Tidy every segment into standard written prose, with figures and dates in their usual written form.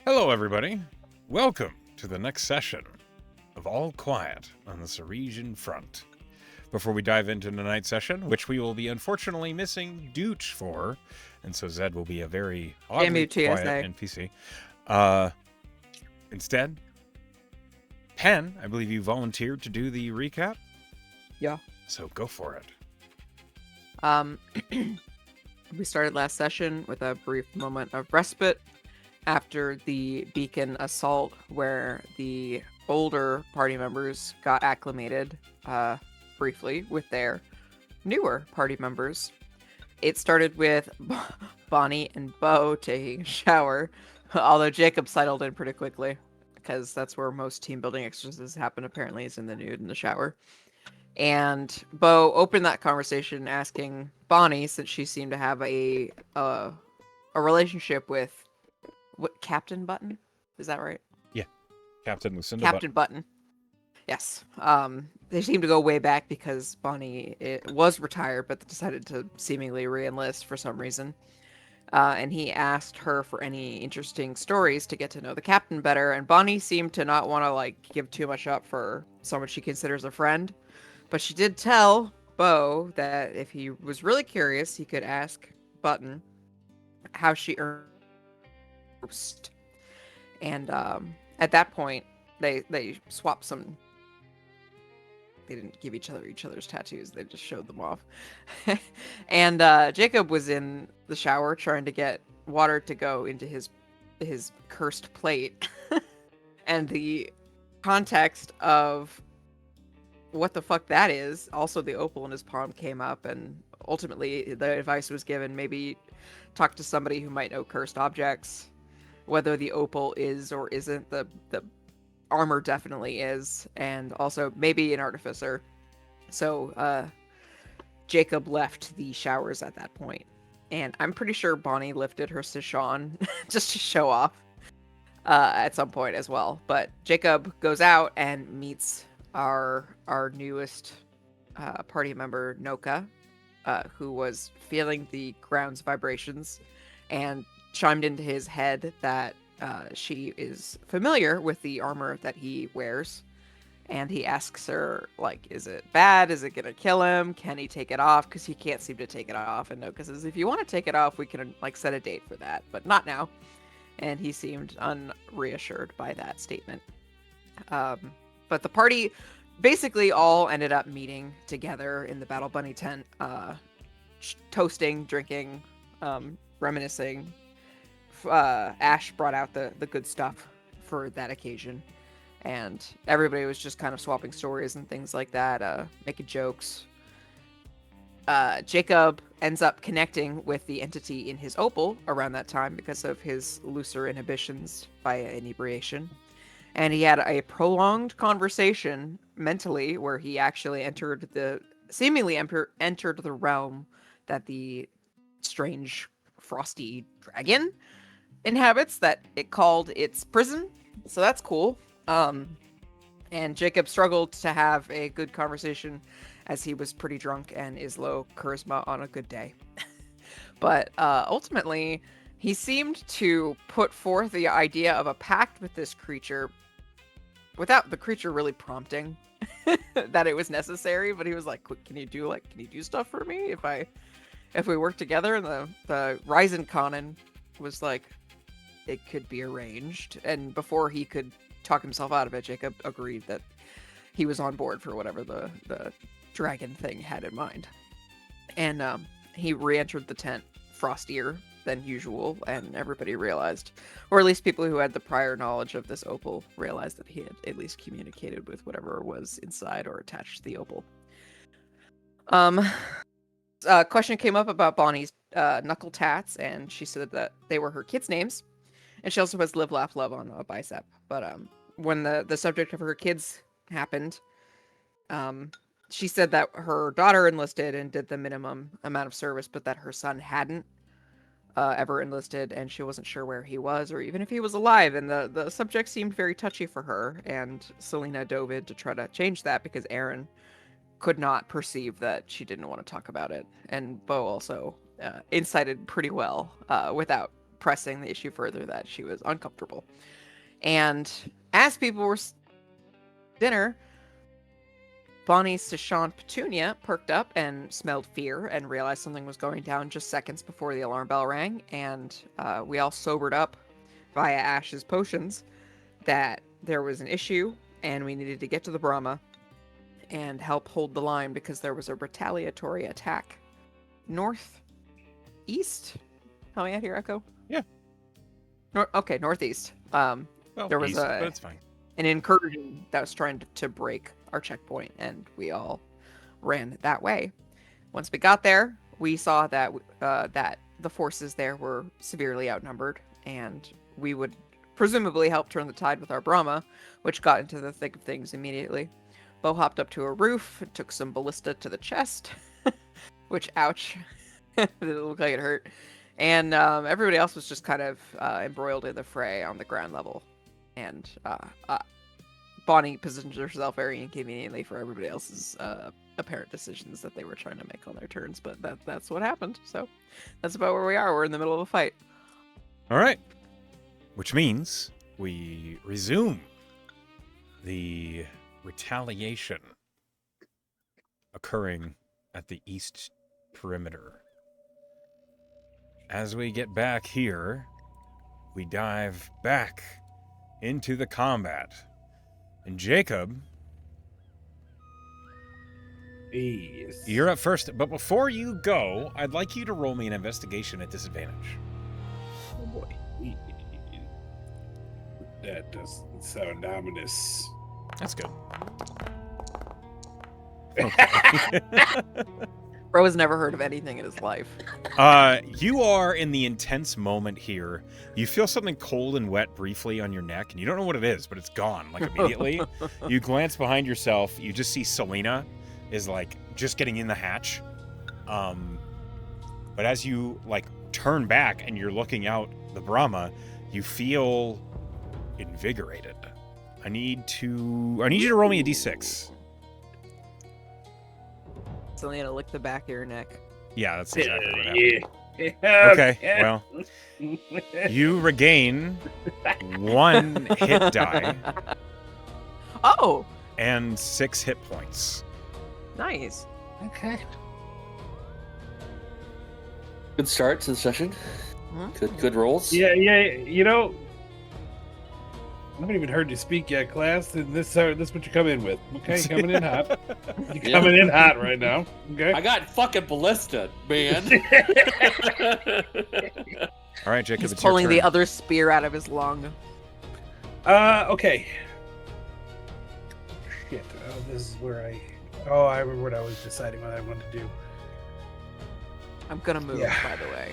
Hello, everybody. Welcome to the next session of All Quiet on the Serisian Front. Before we dive into tonight's session, which we will be unfortunately missing Dooch for, and so Zed will be a very oddly JMU quiet TSA. NPC. Instead, Pen, I believe you volunteered to do the recap, Yeah. so go for it. We started last session with a brief moment of respite after the beacon assault, where the older party members got acclimated briefly with their newer party members. It started with Bonnie and Bo taking a shower, although Jacob sidled in pretty quickly because that's where most team building exercises happen. Apparently, is in the nude in the shower. And Bo opened that conversation asking Bonnie, since she seemed to have a relationship with Captain Button. Is that right? Yeah, Captain Lucinda Captain Button. Yes. They seem to go way back because Bonnie was retired, but decided to seemingly re-enlist for some reason. And he asked her for any interesting stories to get to know the captain better. And Bonnie seemed to not want to give too much up for someone she considers a friend. But she did tell Bo that if he was really curious, he could ask Button how she earned most. And at that point, they swapped some. They didn't give each other's tattoos. They just showed them off. And Jacob was in the shower trying to get water to go into his cursed plate. And the context of what the fuck that is. Also, the opal in his palm came up, and ultimately the advice was given, maybe talk to somebody who might know cursed objects. Whether the opal is or isn't, the armor definitely is, and also maybe an artificer. So Jacob left the showers at that point, and I'm pretty sure Bonnie lifted her Sishon just to show off at some point as well. But Jacob goes out and meets our newest party member, Noka, who was feeling the ground's vibrations and chimed into his head that she is familiar with the armor that he wears. And he asks her, is it bad? Is it going to kill him? Can he take it off? Because he can't seem to take it off. And Noka says, if you want to take it off, we can set a date for that, but not now. And he seemed unreassured by that statement. But the party basically all ended up meeting together in the Battle Bunny tent, toasting, drinking, reminiscing. Ash brought out the good stuff for that occasion, and everybody was just kind of swapping stories and things like that, making jokes. Jacob ends up connecting with the entity in his opal around that time because of his looser inhibitions via inebriation. And he had a prolonged conversation mentally where he actually seemingly entered the realm that the strange frosty dragon inhabits, that it called its prison. So that's cool. And Jacob struggled to have a good conversation as he was pretty drunk and is low charisma on a good day. But ultimately, he seemed to put forth the idea of a pact with this creature without the creature really prompting that it was necessary. But he was like, can you do stuff for me if we work together? And the Ryzen Conan was like, it could be arranged. And before he could talk himself out of it, Jacob agreed that he was on board for whatever the dragon thing had in mind. And he re-entered the tent frostier than usual, and everybody realized, or at least people who had the prior knowledge of this opal realized, that he had at least communicated with whatever was inside or attached to the opal. A question came up about Bonnie's knuckle tats, and she said that they were her kids' names, and she also has live, laugh, love on a bicep. But when the subject of her kids happened, she said that her daughter enlisted and did the minimum amount of service, but that her son hadn't ever enlisted, and she wasn't sure where he was or even if he was alive. And the subject seemed very touchy for her, and Selena dove in to try to change that because Aaron could not perceive that she didn't want to talk about it. And Bo also incited pretty well without pressing the issue further that she was uncomfortable. And as people were dinner, Bonnie, Sashant, Petunia perked up and smelled fear and realized something was going down just seconds before the alarm bell rang. And we all sobered up via Ash's potions that there was an issue and we needed to get to the Brahma and help hold the line because there was a retaliatory attack northeast. Help me out here, Echo. Yeah. Northeast. Well, there was east, but it's fine. An incursion that was trying to break our checkpoint, and we all ran that way. Once we got there, we saw that that the forces there were severely outnumbered, and we would presumably help turn the tide with our Brahma, which got into the thick of things immediately. Bo hopped up to a roof and took some ballista to the chest, which, ouch, it looked like it hurt. And everybody else was just kind of embroiled in the fray on the ground level. And Bonnie positioned herself very inconveniently for everybody else's apparent decisions that they were trying to make on their turns, but that's what happened. So that's about where we are. We're in the middle of a fight. All right. Which means we resume the retaliation occurring at the east perimeter. As we get back here, we dive back into the combat. And Jacob, Yes. you're up first. But before you go, I'd like you to roll me an investigation at disadvantage. Oh boy. That doesn't sound ominous. That's good. Bro has never heard of anything in his life. You are in the intense moment here. You feel something cold and wet briefly on your neck, and you don't know what it is, but it's gone, like, immediately. You glance behind yourself. You just see Selena is, like, just getting in the hatch. But as you, like, turn back and you're looking out the Brahma, you feel invigorated. I need you to roll me a d6. Selena licked the back of your neck. Yeah, that's exactly what happened. Okay, well, you regain 1 hit die Oh, and 6 hit points. nice. Okay. Good start to the session. Mhm. Good rolls. Yeah. You know, I haven't even heard you speak yet, class. And this is what you come in with. Okay, coming in hot. You're Yeah. coming in hot right now. Okay. I got fucking ballista, man. All right, Jacob, He's it's your pulling turn. the other spear out of his lung. Okay. Shit. This is where I remember what I was deciding what I wanted to do. I'm gonna move, Yeah. by the way.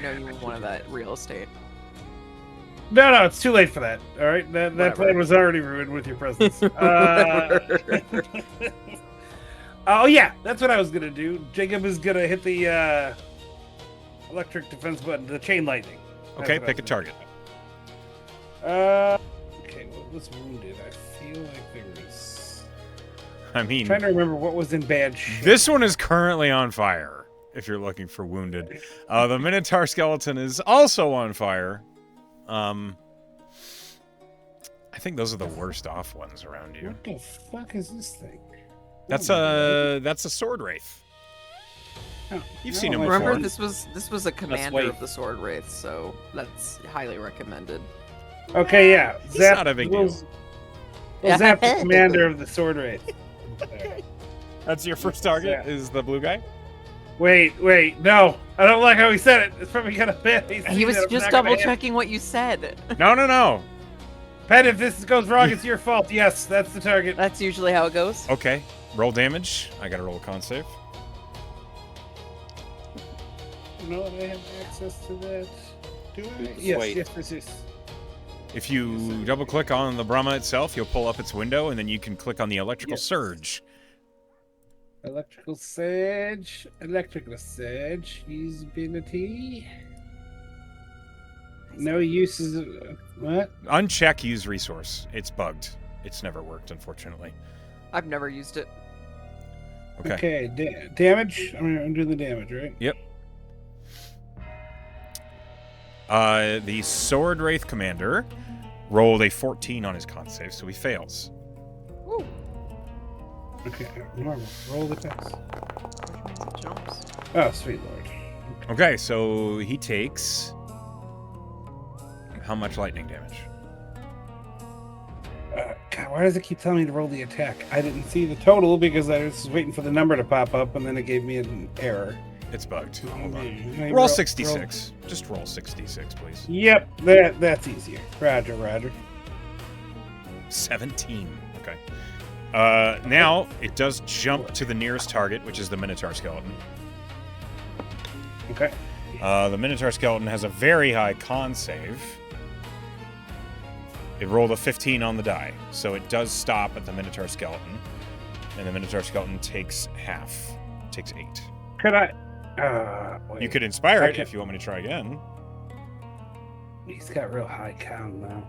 No, you wanted that real estate. No, it's too late for that. All right, that Whatever. plan was already ruined with your presence. Oh yeah, that's what I was gonna do. Jacob is gonna hit the electric defense button, the chain lightning. That's Okay, what I pick a was target. gonna do. Okay, what was wounded? I feel like there was. I mean, I'm trying to remember what was in bad shape. this one is currently on fire, if you're looking for wounded. The Minotaur skeleton is also on fire. I think those are the worst off ones around you. What the fuck is this thing? That's a sword wraith. Oh, You've no, seen him I- before. Remember, this was a commander wait. of the sword wraith, so that's highly recommended. Okay, yeah. He's not a big deal. Well, Zap, the commander of the sword wraith. That's your first target, Yeah. is the blue guy? Wait, no. I don't like how he said it. It's probably gonna fit. He was just double checking what you said. No. Pen, if this goes wrong, it's your fault. Yes, that's the target. That's usually how it goes. Okay, roll damage. I gotta roll a con save. No, I have access to that. Do I? Just Yes, wait. yes. If you double click on the Brahma itself, you'll pull up its window, and then you can click on the electrical Yes. surge. Electrical surge. Usability. No uses of what? Uncheck use resource. It's bugged. It's never worked, unfortunately. I've never used it. Okay. Damage. I'm doing the damage, right? Yep. The Sword Wraith Commander rolled a 14 on his con save, so he fails. Ooh, Okay, normal. Roll the dice. which means it jumps. Oh, sweet lord. Okay, so he takes how much lightning damage? God, why does it keep telling me to roll the attack? I didn't see the total because I was waiting for the number to pop up, and then it gave me an error. It's bugged. Hold on. Okay, Roll 66. Just roll 66, please. Yep, that's easier. Roger. 17. Okay. Now it does jump to the nearest target, which is the Minotaur skeleton. Okay. The Minotaur skeleton has a very high con save. It rolled a 15 on the die, so it does stop at the Minotaur skeleton, and the Minotaur skeleton takes half. Takes 8. Could I? Wait. You could inspire it Okay. if you want me to try again. He's got real high count now.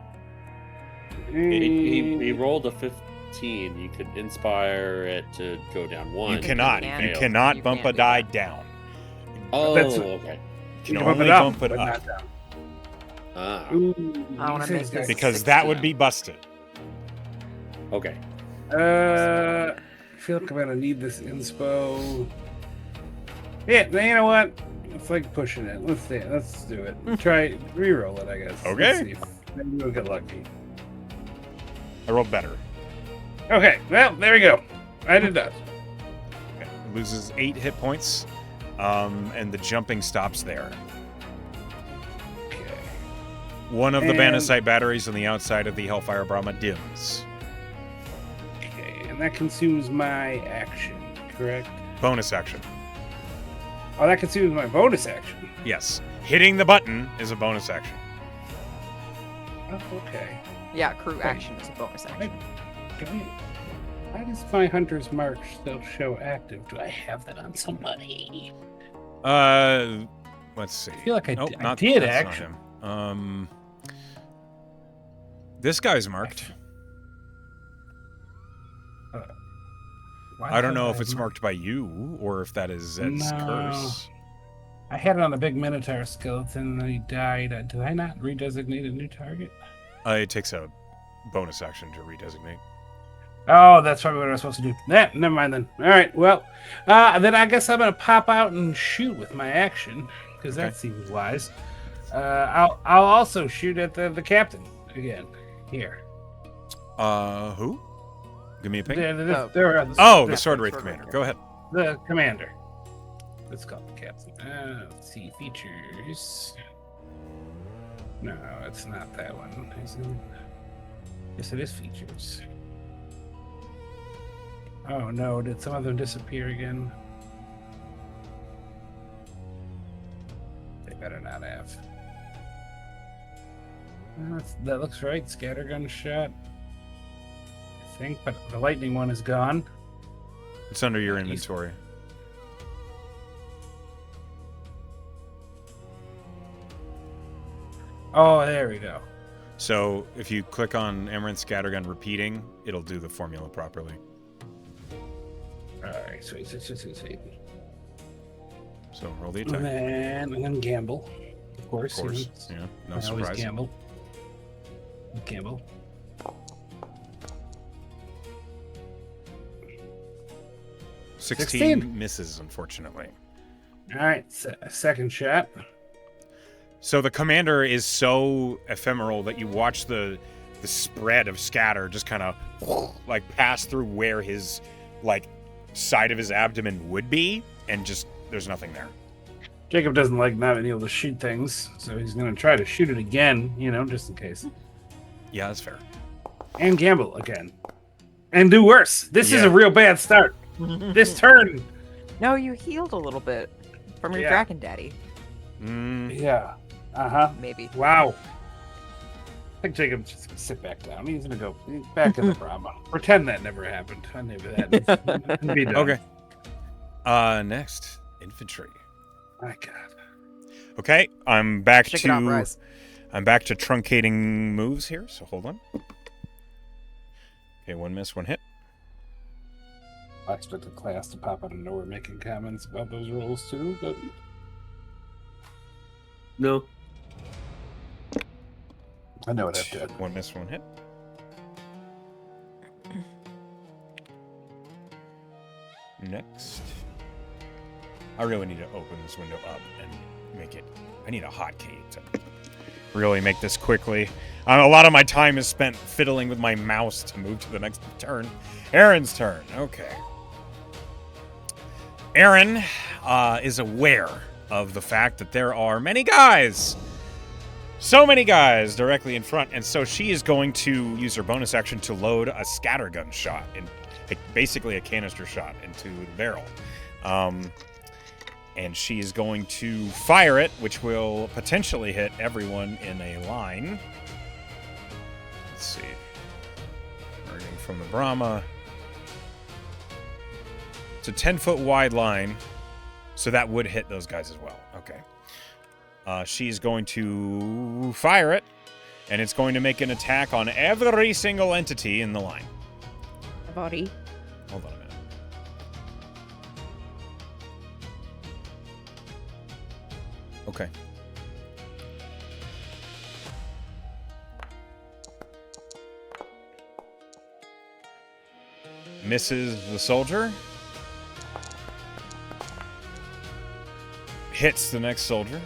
He rolled a 15. You could inspire it to go down 1. You cannot. can. You Fail. cannot You bump can't a do die that. down. Oh, That's- okay. You can bump only it up, bump it but up. not down. Ah, Ooh, I wanna he make says this- Because that would be busted. okay. I feel like I'm gonna need this inspo. Yeah, you know what? It's like pushing it. Let's do it. Try re-roll it, I guess. Okay. Let's see. Maybe we'll get lucky. I rolled better. Okay, well, there we go. I did that. Okay. Loses 8 hit points, and the jumping stops there. Okay. One of the And- Banasite batteries on the outside of the Hellfire Brahma dims. Okay, and that consumes my action, correct? Bonus action. Oh, that consumes my bonus action. Yes. Hitting the button is a bonus action. Oh, okay. Yeah, crew action is a bonus action. Why does my Hunter's Mark still show active? Do I have that on somebody? Let's see. I feel like I Nope, did- I not, did, that's not actually. him. This guy's marked. I don't know if it's marked by you or if that is Zed's No. curse. I had it on a big Minotaur skeleton and he died. Did I not redesignate a new target? It takes a bonus action to redesignate. Oh, that's probably what I was supposed to do. Never mind then. All right, well, then I guess I'm going to pop out and shoot with my action because that Okay. seems wise. I'll also shoot at the captain again. Here. Who? Give me a ping. The Sword Wraith Sword Commander. Wraith. Go ahead. The commander. Let's call the captain. Let's see features. No, it's not that one. Yes, it is features. Oh no! Did some of them disappear again? They better not have. That looks right. Scattergun shot. I think, but the lightning one is gone. It's under your inventory. Oh, there we go. So if you click on Amaranth Scattergun repeating, it'll do the formula properly. All right, sweet. So roll the And attack. then gamble. Of course. Of course. you know, Yeah, no I always surprise. gamble. Gamble. 16 misses, unfortunately. All right, second shot. So the commander is so ephemeral that you watch the spread of scatter just kind of like pass through where his like side of his abdomen would be, and just there's nothing there. Jacob doesn't like not being able to shoot things, so he's going to try to shoot it again, just in case. Yeah, that's fair. And gamble again. And do worse. This is Yeah. a real bad start. This turn. No, you healed a little bit from your Yeah. Dragon Daddy, Yeah. Uh-huh. maybe. Wow. I think Jacob's just going to sit back down. He's going to go back in the Brahma. Pretend that never happened. I knew that. And be done. Okay. Next, infantry. My God. Okay, I'm back Shake it off, to Rise. truncating moves here, so hold on. Okay, one miss, one hit. I expect the class to pop out of nowhere making comments about those rolls too, but No. I know what I've done. One miss, one hit. Next. I really need to open this window up and make it... I need a hotkey to really make this quickly. A lot of my time is spent fiddling with my mouse to move to the next turn. Aaron's turn. Okay. Aaron is aware of the fact that there are many guys. So many guys directly in front. And so she is going to use her bonus action to load a scattergun shot. Basically a canister shot into the barrel. And she is going to fire it, which will potentially hit everyone in a line. Let's see. Starting from the Brahma. It's a 10-foot wide line, so that would hit those guys as well. Okay. She's going to fire it, and it's going to make an attack on every single entity in the line. Body. Hold on a minute. Okay. Misses the soldier. Hits the next soldier.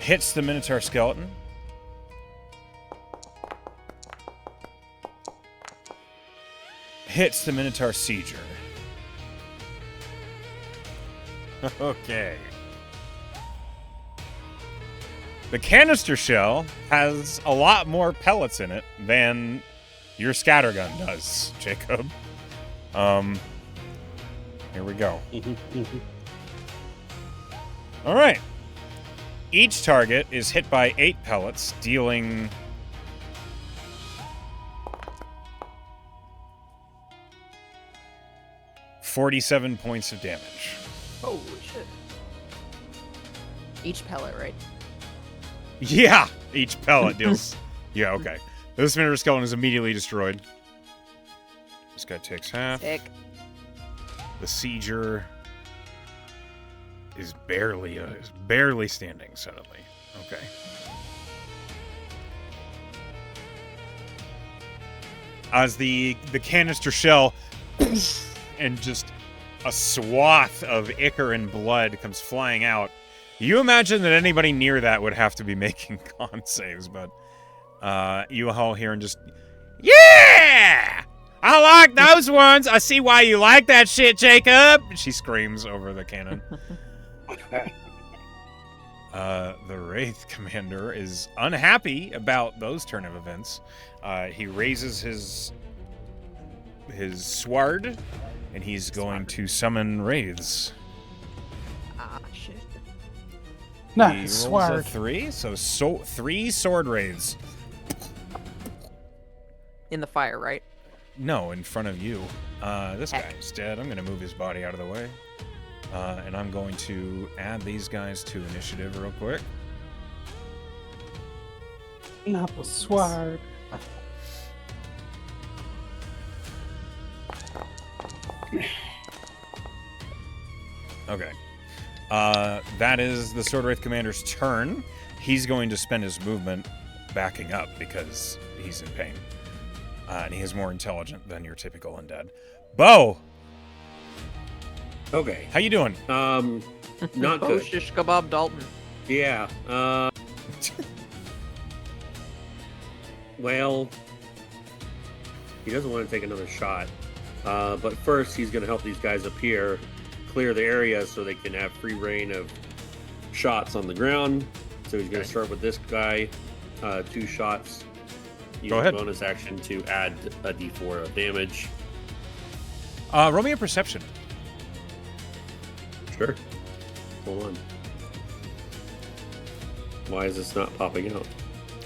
Hits the Minotaur skeleton. Hits the Minotaur Sieger. Okay. The canister shell has a lot more pellets in it than your scattergun does, Jacob. Here we go. All right. Each target is hit by 8 pellets, dealing... $47 points of damage. Holy shit. Each pellet, right? Yeah! Each pellet deals... Yeah, okay. This Minotaur skeleton is immediately destroyed. This guy takes half. Sick. The Sieger is barely standing suddenly. Okay. As the canister shell and just a swath of ichor and blood comes flying out. You imagine that anybody near that would have to be making con saves, but you all hear and just, yeah! I like those ones. I see why you like that shit, Jacob. She screams over the cannon. The Wraith Commander is unhappy about those turn of events. He raises his sword, and he's going to summon Wraiths. Ah, shit. Nah, He rolls a sword. 3, so 3 sword Wraiths. In the fire, right? No, in front of you. This Heck. guy is dead. I'm going to move his body out of the way. And I'm going to add these guys to initiative real quick. Not the sword. Okay. That is the Sword Wraith Commander's turn. He's going to spend his movement backing up because he's in pain. And he is more intelligent than your typical undead. Bo! Okay. How you doing? Not Oh, good. shish kebab Dalton. Yeah. Well, he doesn't want to take another shot. But first, he's going to help these guys up here clear the area so they can have free reign of shots on the ground. So he's going to start with this guy. 2 shots. Use Go ahead. a bonus action to add a d4 of damage. Roll me a perception. Sure. Hold on. Why is this not popping out?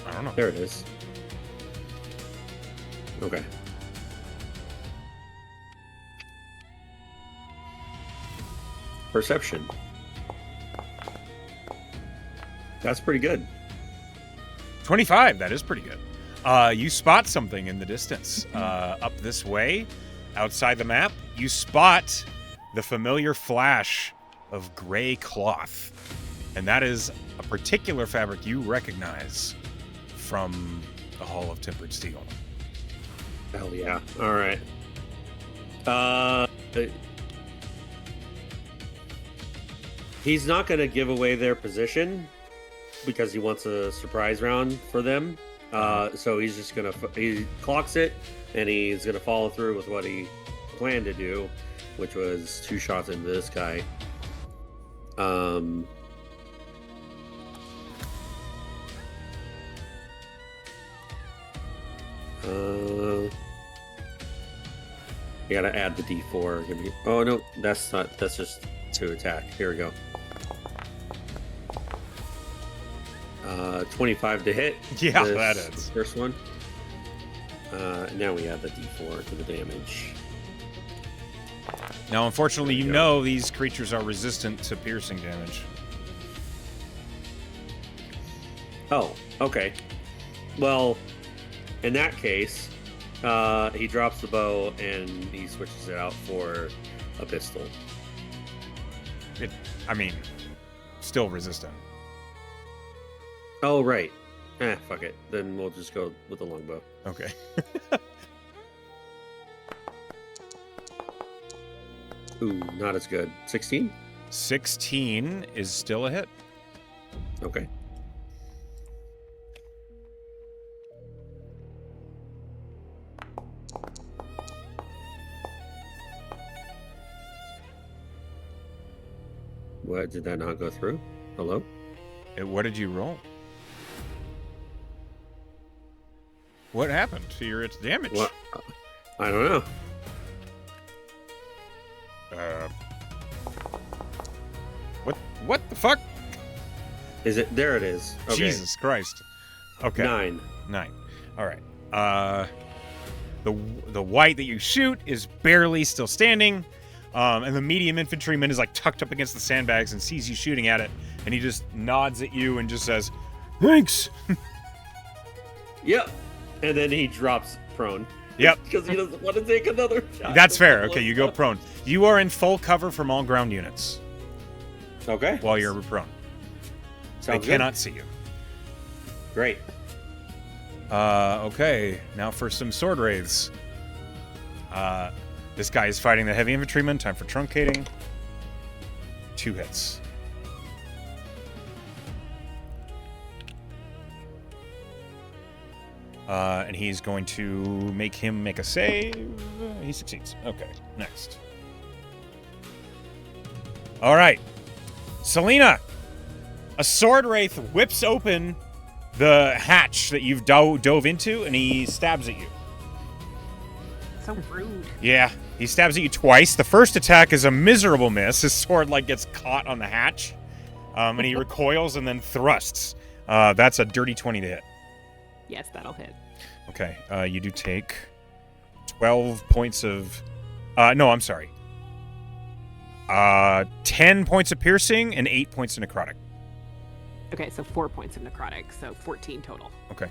I don't know. There it is. Okay. Perception. That's pretty good. 25. That is pretty good. You spot something in the distance. Up this way, outside the map, you spot the familiar flash of gray cloth. And that is a particular fabric you recognize from the Hall of Tempered Steel. Hell yeah. All right. He's not going to give away their position because he wants a surprise round for them. So he's just going to... He clocks it, and he's going to follow through with what he planned to do, which was 2 shots into this guy. You gotta add the D4. Give me... Oh no, that's not. That's just to attack. Here we go. 25 to hit. Yeah, that is. First one. Now we add the D4 to the damage. Now, unfortunately, you know these creatures are resistant to piercing damage. Oh, okay. Well, in that case, he drops the bow and he switches it out for a pistol. Still resistant. Oh, right. Fuck it. Then we'll just go with the longbow. Okay. Ooh, not as good. 16? 16 is still a hit. Okay. What, did that not go through? Hello? What did you roll? What happened to its damage? What? I don't know. What the fuck? Is it? There it is. Okay. Jesus Christ. Okay. 9. All right. The white that you shoot is barely still standing, and the medium infantryman is like tucked up against the sandbags and sees you shooting at it, and he just nods at you and just says, "Thanks." Yep. And then he drops prone. Yep. Because he doesn't want to take another shot. That's fair. Okay, you go prone. You are in full cover from all ground units Okay. while you're prone. Sounds They good. cannot see you. Great. Okay, now for some sword wraiths. This guy is fighting the heavy infantryman. Time for truncating. 2 hits. And he's going to make him make a save. He succeeds. Okay, next. All right. Selena, a sword wraith whips open the hatch that you've dove into, and he stabs at you. So rude. Yeah, he stabs at you twice. The first attack is a miserable miss. His sword gets caught on the hatch, and he recoils and then thrusts. That's a dirty 20 to hit. Yes, that'll hit. Okay, you do take 12 points of... no, I'm sorry. 10 points of piercing and 8 points of necrotic. Okay, so 4 points of necrotic, so 14 total. Okay.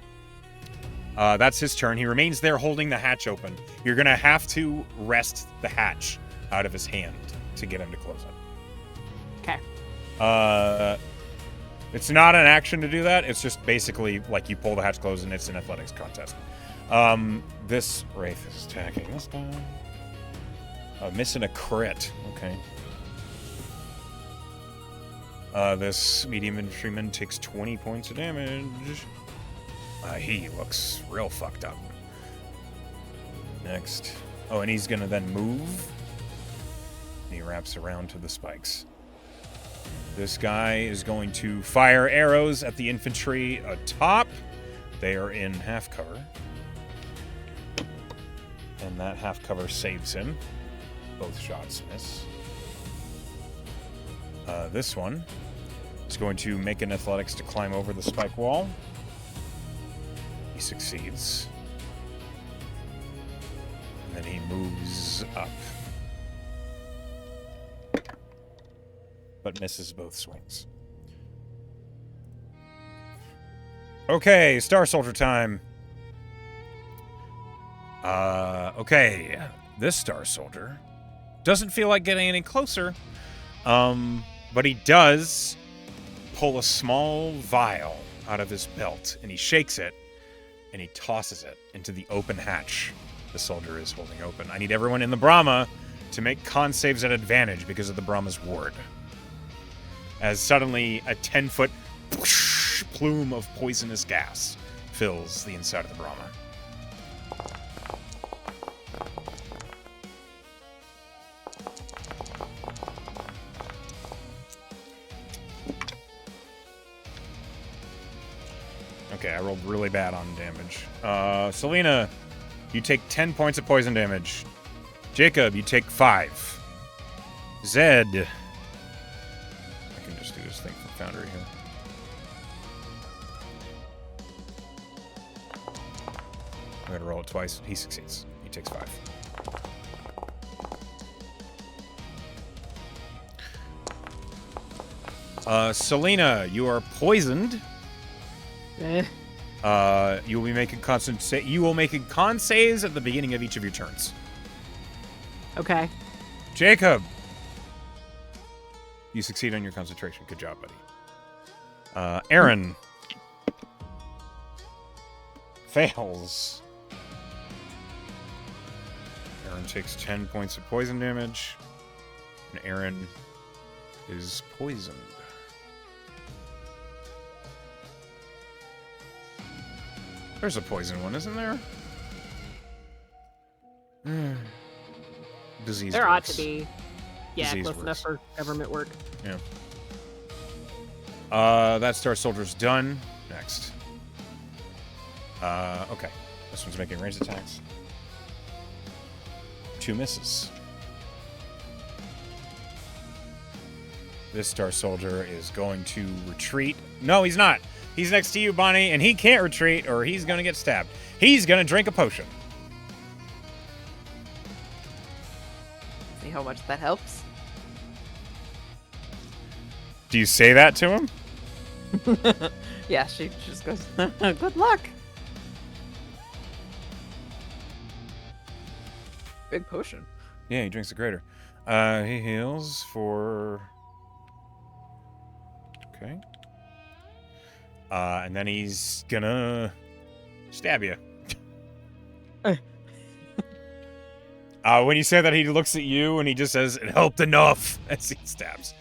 That's his turn. He remains there holding the hatch open. You're going to have to wrest the hatch out of his hand to get him to close it. Okay. It's not an action to do that. It's just basically like you pull the hatch closed and it's an athletics contest. This wraith is attacking this guy. Missing a crit. Okay. This medium infantryman takes 20 points of damage. He looks real fucked up. Next. Oh, and he's gonna then move. And he wraps around to the spikes. This guy is going to fire arrows at the infantry atop. They are in half cover. And that half cover saves him. Both shots miss. This one is going to make an athletics to climb over the spike wall. He succeeds. And then he moves up. But misses both swings. Okay, Star Soldier time. Okay, this Star Soldier doesn't feel like getting any closer, But he does pull a small vial out of his belt, and he shakes it, and he tosses it into the open hatch the soldier is holding open. I need everyone in the Brahma to make con saves at advantage because of the Brahma's ward. As suddenly a 10-foot plume of poisonous gas fills the inside of the Brahma. Okay, I rolled really bad on damage. Selena, you take 10 points of poison damage. Jacob, you take 5. Zed. I can just do this thing from Foundry here. I'm going to roll it twice. He succeeds. He takes 5. Selena, you are poisoned. You will be making you will make con saves at the beginning of each of your turns. Okay. Jacob, you succeed on your concentration. Good job, buddy. Aaron fails. Aaron takes 10 points of poison damage, and Aaron is poisoned. There's a poison one, isn't there? Disease. There ought works. to be. Yeah, Disease close enough for government work. Yeah. That Star Soldier's done. Next. Okay. This one's making ranged attacks. 2 misses. This Star Soldier is going to retreat. No, he's not. He's next to you, Bonnie, and he can't retreat or he's going to get stabbed. He's going to drink a potion. See how much that helps? Do you say that to him? Yeah, she just goes, good luck. Big potion. Yeah, he drinks the greater. He heals for... Okay. And then he's gonna stab you. When you say that, he looks at you and he just says, "It helped enough," as he stabs.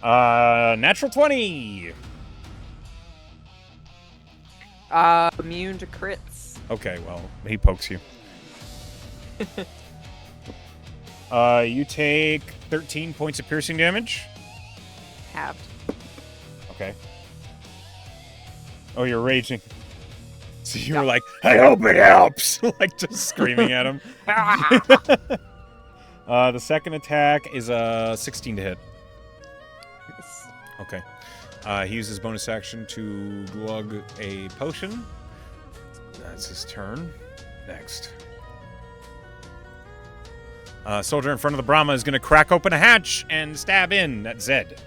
Natural 20. Immune to crits. Okay, well, he pokes you. You take 13 points of piercing damage. Halved. Okay. Oh, you're raging. So you were like, I hope it helps! Like, just screaming at him. The second attack is a 16 to hit. Yes. Okay. He uses bonus action to glug a potion. That's his turn. Next. Soldier in front of the Brahma is going to crack open a hatch and stab in at Zed.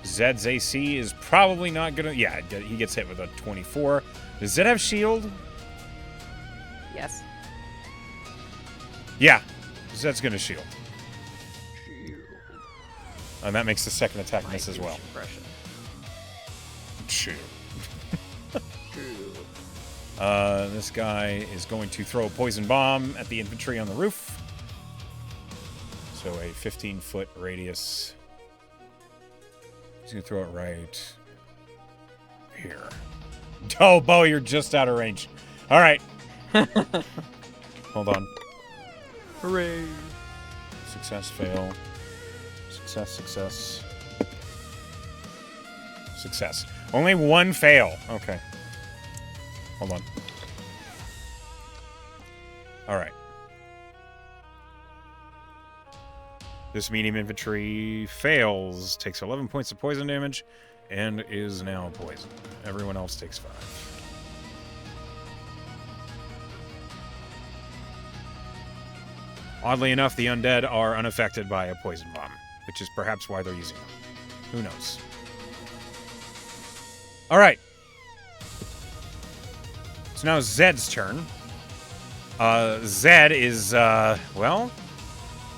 Zed's AC is probably not going to... Yeah, he gets hit with a 24. Does Zed have shield? Yes. Yeah. Zed's going to shield. And that makes the second attack miss as well. Impression. Shield. This guy is going to throw a poison bomb at the infantry on the roof. So a 15-foot radius. He's going to throw it right here. Oh, Bo, you're just out of range. All right. Hold on. Hooray. Success, fail. Success, success. Success. Only one fail. Okay. Hold on. All right. This medium infantry fails, takes 11 points of poison damage, and is now poisoned. Everyone else takes 5. Oddly enough, the undead are unaffected by a poison bomb, which is perhaps why they're using them. Who knows? All right. So now Zed's turn. Zed is, well,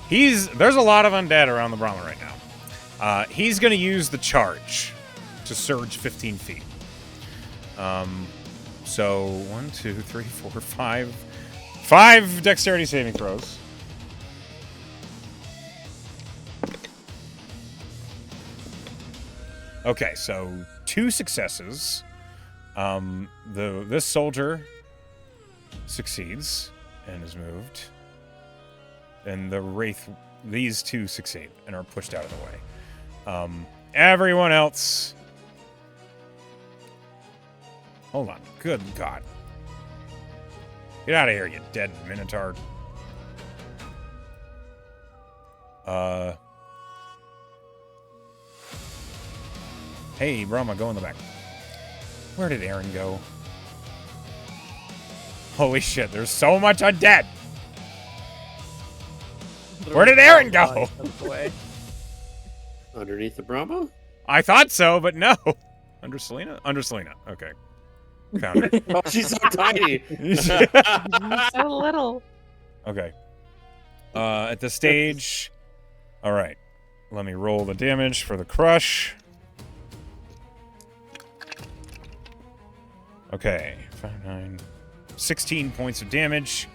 there's a lot of undead around the Brahma right now. He's going to use the charge to surge 15 feet. So 1, 2, 3, 4, 5. 5 dexterity saving throws. Okay, so 2 successes. This soldier succeeds and is moved. And the Wraith, these 2 succeed and are pushed out of the way. Everyone else... Hold on. Good God. Get out of here, you dead Minotaur. Hey, Brahma, go in the back. Where did Aaron go? Holy shit, there's so much undead! Where did Aaron go? Underneath the Brahma? I thought so, but no. Under Selena? Under Selena. Okay. Found her. Oh, she's so tiny. So little. Okay. At this stage... Alright. Let me roll the damage for the crush. Okay. 5, 9... 16 points of damage.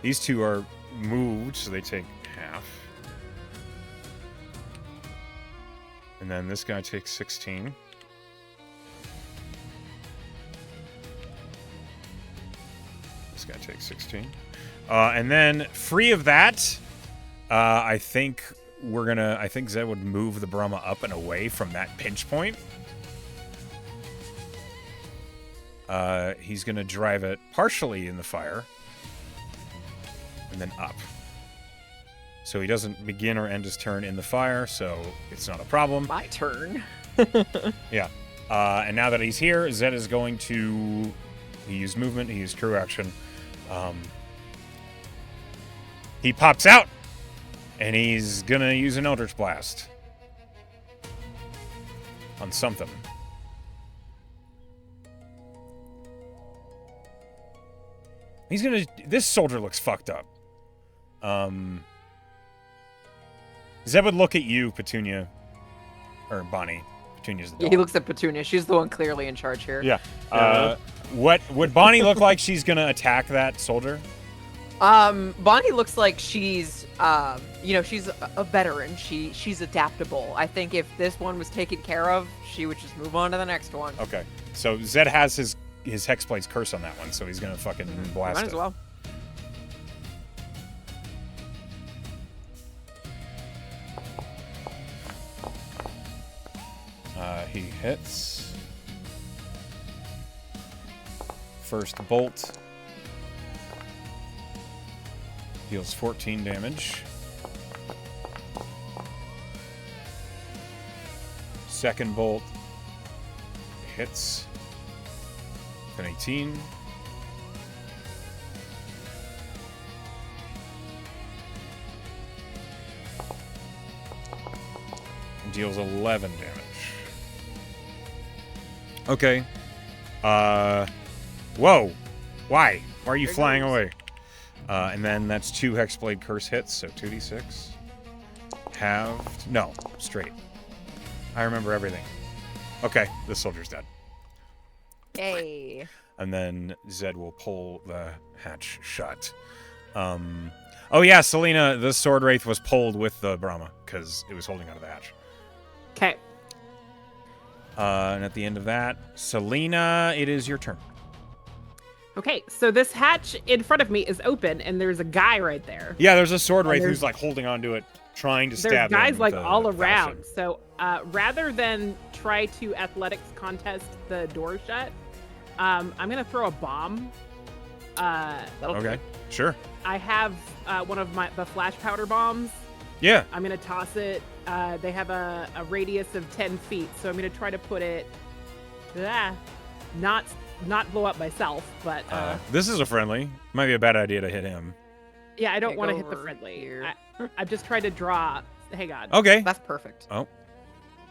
These 2 are moved, so they take half. And then this guy takes 16. This guy takes 16. And then, free of that, I think Zed would move the Brahma up and away from that pinch point. He's going to drive it partially in the fire. And then up. So he doesn't begin or end his turn in the fire, so it's not a problem. My turn. Yeah. And now that he's here, Zed is going to... He used movement, he used crew action. He pops out, and he's going to use an Eldritch Blast. On something. He's going to... This soldier looks fucked up. Zed would look at you, Petunia. Or Bonnie. Petunia's the dog. He looks at Petunia. She's the one clearly in charge here. Yeah. What would Bonnie look like she's going to attack that soldier? Bonnie looks like she's, she's a veteran. She's adaptable. I think if this one was taken care of, she would just move on to the next one. Okay. So Zed has his Hexblade's curse on that one, so he's going to fucking blast it. Might as well. He hits. First bolt. Deals 14 damage. Second bolt hits. An 18. And deals 11 damage. Okay. Whoa. Why? Why are you flying away? And then that's 2 Hexblade Curse hits, so 2d6. Halved. No, straight. I remember everything. Okay, this soldier's dead. Yay. And then Zed will pull the hatch shut. Oh yeah, Selena, the Sword Wraith was pulled with the Brahma, because it was holding onto the hatch. Okay. And at the end of that, Selena, it is your turn. Okay, so this hatch in front of me is open, and there's a guy right there. Yeah, there's a Sword Wraith who's like holding onto it, trying to stab him. There's guys like with all the around. falchion. So rather than try to athletics contest the door shut, I'm gonna throw a bomb. Okay, sure. I have one of the flash powder bombs. Yeah. I'm gonna toss it. They have a radius of 10 feet, so I'm gonna try to put it. Not blow up myself, but This is a friendly. Might be a bad idea to hit him. yeah, I don't Okay, want to go hit the over friendly. here. I'm just trying to draw. Hang on. Okay. That's perfect. Oh.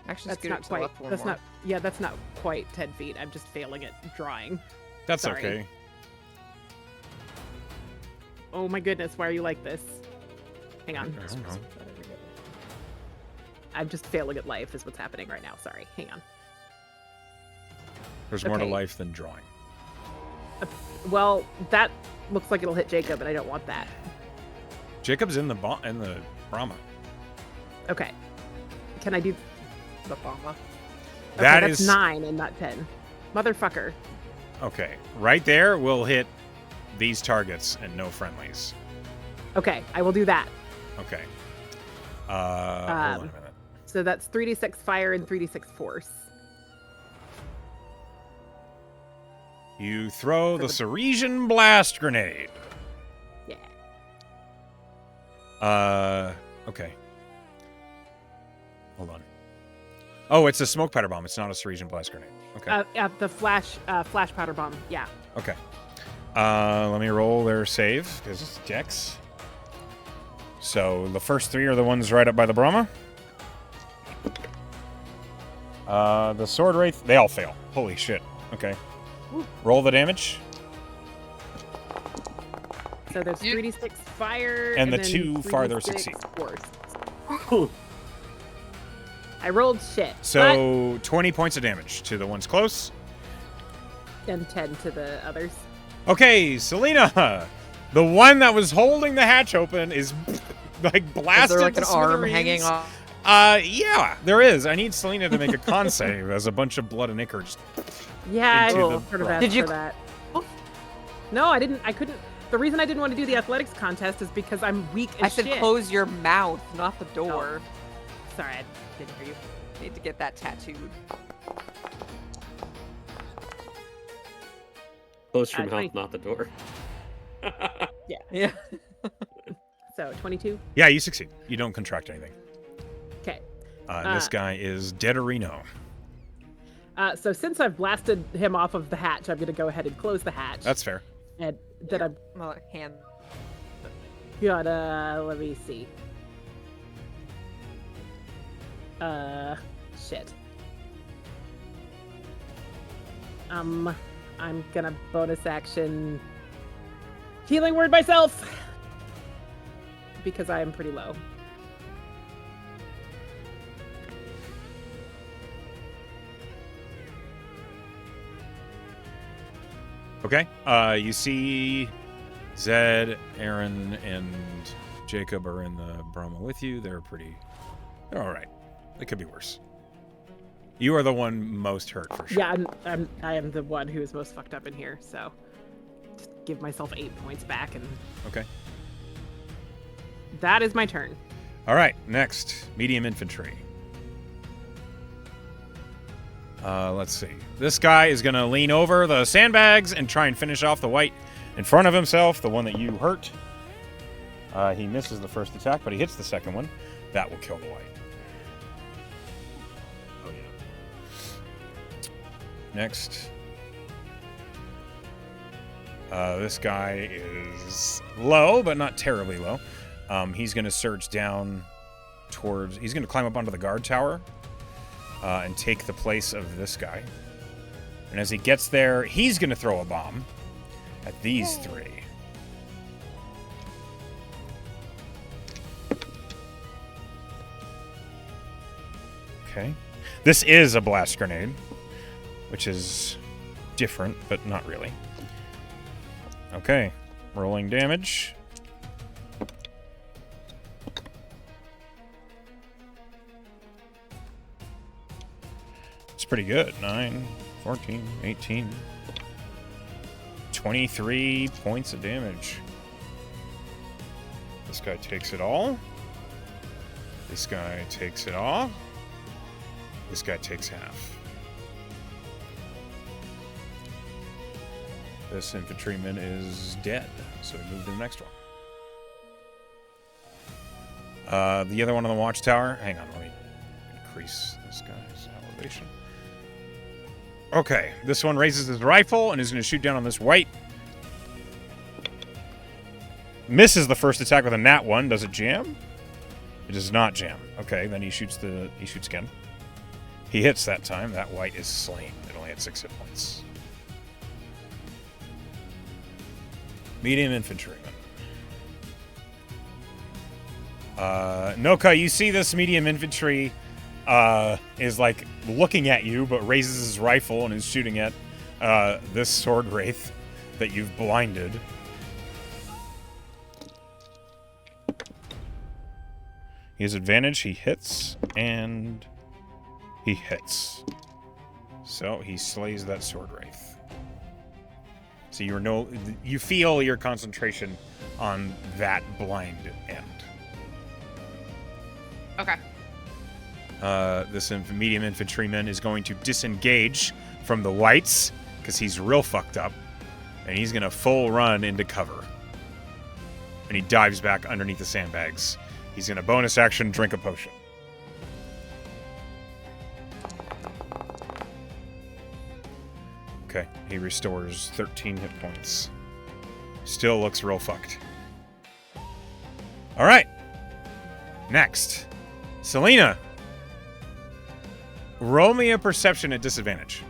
Actually, That's scoot not it to the quite. left one That's more. not. Yeah, that's not quite 10 feet. I'm just failing at drawing. That's Sorry. okay. Oh my goodness, why are you like this? Hang on. I don't know. I'm just failing at life is what's happening right now. Sorry. Hang on. There's more to Okay. life than drawing. Well, that looks like it'll hit Jacob, and I don't want that. Jacob's in the Brahma. Okay. Can I do... The bomba. Okay, That that's is 9 and not 10. Motherfucker. okay. Right there will hit these targets and no friendlies. Okay, I will do that. Okay. Hold on a minute. So that's 3d6 fire and 3d6 force. You throw the Serisian blast grenade. Yeah. Okay. Hold on. Oh, it's a smoke powder bomb. It's not a Serisian blast grenade. Okay. The flash powder bomb. Yeah. Okay. Let me roll their save because it's Dex. So the first 3 are the ones right up by the Brahma. The sword wraith, they all fail. Holy shit. Okay. Roll the damage. So there's 3d6 fire And the then 2 farther 3d6 succeed. Force. I rolled shit. So 20 points of damage to the ones close. And 10 to the others. Okay, Selena, the one that was holding the hatch open is like Is blasted there like to an arm smithereens. hanging off? Yeah, there is. I need Selena to make a con save as a bunch of blood and ichor just Yeah, into I the sort of rock. asked Did you- for that. No, I didn't. I couldn't. The reason I didn't want to do the athletics contest is because I'm weak as I said shit. close your mouth, not the door. Sorry, I didn't hear you. Need to get that tattooed. Close your 20. mouth, not the door. Yeah. So 22. Yeah, you succeed. You don't contract anything. Okay. This guy is Deaderino. So since I've blasted him off of the hatch, I'm going to go ahead and close the hatch. That's fair. And then I'm Well, hand. gonna let me see. Shit. I'm gonna bonus action healing word myself because I am pretty low. Okay. You see Zed, Aaron, and Jacob are in the Brahma with you. They're all right. It could be worse. You are the one most hurt for sure. Yeah, I am the one who is most fucked up in here, so just give myself 8 points back, and Okay. that is my turn. All right. Next, medium infantry. Let's see. This guy is going to lean over the sandbags and try and finish off the white in front of himself, the one that you hurt. He misses the first attack, but he hits the second one. That will kill the white. Oh, yeah. Next. This guy is low, but not terribly low. He's going to surge down towards... He's going to climb up onto the guard tower and take the place of this guy. And as he gets there, he's going to throw a bomb at these 3. Okay. This is a blast grenade, which is different, but not really. Okay. Rolling damage. It's pretty good. 9, 14, 18. 23 points of damage. This guy takes it all. This guy takes it all. This guy takes half. This infantryman is dead, so we move to the next one. The other one on the watchtower. Hang on, let me increase this guy's elevation. Okay, this one raises his rifle and is going to shoot down on this white. Misses the first attack with a nat 1. Does it jam? It does not jam. Okay, then he shoots again. He hits that time. That white is slain. It only had 6 hit points. Medium infantryman. Noka, you see this medium infantry is like looking at you, but raises his rifle and is shooting at this sword wraith that you've blinded. He has advantage. He hits, and he hits. So he slays that sword wraith. So you feel your concentration on that blind end. Okay. This medium infantryman is going to disengage from the whites because he's real fucked up, and he's going to full run into cover. And he dives back underneath the sandbags. He's going to bonus action drink a potion. Okay, he restores 13 hit points. Still looks real fucked. All right. Next, Selena. Roll me a perception at disadvantage.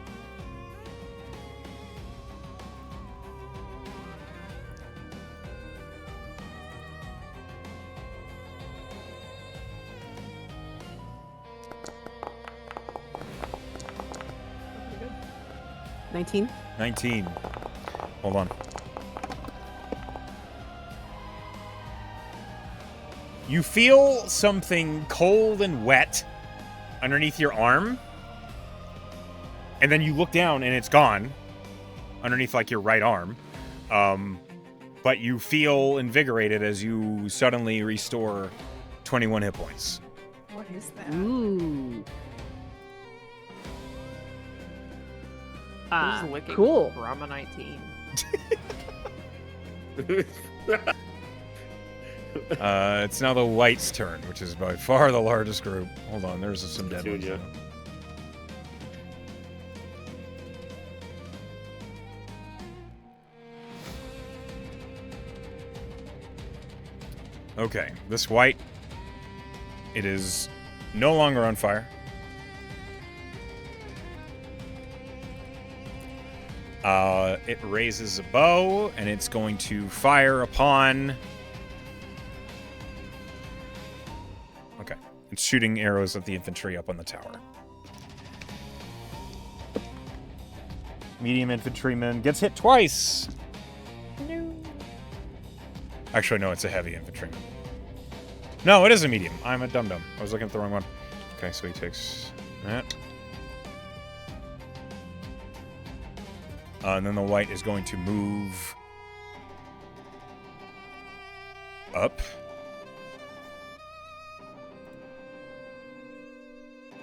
Pretty good. 19. 19. Hold on. You feel something cold and wet underneath your arm, and then you look down and it's gone underneath like your right arm. But you feel invigorated as you suddenly restore 21 hit points. What is that? Ooh. Who's licking Cool. Brahma 19? It's now the white's turn, which is by far the largest group. Hold on, there's some dead ones. Yeah. Okay, this white, it is no longer on fire. It raises a bow, and it's going to fire upon... Okay, it's shooting arrows at the infantry up on the tower. Medium infantryman gets hit twice. No. Actually, no, it's a heavy infantryman. No, it is a medium. I'm a dum-dum. I was looking at the wrong one. Okay, so he takes that. And then the white is going to move up.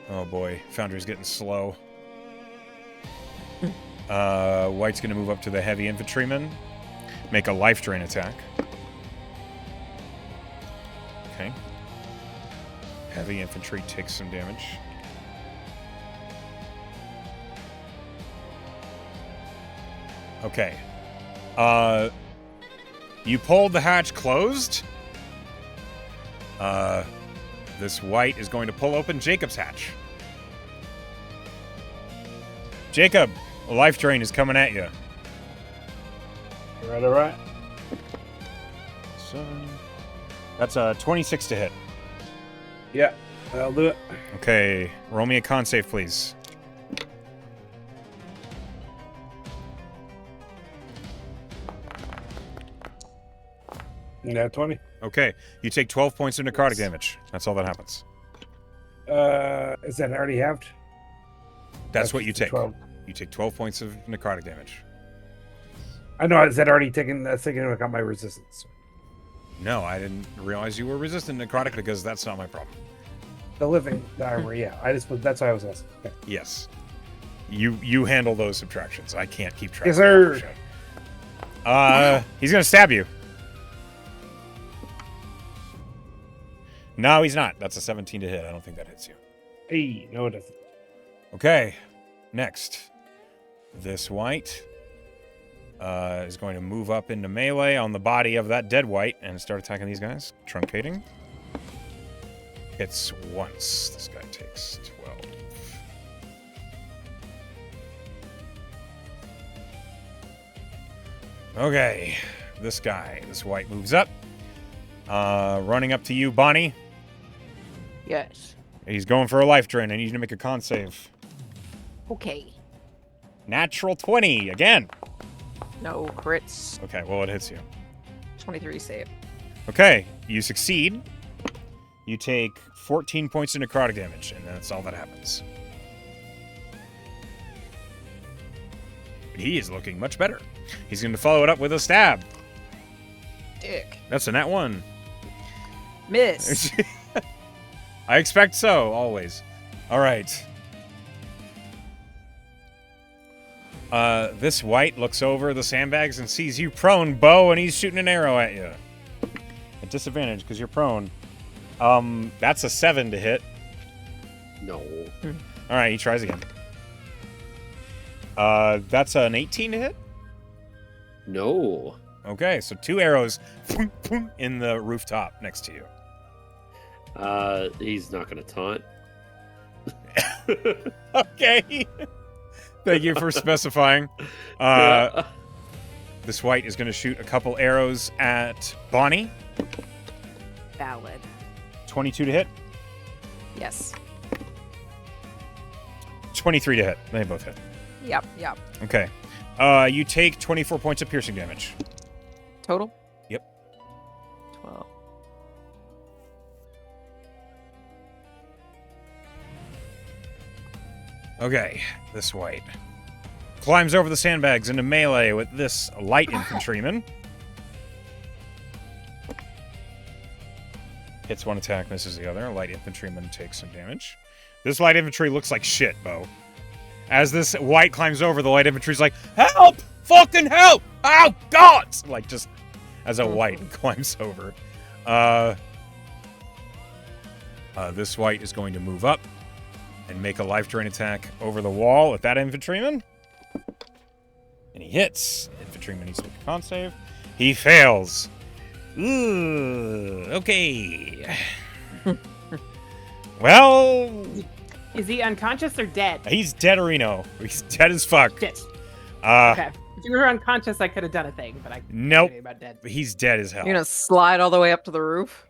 Oh boy, Foundry's getting slow. White's going to move up to the heavy infantryman. Make a life drain attack. Okay. Heavy infantry takes some damage. Okay. You pulled the hatch closed. This white is going to pull open Jacob's hatch. Jacob, a life drain is coming at you. All right. So that's a 26 to hit. Yeah, I'll do it. Okay, roll me a con save, please. Yeah, 20. Okay, you take 12 points of necrotic damage. That's all that happens. Is that already halved? That's what you take. 12. You take 12 points of necrotic damage. I know. Is that already taken? That's taking into account my resistance. No, I didn't realize you were resistant to necrotic because that's not my problem. The living, the armor. Yeah, that's why I was asking. Okay. Yes. You handle those subtractions. I can't keep track Yes, of sir. that shit. He's gonna stab you. No, he's not. That's a 17 to hit. I don't think that hits you. Hey, no, it doesn't. Okay. Next. This white is going to move up into melee on the body of that dead white and start attacking these guys. Truncating. Hits once. This guy takes 12. Okay. This white moves up. Running up to you, Bonnie. Yes. He's going for a life drain. I need you to make a con save. Okay. Natural 20 again. No crits. Okay, well, it hits you. 23 save. Okay, you succeed. You take 14 points of necrotic damage, and that's all that happens. He is looking much better. He's going to follow it up with a stab. Dick. That's a nat 1. Miss. I expect so, always. All right. This white looks over the sandbags and sees you prone, Bo, and he's shooting an arrow at you. At disadvantage, because you're prone. That's a 7 to hit. No. All right, he tries again. That's an 18 to hit. No. Okay, so 2 arrows in the rooftop next to you. He's not going to taunt. Okay. Thank you for specifying. This white is going to shoot a couple arrows at Bonnie. Valid. 22 to hit. Yes. 23 to hit. They both hit. Yep. Okay. You take 24 points of piercing damage. Total? Yep. 12. Okay, this white climbs over the sandbags into melee with this light infantryman. Hits one attack, misses the other. Light infantryman takes some damage. This light infantry looks like shit, Bo. As this white climbs over, the light infantry's like, help! Fucking help! Oh, God! Like, just as a white climbs over. This white is going to move up and make a life drain attack over the wall at that infantryman. And he hits. Infantryman needs to make a con save. He fails. Ooh, okay. Well, Is he unconscious or dead? he's dead, Reno. He's dead as fuck. Shit. Uh, Okay. If you were unconscious, I could have done a thing, but I Nope. don't know about dead. He's dead as hell. You're gonna slide all the way up to the roof?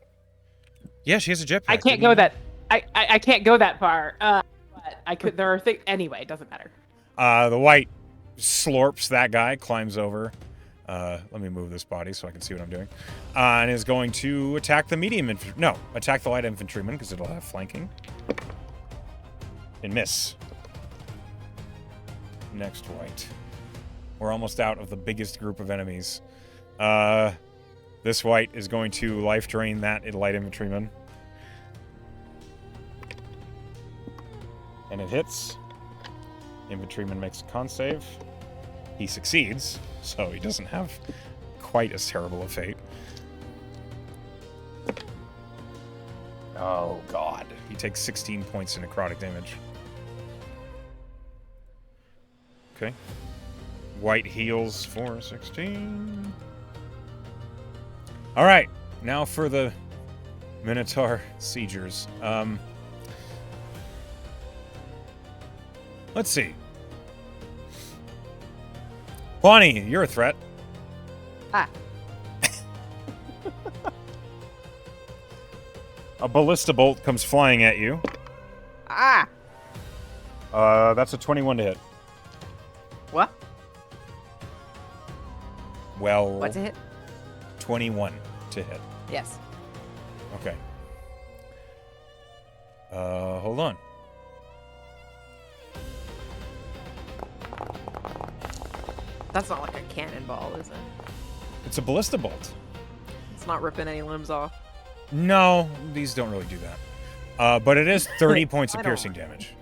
Yeah, she has a jetpack. I can't go that. I can't go that far. But I could. There are things. Anyway, it doesn't matter. The white slorps that guy, climbs over. Let me move this body so I can see what I'm doing. And is going to attack the medium infantry. No, attack the light infantryman because it'll have flanking. And miss. Next white. We're almost out of the biggest group of enemies. This white is going to life drain that light infantryman. And it hits. Infantryman makes a con save. He succeeds, so he doesn't have quite as terrible a fate. Oh, God. He takes 16 points of necrotic damage. Okay. White heals for 16. All right. Now for the Minotaur Siegers. Let's see. Bonnie, you're a threat. Ah. A ballista bolt comes flying at you. Ah! That's a 21 to hit. What? Well, What's a hit? 21 to hit. Yes. Okay. Hold on. That's not like a cannonball, is it? It's a ballista bolt. It's not ripping any limbs off. No, these don't really do that. But it is 30 points of I don't- piercing damage.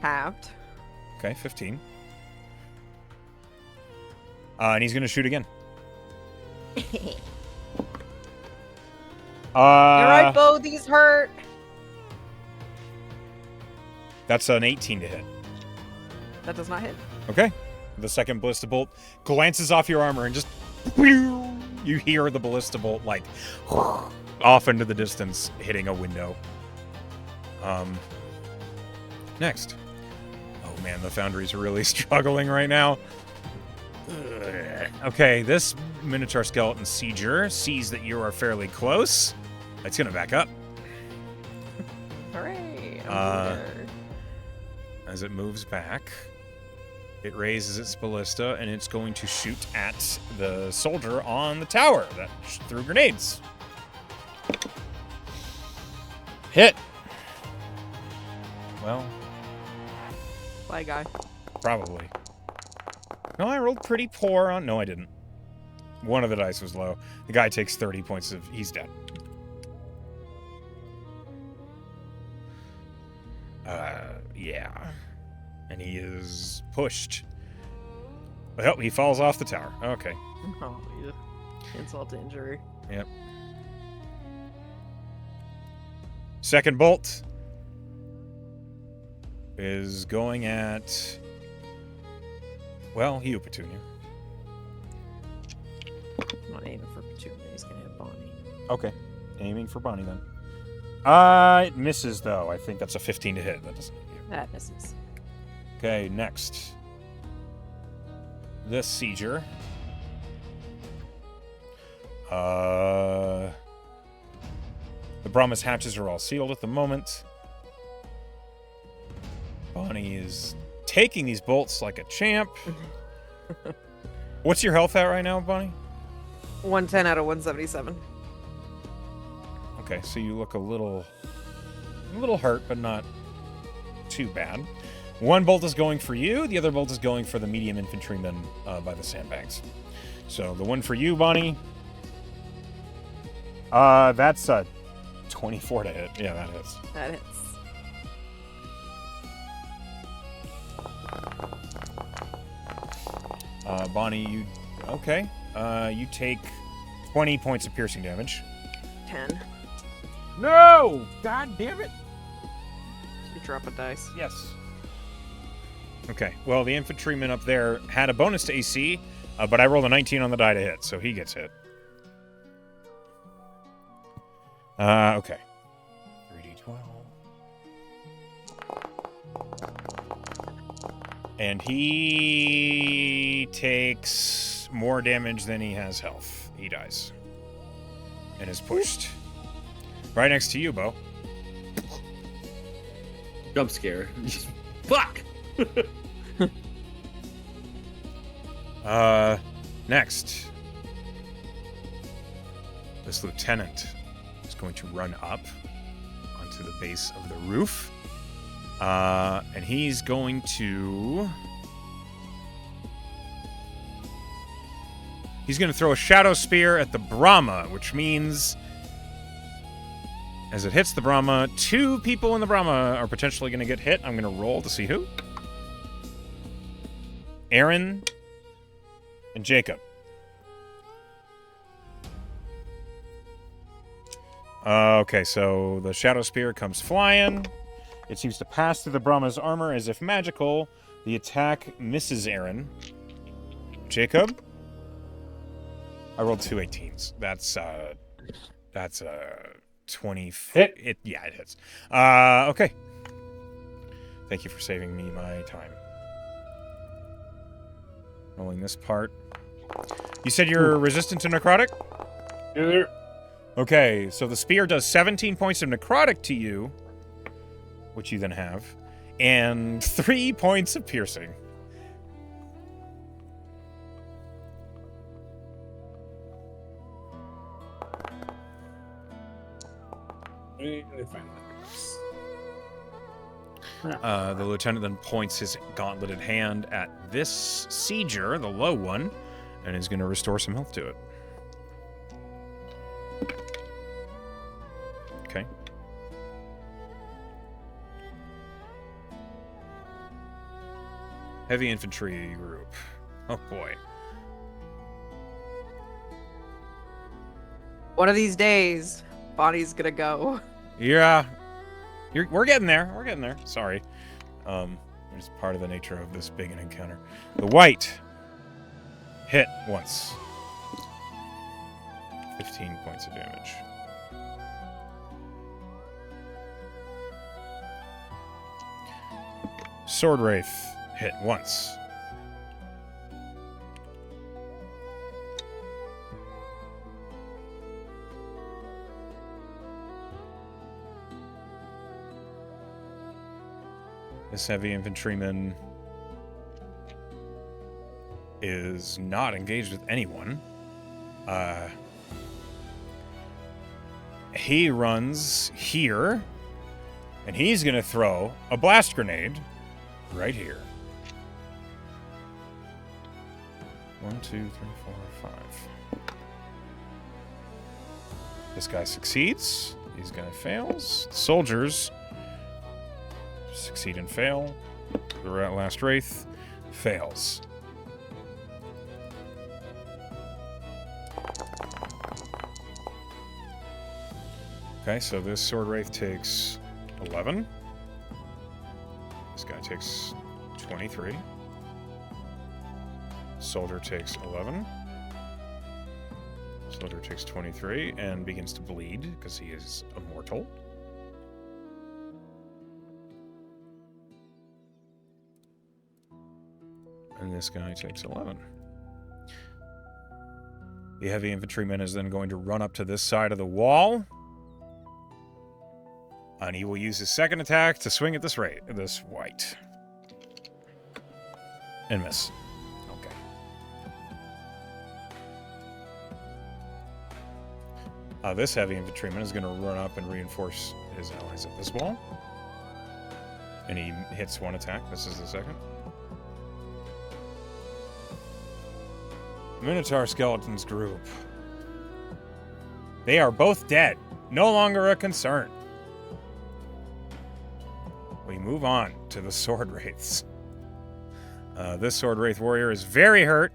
Halved. Okay, 15. And he's going to shoot again. You're right, Bo. These hurt. That's an 18 to hit. That does not hit. Okay. The second ballista bolt glances off your armor and just... You hear the ballista bolt, like, off into the distance, hitting a window. Next. Oh, man, the Foundry's really struggling right now. Okay, this Minotaur Skeleton Sieger sees that you are fairly close. It's going to back up. Hooray! As it moves back, it raises its ballista, and it's going to shoot at the soldier on the tower that threw grenades. Hit. Well, Fly guy. probably. No, I rolled pretty poor on... No, I didn't. One of the dice was low. The guy takes 30 points of... He's dead. Yeah. And he is pushed. Well, he falls off the tower. Okay. Oh, yeah. Insult to injury. Yep. Second bolt is going at... Well, you, Petunia. I'm not aiming for Petunia. He's gonna hit Bonnie. Okay. Aiming for Bonnie, then. It misses, though. I think that's a 15 to hit. That doesn't hit you. That misses. Okay, next. This Sieger. The Brahma's hatches are all sealed at the moment. Bonnie is taking these bolts like a champ. What's your health at right now, Bonnie? 110 out of 177. Okay, so you look a little hurt, but not too bad. One bolt is going for you. The other bolt is going for the medium infantryman by the sandbags. So the one for you, Bonnie. That's a 24 to hit. Yeah, that hits. That hits. Bonnie, you... Okay. You take 20 points of piercing damage. 10. No! God damn it! You drop a dice. Yes. Okay. Well, the infantryman up there had a bonus to AC, but I rolled a 19 on the die to hit, so he gets hit. Okay. 3d12. And he takes more damage than he has health. He dies. And is pushed. Right next to you, Bo. Jump scare. Fuck! Next. This lieutenant is going to run up onto the base of the roof. And he's going to... He's going to throw a Shadow Spear at the Brahma, which means... As it hits the Brahma, 2 people in the Brahma are potentially going to get hit. I'm going to roll to see who. Aaron and Jacob. Okay, so the Shadow Spear comes flying. It seems to pass through the Brahma's armor as if magical. The attack misses Aaron. Jacob? I rolled 2 18s. That's 20. Hit. Yeah, it hits. Okay. Thank you for saving me my time. Rolling this part. You said you're resistant to necrotic? Here. Okay, so the spear does 17 points of necrotic to you, which you then have, and 3 points of piercing. The lieutenant then points his gauntleted hand at this Sieger, the low one, and is going to restore some health to it. Okay. Heavy infantry group. Oh boy. One of these days, Bonnie's gonna go. Yeah. We're getting there. We're getting there. Sorry. It's part of the nature of this big an encounter. The white hit once. 15 points of damage. Sword Wraith hit once. This heavy infantryman is not engaged with anyone. He runs here, and he's going to throw a blast grenade right here. 1, 2, 3, 4, 5. This guy succeeds. These guy fails. Soldiers succeed and fail. The last wraith fails. Okay, so this sword wraith takes 11. This guy takes 23. Soldier takes 11. Soldier takes 23 and begins to bleed because he is immortal. And this guy takes 11. The heavy infantryman is then going to run up to this side of the wall. And he will use his second attack to swing at this white. And miss. Okay. This heavy infantryman is going to run up and reinforce his allies at this wall. And he hits one attack. This is the second. Minotaur Skeletons group. They are both dead. No longer a concern. We move on to the Sword Wraiths. This Sword Wraith warrior is very hurt.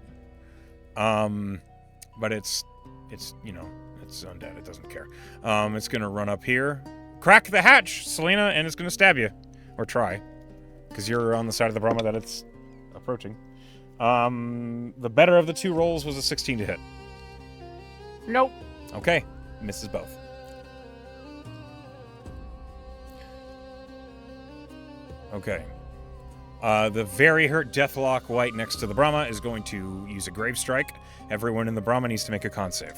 But it's undead. It doesn't care. It's going to run up here. Crack the hatch, Selena, and it's going to stab you. Or try. Because you're on the side of the Brahma that it's approaching. The better of the two rolls was a 16 to hit. Nope. Okay. Misses both. Okay. The very hurt Deathlock White next to the Brahma is going to use a Grave Strike. Everyone in the Brahma needs to make a con save.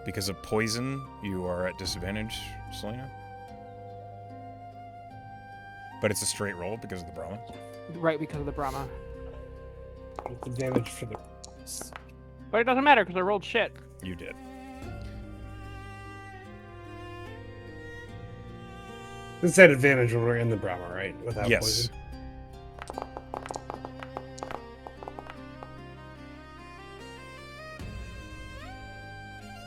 Because of poison, you are at disadvantage, Selena. But it's a straight roll because of the Brahma. Right, because of the Brahma. With the damage for the. But it doesn't matter because I rolled shit. You did. It's that advantage when we're in the Brahma, right? Without Yes. poison.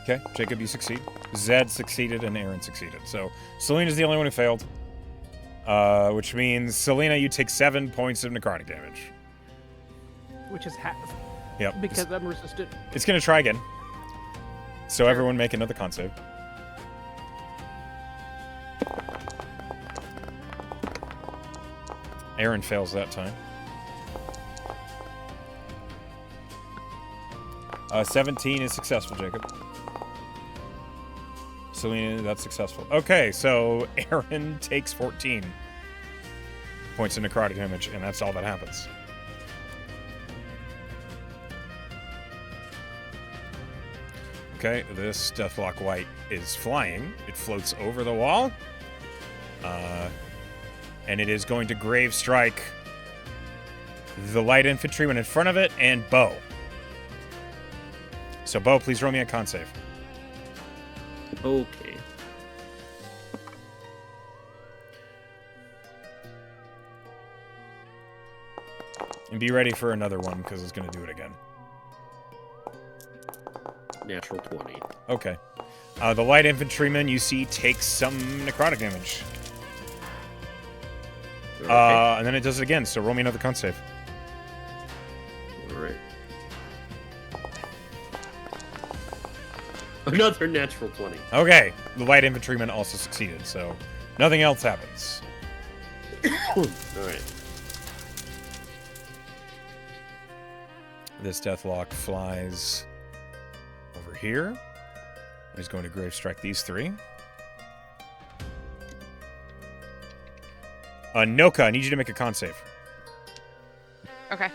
Okay, Jacob, you succeed. Zed succeeded and Aaron succeeded. So Selena's the only one who failed. Which means, Selena, you take 7 points of necrotic damage. Which is half. Yep. Because I'm resistant. It's going to try again. So everyone make another con save. Aaron fails that time. 17 is successful, Jacob. Selena, that's successful. Okay, so Aaron takes 14 points of necrotic damage, and that's all that happens. Okay, this Deathlock White is flying. It floats over the wall. And it is going to Grave Strike the light infantryman in front of it and Bo. So, Bo, please roll me a con save. Okay. And be ready for another one, because it's going to do it again. Natural 20. Okay. The light infantryman, you see, takes some necrotic damage. Okay. And then it does it again, so roll me another con save. All right. Another natural 20. Okay. The light infantryman also succeeded, so nothing else happens. All right. This Deathlock flies over here. He's going to Grave Strike these 3. Noka, I need you to make a con save. Okay.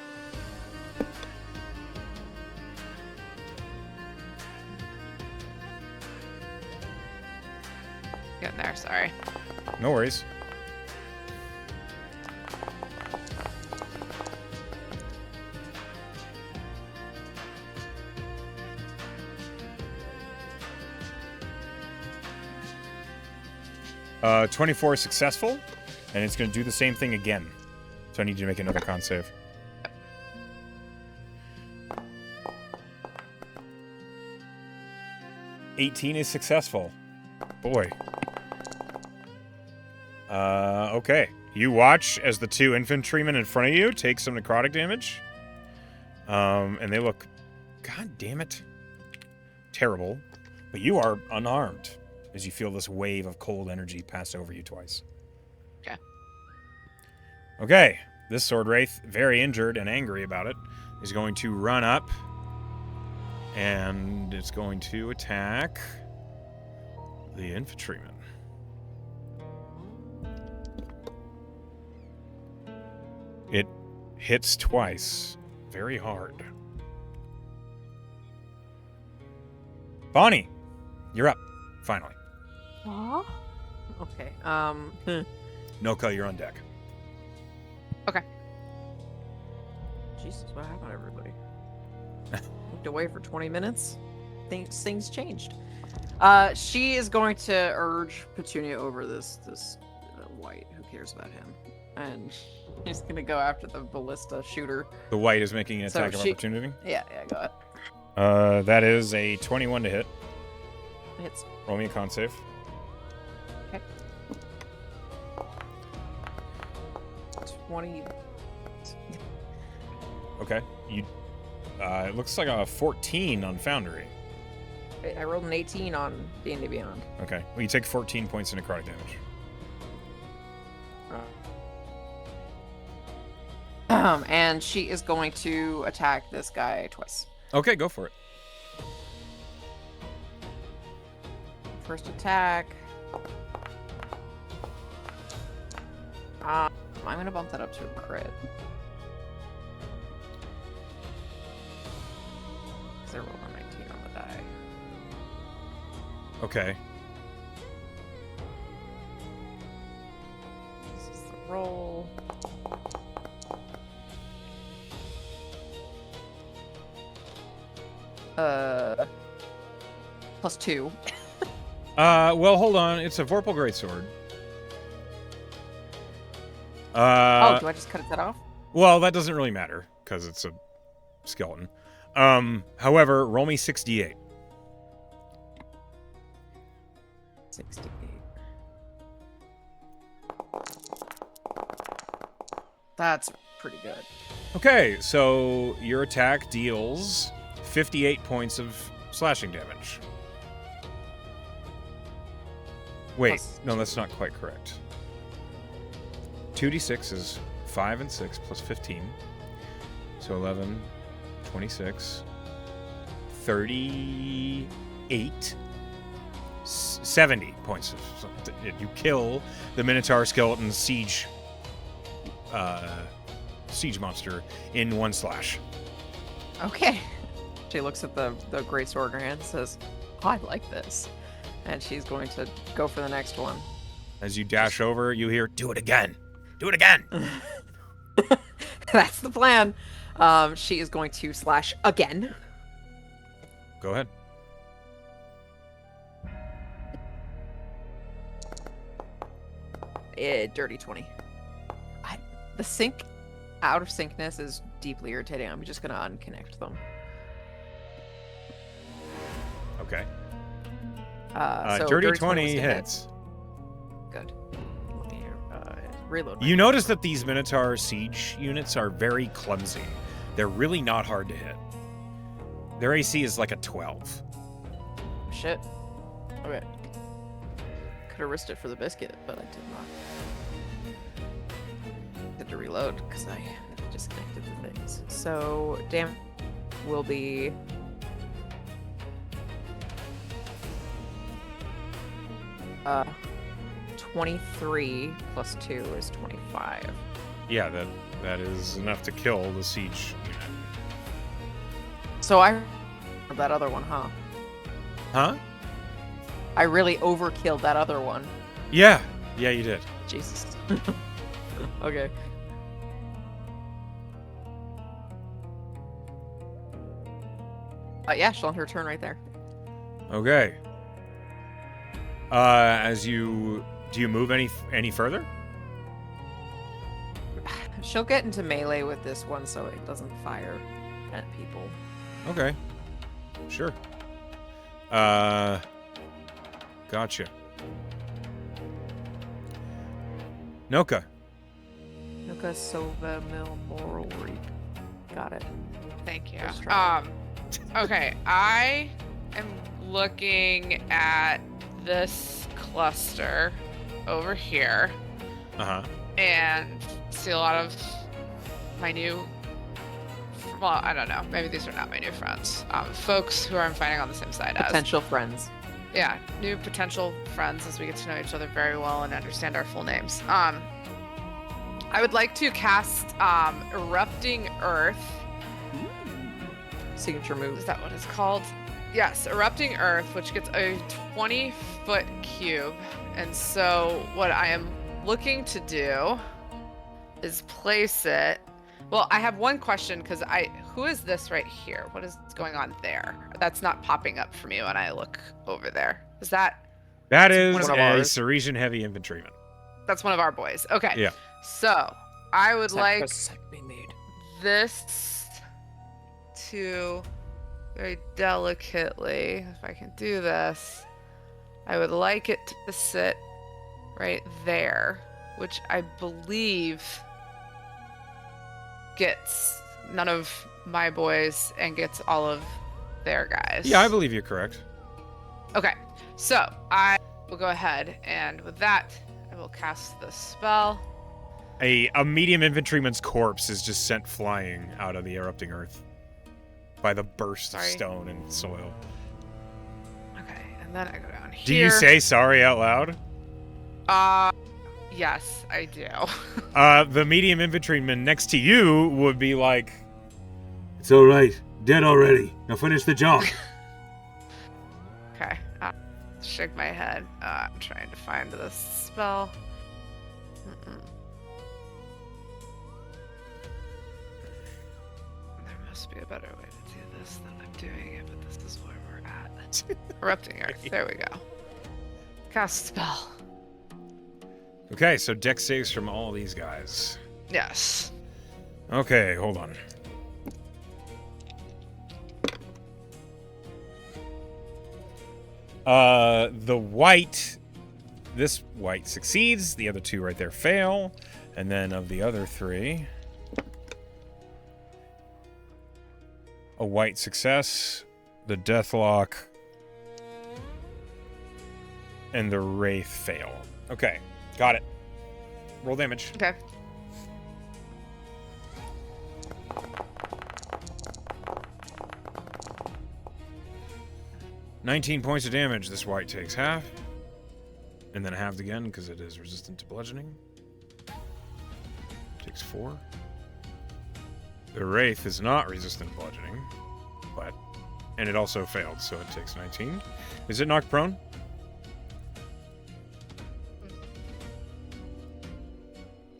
getting there. Sorry. No worries. Uh, 24 is successful, and it's going to do the same thing again. So I need you to make another con save. $18 is successful. Boy. Okay. You watch as the two infantrymen in front of you take some necrotic damage. And they look, god damn it, terrible. But you are unarmed as you feel this wave of cold energy pass over you twice. Okay. Okay. This sword wraith, very injured and angry about it, is going to run up. And it's going to attack the infantryman. It hits twice. Very hard. Bonnie, you're up. Finally. Aw. Okay. Noka, you're on deck. Jesus, what happened, everybody? Looked away for 20 minutes. Things changed. She is going to urge Petunia over this white. Who cares about him? And she's gonna go after the ballista shooter. The white is making an So attack of she- opportunity. Yeah, go ahead. That is a 21 to hit. Hits. Roll me a con save. Okay. 20. Okay. You. It looks like a 14 on Foundry. I rolled an 18 on D&D Beyond. Okay. Well, you take 14 points of necrotic damage. And she is going to attack this guy twice. Okay, go for it. First attack. I'm gonna bump that up to a crit. Because I rolled a 19 on the die. Okay. This is the roll. +2. Well, hold on. It's a Vorpal Greatsword. Do I just cut that off? Well, that doesn't really matter, because it's a skeleton. However, roll me 68. 68. That's pretty good. Okay, so your attack deals 58 points of slashing damage. Wait, Plus no, that's not quite correct. 2d6 is 5 and 6 plus 15. So 11, 26, 38, 70 points of... You kill the Minotaur skeleton siege monster in one slash. Okay. She looks at the great sword in her hand and says, I like this. And she's going to go for the next one. As you dash over, you hear, do it again! Do it again! That's the plan. She is going to slash again. Go ahead. Dirty 20. The sync out of syncness is deeply irritating. I'm just going to unconnect them. Okay. So Dirty was 20 to hit. hits. Good. Let me reload. You notice that these Minotaur siege units are very clumsy. They're really not hard to hit. Their AC is like a 12. Shit. Okay. Could have risked it for the biscuit, but I did not. Had to reload because I disconnected the things. So, damn will be 23 plus 2 is 25. Yeah, that is enough to kill the siege unit. So I that other one, huh? Huh? I really overkilled that other one. Yeah, you did. Jesus. Okay. Yeah, she'll end her turn right there. Okay. Do you move any further? She'll get into melee with this one so it doesn't fire at people. Okay. Sure. Gotcha. Noka. Nuka Sova Mil Morori. Got it. Thank you. Just try. Okay, I am looking at this cluster over here Uh-huh. and see a lot of my new, well, I don't know, maybe these are not my new friends. Folks who I'm fighting on the same side as. Potential friends. Yeah, new potential friends as we get to know each other very well and understand our full names. I would like to cast Erupting Earth. Signature move. Is that what it's called? Yes, Erupting Earth, which gets a 20-foot cube. And so what I am looking to do is place it. Well, I have one question because who is this right here? What is going on there? That's not popping up for me when I look over there. Is that? That is one a of ours. Serisian heavy infantryman. That's one of our boys. Okay. Yeah. So I would like be made. this to very delicately, if I can do this, I would like it to sit right there, which I believe gets none of my boys and gets all of their guys. Yeah, I believe you're correct. Okay, so I will go ahead and with that, I will cast the spell. A medium infantryman's corpse is just sent flying out of the erupting earth by the burst of Sorry. stone and soil. Okay, and then I go down here. Do you say sorry out loud? Yes, I do. The medium infantryman next to you would be like, It's all right. Dead already. Now finish the job. Okay, shake my head. I'm trying to find this spell. There must be a better way to do this than I'm doing it, but this is where we're at. Erupting Earth. There we go. Cast spell. okay, so dex saves from all these guys. Yes. Okay, hold on. This white succeeds, the other two right there fail, and then of the other three, a white success, the Deathlock, and the Wraith fail. Okay, got it. Roll damage. Okay. $19 points of damage. This white takes half. And then halved again because it is resistant to bludgeoning. Takes 4. The Wraith is not resistant to bludgeoning. And it also failed, so it takes 19. Is it knocked prone?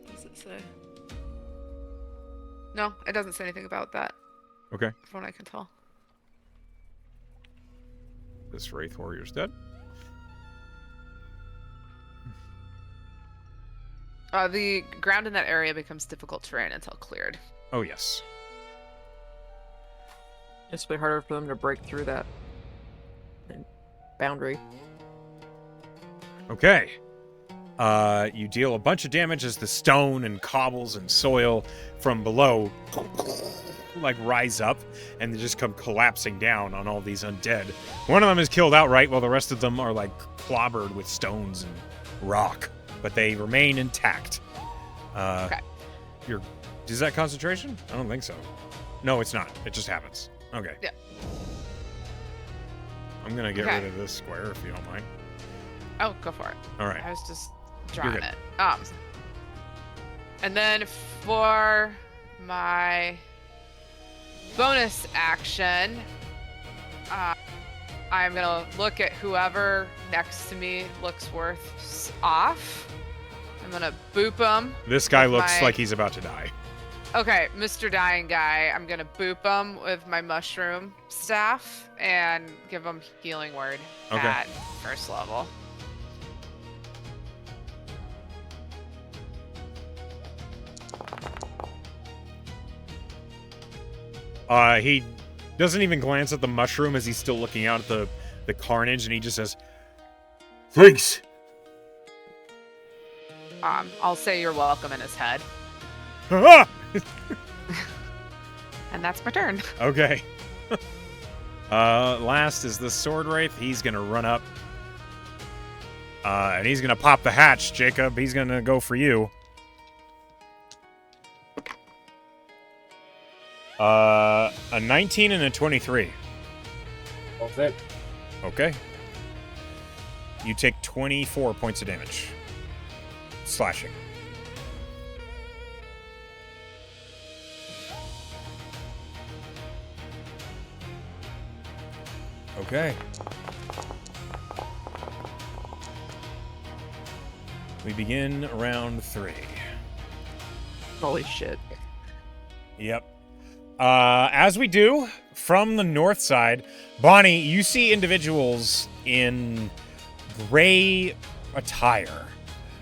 What does it say? No, it doesn't say anything about that, Okay. from what I can tell. This Wraith warrior's dead. The ground in that area becomes difficult terrain until cleared. Oh, yes. It's a bit harder for them to break through that boundary. Okay. You deal a bunch of damage as the stone and cobbles and soil from below rise up and they just come collapsing down on all these undead. One of them is killed outright while the rest of them are clobbered with stones and rock, but they remain intact. Okay. Is that concentration? I don't think so. No, it's not. It just happens. Okay. Yeah. I'm gonna get Okay. rid of this square if you don't mind. Oh, go for it. All right. I was just drawing good. it. And then for my bonus action, I'm gonna look at whoever next to me looks worse off. I'm gonna boop him. This guy with looks my- like he's about to die. Okay, Mr. Dying Guy, I'm gonna boop him with my mushroom staff and give him healing word Okay. at first level. He doesn't even glance at the mushroom as he's still looking out at the carnage, and he just says, "Thanks." I'll say you're welcome in his head, Ah! and that's my turn. Okay. Last is the sword wraith. He's gonna run up, and he's gonna pop the hatch. Jacob, he's gonna go for you. A 19 and a 23. Both it. Okay. You take 24 points of damage. Slashing. Okay. We begin round 3. Holy shit. Yep. As we do, from the north side, Bonnie, you see individuals in gray attire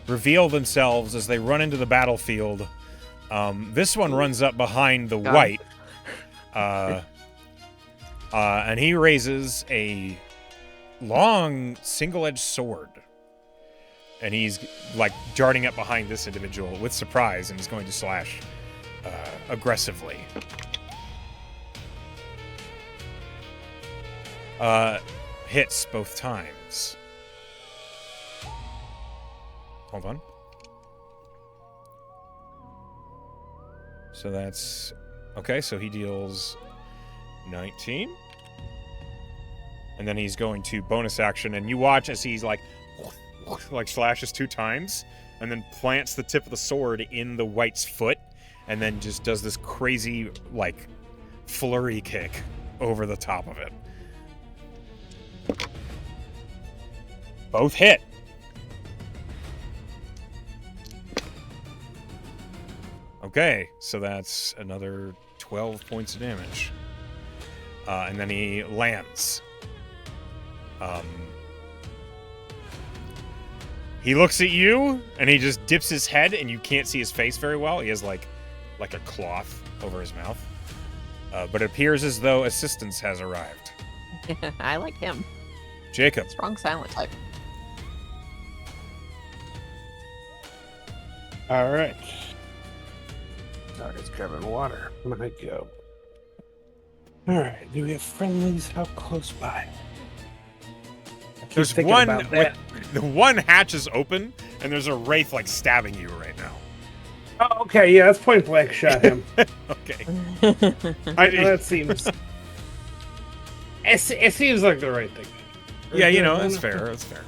reveal themselves as they run into the battlefield. This one runs up behind the God. white, and he raises a long single-edged sword. And he's like darting up behind this individual with surprise, and he's going to slash aggressively. Hits both times. Hold on. So that's... Okay, so he deals 19. And then he's going to bonus action, and you watch as he's like slashes 2 times, and then plants the tip of the sword in the white's foot, and then just does this crazy, like, flurry kick over the top of it. Both hit. Okay, so that's another 12 points of damage. And then he lands. He looks at you, and he just dips his head, and you can't see his face very well. He has, like a cloth over his mouth. But it appears as though assistance has arrived. I like him. Jacob. Strong silent type. All right. Sorry, it's grabbing water. Might go. All right. Do we have friendlies? How close by? I keep There's thinking one. about that. The one hatch is open, and there's a wraith like stabbing you right now. Oh, okay. Yeah, that's point blank. Shot him. Okay. That seems. It seems like the right thing. Yeah, you know, that's fair. That's fair.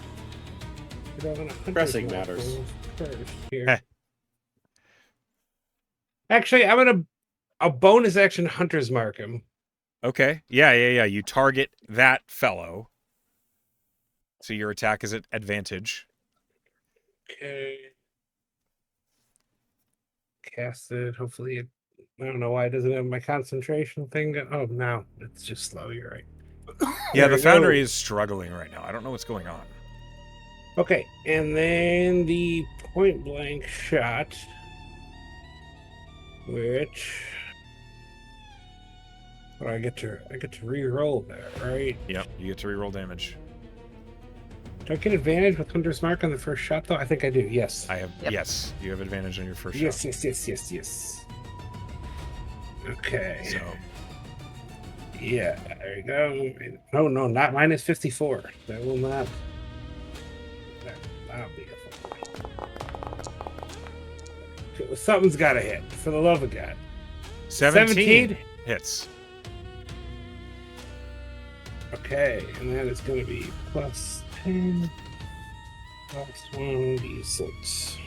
Pressing matters. First here. Actually, I'm gonna a bonus action hunter's mark him. Okay. Yeah. You target that fellow. So your attack is at advantage. Okay. Cast it. Hopefully, I don't know why it doesn't have my concentration thing. Oh no, it's just slow. You're right. Yeah, There the we foundry go. is struggling right now. I don't know what's going on. Okay, and then the point blank shot, which I get to re-roll that, right? Yep, you get to reroll damage. Do I get advantage with Hunter's Mark on the first shot, though? I think I do. Yes. I have Yep. yes, you have advantage on your first Yes. shot. Yes. Okay. So Yeah, there you go. No, not minus 54. That will not. That'll be a something's got to hit. For the love of God. 17 hits. Okay, and then it's going to be plus 10, plus 1d6.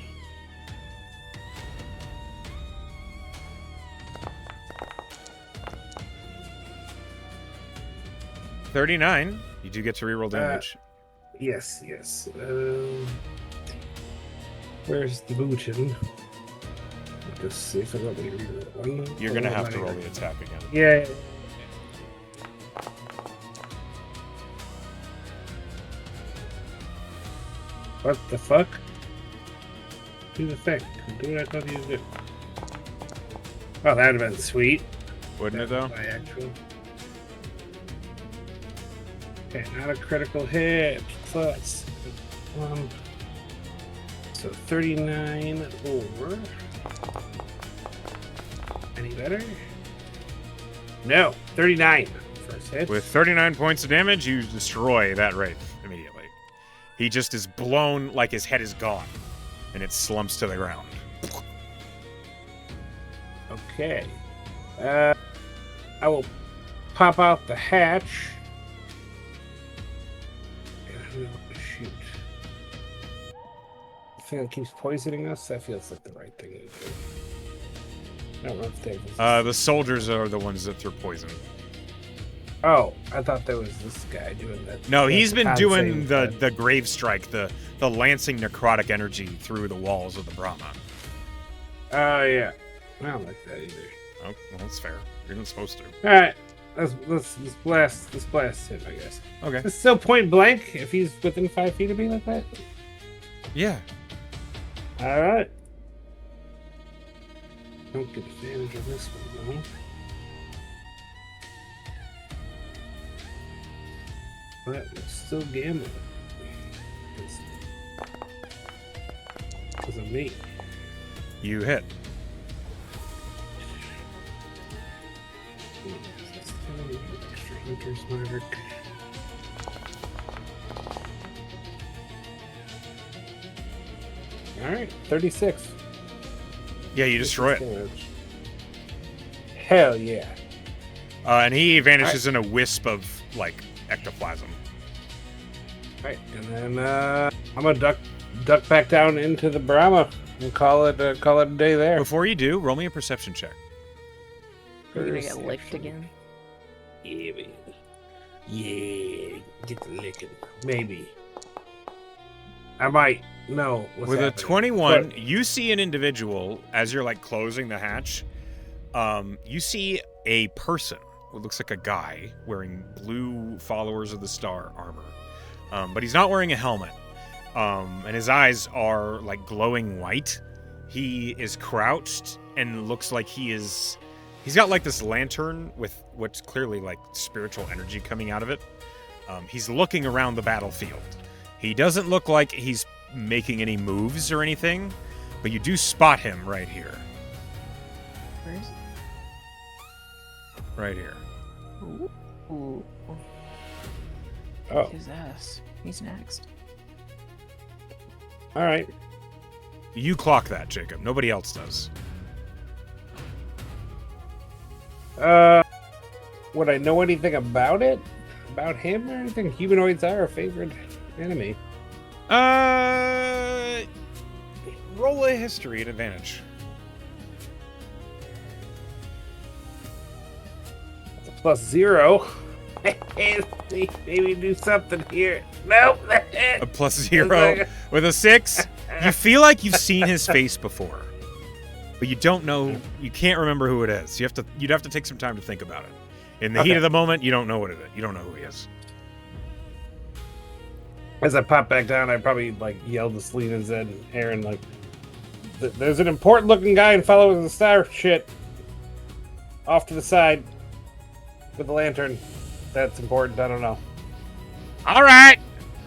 $39 You do get to reroll damage. Yes. Where's the bootin'? Let's see if I let me reroll one. You're gonna have to roll the attack again. Yeah. What the fuck? Do the thing. Do what I told you to do. Oh, that'd have been sweet. Wouldn't it though? My actual. Okay, not a critical hit. Plus 1. So 39 over. Any better? No, 39. First hit. With 39 points of damage, you destroy that wraith immediately. He just is blown like his head is gone, and it slumps to the ground. Okay. I will pop out the hatch. Shoot. The thing that keeps poisoning us, that feels like the right thing to do. I don't know if they The soldiers are the ones that threw poison. Oh, I thought that was this guy doing that. No, That's he's been con doing save, the grave strike, the lancing necrotic energy through the walls of the Brahma. Oh, yeah. I don't like that either. Oh, well, that's fair. You're not supposed to. All right. Let's blast him, I guess. Okay. It's still point blank if he's within 5 feet of me like that. Yeah. All right. Don't get advantage of this one, though. But it's still gambling. Because of me. You hit. Extra hunter's mark. Alright, 36. Yeah, you destroy it. Damage. Hell yeah. And he vanishes in a wisp of, like, ectoplasm. Alright, and then I'm gonna duck back down into the Brahma and call it a day there. Before you do, roll me a perception check. You're gonna get licked again. Yeah, man. Yeah, get the licking. Maybe. I might know what's With happening. a 21, But- you see an individual, as you're, like, closing the hatch, you see a person who looks like a guy wearing blue Followers of the Star armor. But he's not wearing a helmet. And his eyes are, like, glowing white. He is crouched and looks like he's got, like, this lantern with what's clearly, like, spiritual energy coming out of it. He's looking around the battlefield. He doesn't look like he's making any moves or anything, but you do spot him right here. Where is Right here. it? Ooh. Oh, His ass. He's next. all right. You clock that, Jacob. Nobody else does. Would I know anything about it? About him or anything? Humanoids are a favorite enemy. Roll a history at advantage. That's a +0. Maybe do something here. Nope. A +0 with a 6. You feel like you've seen his face before, but you don't know. You can't remember who it is. You'd have to take some time to think about it. In the heat of the moment, you don't know what it is. You don't know who he is. As I pop back down, I probably like yelled to Selena, Zed, and Aaron, like, there's an important looking guy in Followers of the Star shit off to the side with a lantern. That's important. I don't know. All right,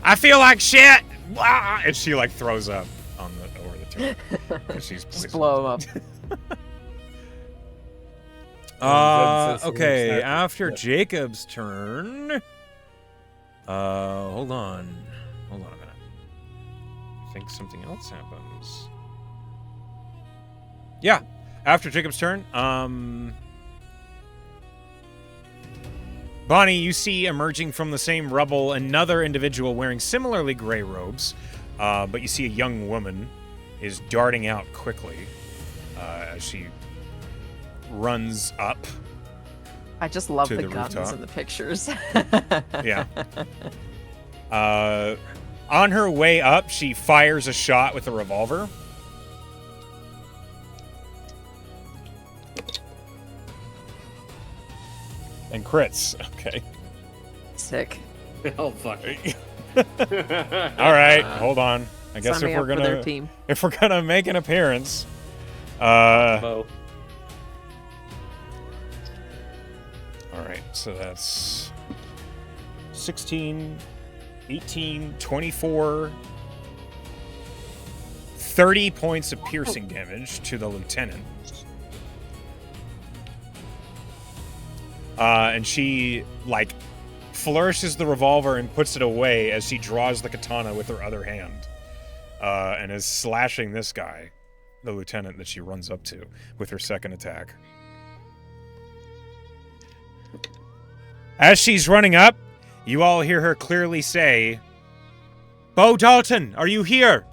I feel like shit. And she like throws up on over the turret. And she's Just poisoned. blow him up. Okay, after Jacob's turn. Hold on a minute. I think something else happens. Yeah, after Jacob's turn, Bonnie, you see emerging from the same rubble another individual wearing similarly gray robes, but you see a young woman is darting out quickly as she runs up. I just love to the the guns rooftop. in the pictures. Yeah. On her way up, she fires a shot with a revolver. And crits. Okay. Sick. Oh fuck. All right, hold on. I guess Sign me if we're up for their gonna team. make an appearance, Bow. all right, so that's 16, 18, 24, 30 points of piercing damage to the lieutenant. And she, like, flourishes the revolver and puts it away as she draws the katana with her other hand. And is slashing this guy, the lieutenant that she runs up to, with her second attack. As she's running up, you all hear her clearly say, "Bo Dalton, are you here?"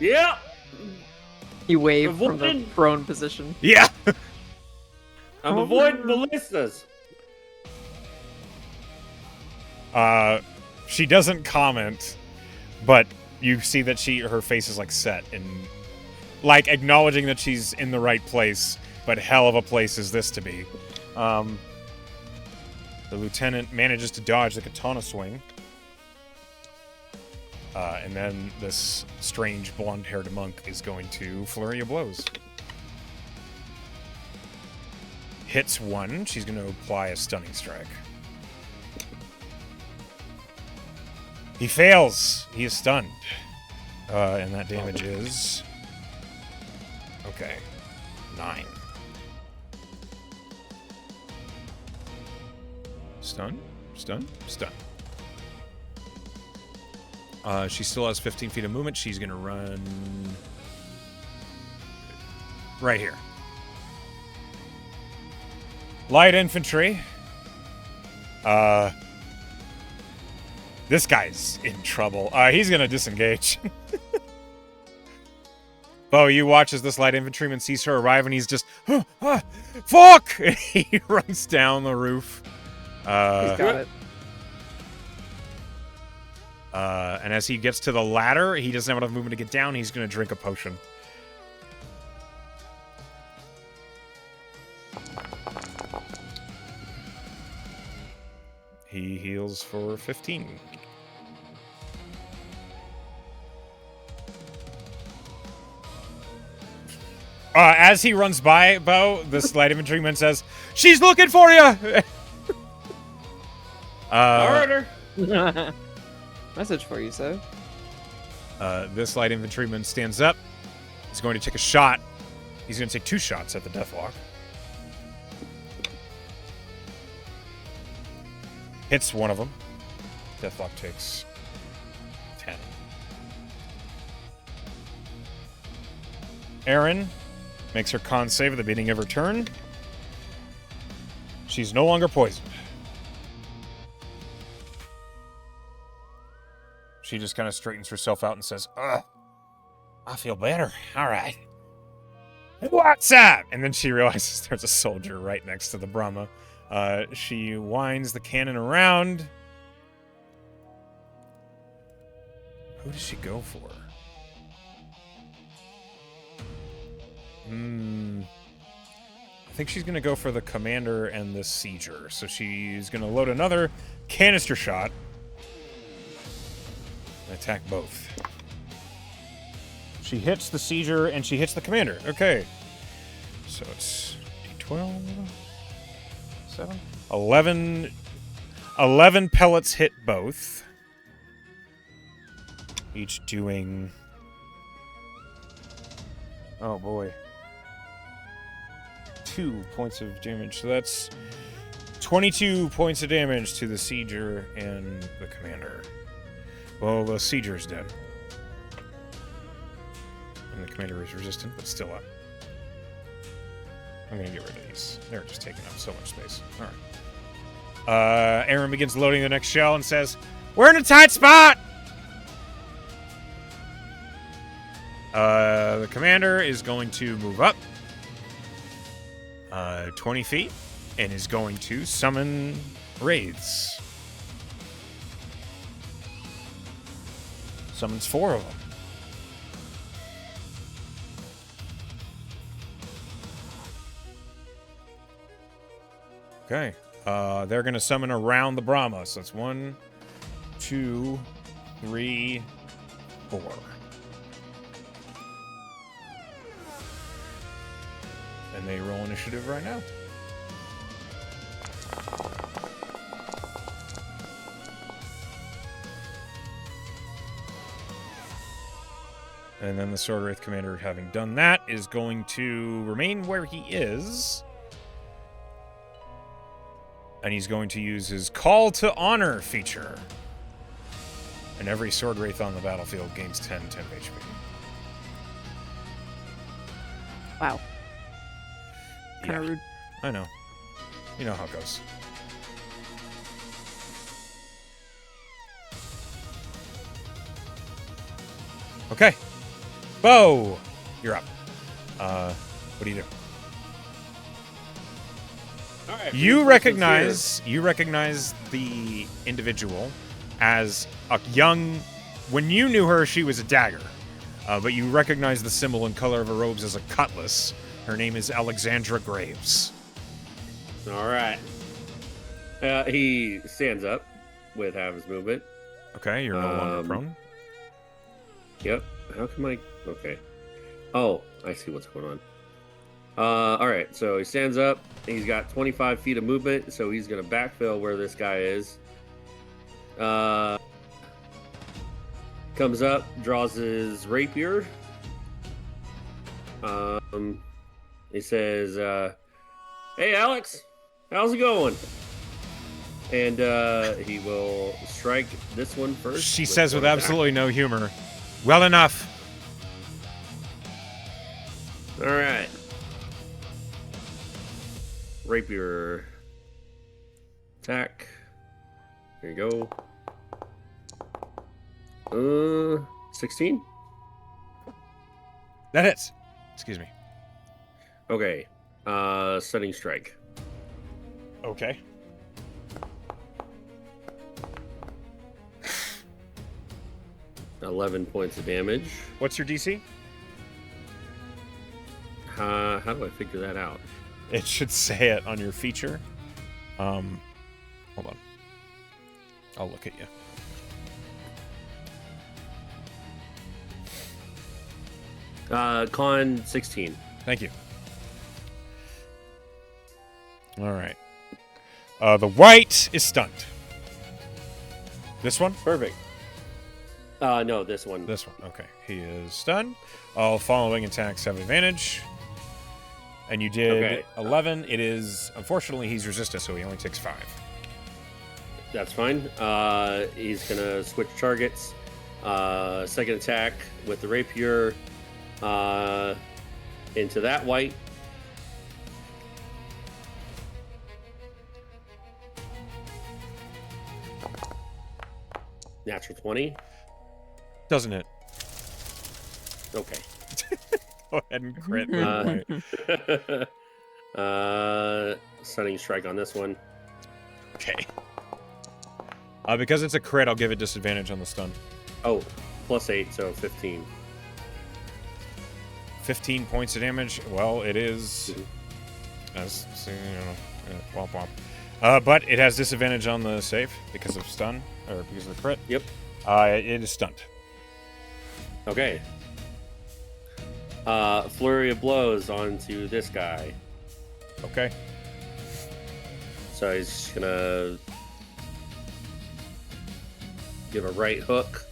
Yeah. You wave from the Avoid. prone position. Yeah. I'm avoiding ballistas. She doesn't comment, but you see that her face is like set and like acknowledging that she's in the right place, but hell of a place is this to be. The lieutenant manages to dodge the katana swing. And then this strange blonde-haired monk is going to flurry of blows. Hits one. She's going to apply a stunning strike. He fails. He is stunned. And that damage is... Okay. 9. Stun. Stun. Stun. She still has 15 feet of movement. She's going to run... right here. Light infantry. This guy's in trouble. He's going to disengage. Bo, you watch as this light infantryman sees her arrive, and he's just, fuck! He runs down the roof. He's got it. And as he gets to the ladder, he doesn't have enough movement to get down. He's going to drink a potion. He heals for 15. As he runs by, Bo, this light infantryman says, "She's looking for you!" Harder. Message for you, sir. This light infantryman stands up. He's going to take a shot. He's going to take 2 shots at the Deathlock. Hits one of them. Deathlock takes 10. Erin makes her con save at the beginning of her turn. She's no longer poisoned. She just kind of straightens herself out and says, "Ugh, I feel better. All right. What's up?" And then she realizes there's a soldier right next to the Brahma. She winds the cannon around. Who does she go for? I think she's going to go for the commander and the sieger. So she's going to load another canister shot and attack both. She hits the sieger and she hits the commander. Okay. So it's D12. 7? 11 pellets hit both. Each doing... oh boy. 2 points of damage. So that's 22 points of damage to the sieger and the commander. Well, the sieger's dead. And the commander is resistant, but still up. I'm going to get rid of these. They're just taking up so much space. All right. Aaron begins loading the next shell and says, "We're in a tight spot!" The commander is going to move up. 20 feet and is going to summon wraiths. Summons 4 of them. Okay. They're going to summon around the Brahma. So that's 1, 2, 3, 4. And they roll initiative right now. And then the Sword Wraith Commander, having done that, is going to remain where he is. And he's going to use his Call to Honor feature. And every Sword Wraith on the battlefield gains 10 HP. Wow. Kind of Yeah, rude. I know. You know how it goes. Okay. Bo! You're up. What do you do? All right. You recognize the individual as a young. When you knew her, she was a dagger, but you recognize the symbol and color of her robes as a cutlass. Her name is Alexandra Graves. All right. He stands up with half his movement. Okay, you're no longer prone. Yep. How come I? Okay. Oh, I see what's going on. All right. So he stands up. He's got 25 feet of movement, so he's gonna backfill where this guy is. Comes up, draws his rapier. He says, "Hey, Alex, how's it going?" And he will strike this one first. She says with one attack. absolutely no humor, "Well enough." All right. Rapier attack. There you go. 16. That hits. Excuse me. Okay. Stunning strike. Okay. $11 points of damage. What's your DC? How do I figure that out? It should say it on your feature. Hold on. I'll look at you. Con 16. Thank you. All right. The white is stunned. This one? Perfect. No, this one. This one. Okay. He is stunned. All following attacks have advantage. And you did Okay. 11. It is, unfortunately, he's resistant, so he only takes 5. That's fine. He's gonna switch targets. Second attack with the rapier into that white. Natural 20. Doesn't it? Okay. Go ahead and crit. that way. Stunning strike on this one. Okay. Because it's a crit, I'll give it disadvantage on the stun. Oh, +8, so 15. 15 points of damage. Well, it is. As womp womp. But it has disadvantage on the save because of stun or because of the crit. Yep. It is stunned. Okay. Flurry of blows onto this guy. Okay. So he's gonna give a right hook.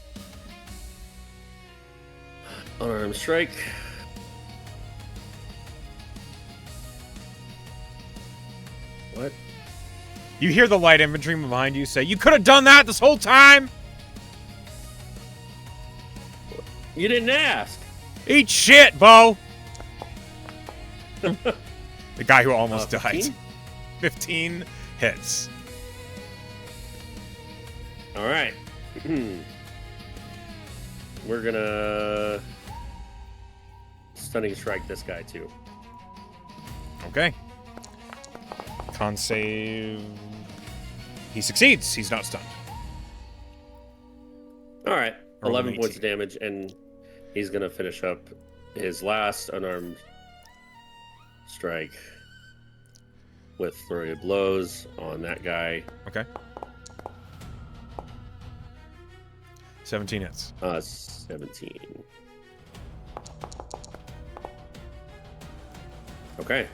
Unarmed strike. What? You hear the light infantry behind you say, "You could have done that this whole time." You didn't ask. Eat shit, Bo. The guy who almost died. 15? 15 hits. All right. We're gonna stunning strike this guy too. Okay. Con save. He succeeds. He's not stunned. All right, Roll 11 an points 18. of damage, and he's gonna finish up his last unarmed strike with flurry of blows on that guy. Okay. 17 hits. 17. Okay,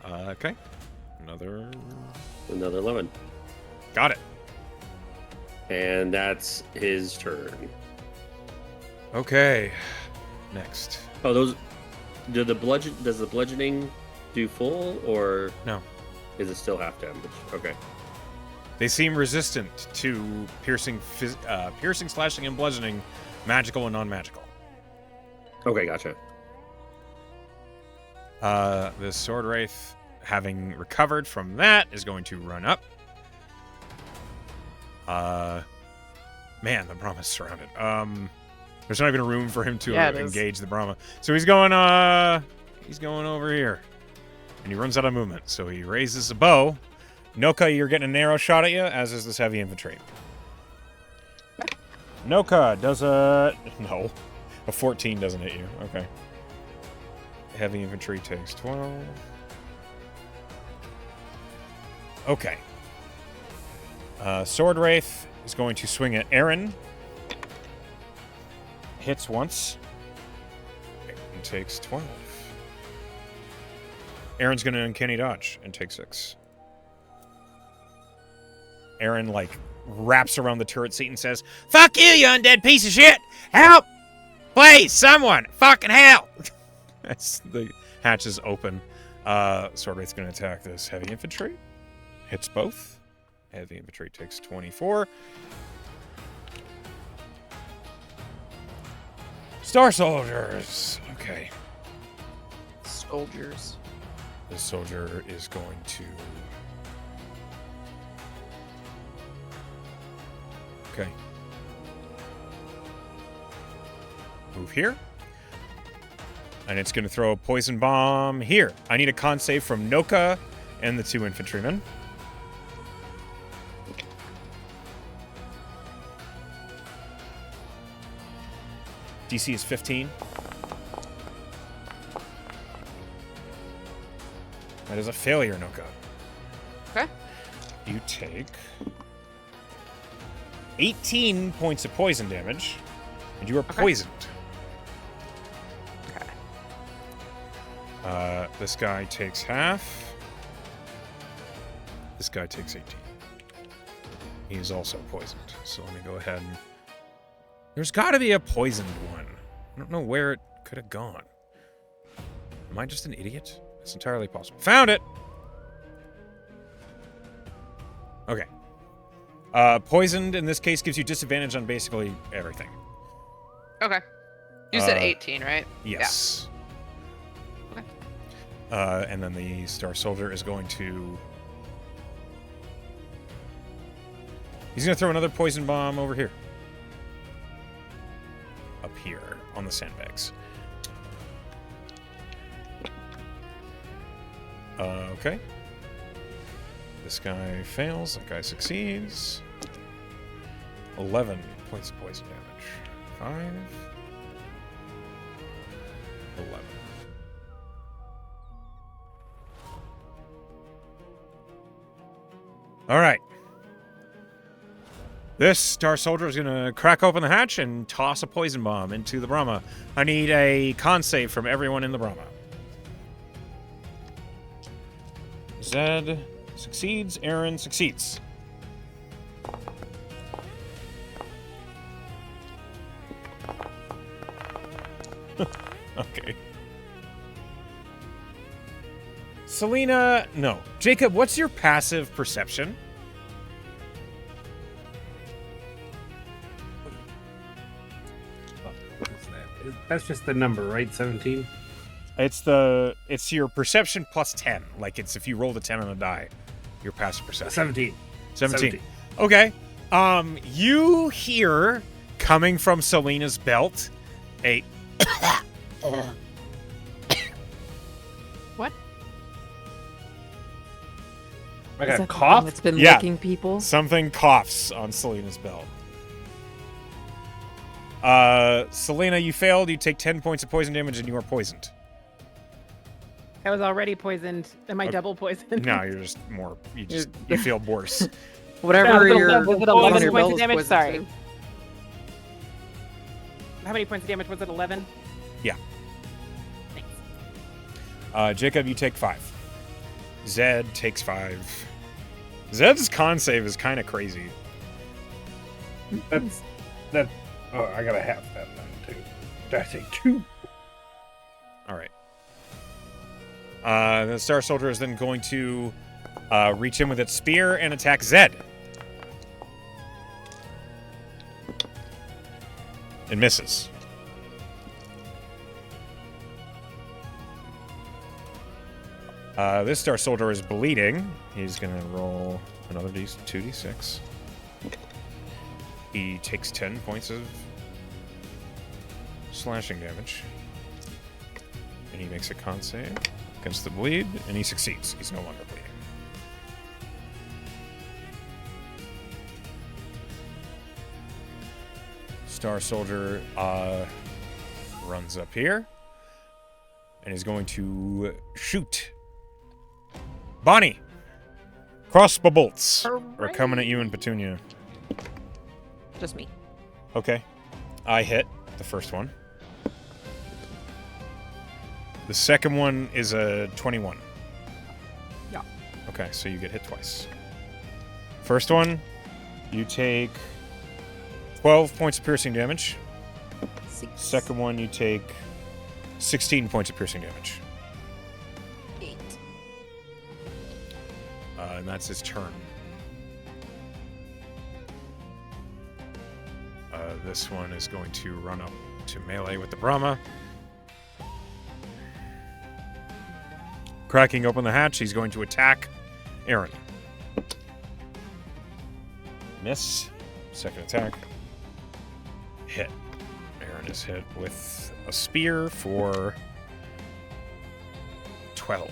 Okay. Another. another 11, Got it. and that's his turn. Okay. Next. Oh, those. Does the bludgeoning do full, or No. is it still half damage? Okay. They seem resistant to piercing, slashing, and bludgeoning, magical and non-magical. Okay, gotcha. The Sword Wraith, having recovered from that, is going to run up. Man, the Brahma's surrounded. There's not even a room for him to Yeah, it is. engage the Brahma. So he's going over here. And he runs out of movement. So he raises a bow. Noka, you're getting an arrow shot at you, as is this heavy infantry. Noka does a 14 doesn't hit you. Okay. Heavy infantry takes 12. Okay. Sword Wraith is going to swing at Aaron. Hits once. And takes 12. Aaron's going to uncanny dodge and take 6. Aaron, wraps around the turret seat and says, "Fuck you, you undead piece of shit! Help! Please, someone! Fucking help!" As the hatch is open, Sword Wraith's going to attack this heavy infantry. Hits both. Heavy infantry takes 24. Star Soldiers! Okay. Soldiers. This soldier is going to... Okay. Move here. And it's going to throw a poison bomb here. I need a con save from Noka and the 2 infantrymen. DC is 15. That is a failure, Noka. Okay. You take 18 points of poison damage, and you are poisoned. Okay. This guy takes half. This guy takes 18. He is also poisoned. So let me go ahead and... There's got to be a poisoned one. I don't know where it could have gone. Am I just an idiot? It's entirely possible. Found it! Okay. Poisoned, in this case, gives you disadvantage on basically everything. Okay. You said 18, right? Yes. Okay. And then the Star Soldier is going to... He's going to throw another poison bomb over here. Up here on the sandbags. Okay. This guy fails. That guy succeeds. 11 points of poison damage. 5. 11. All right. This Star Soldier is going to crack open the hatch and toss a poison bomb into the Brahma. I need a con save from everyone in the Brahma. Zed succeeds. Aaron succeeds. Okay. Selena, no. Jacob, what's your passive perception? That's just the number, right? 17? It's your perception plus 10. Like it's if you rolled a 10 on a die, your passive perception. 17. 17. Okay. You hear coming from Selena's belt a What? Like Is a that the cough? thing that's been Yeah. licking people? Something coughs on Selena's belt. Selena, you failed. You take 10 points of poison damage and you are poisoned. I was already poisoned. Am I Okay. double poisoned? No, you're just more. You feel worse. Whatever was it your 11 was it 11 your points bell of is damage? poisoned Sorry. to. How many points of damage was it? 11? Yeah. Thanks. Jacob, you take 5. Zed takes 5. Zed's con save is kind of crazy. That's that. Oh, I got a half that then too. Did I take 2? All right. The Star Soldier is then going to reach in with its spear and attack Zed. It misses. This Star Soldier is bleeding. He's going to roll another 2d6. He takes 10 points of slashing damage. And he makes a con save against the bleed, and he succeeds. He's no longer bleeding. Star Soldier runs up here and is going to shoot. Bonnie! Crossbow bolts are coming at you and Petunia. Just me. Okay. I hit the first one. The second one is a 21. Yeah. Okay, so you get hit twice. First one, you take 12 points of piercing damage. 6. Second one, you take 16 points of piercing damage. 8. And that's his turn. This one is going to run up to melee with the Brahma. Cracking open the hatch, he's going to attack Aaron. Miss. Second attack. Hit. Aaron is hit with a spear for 12.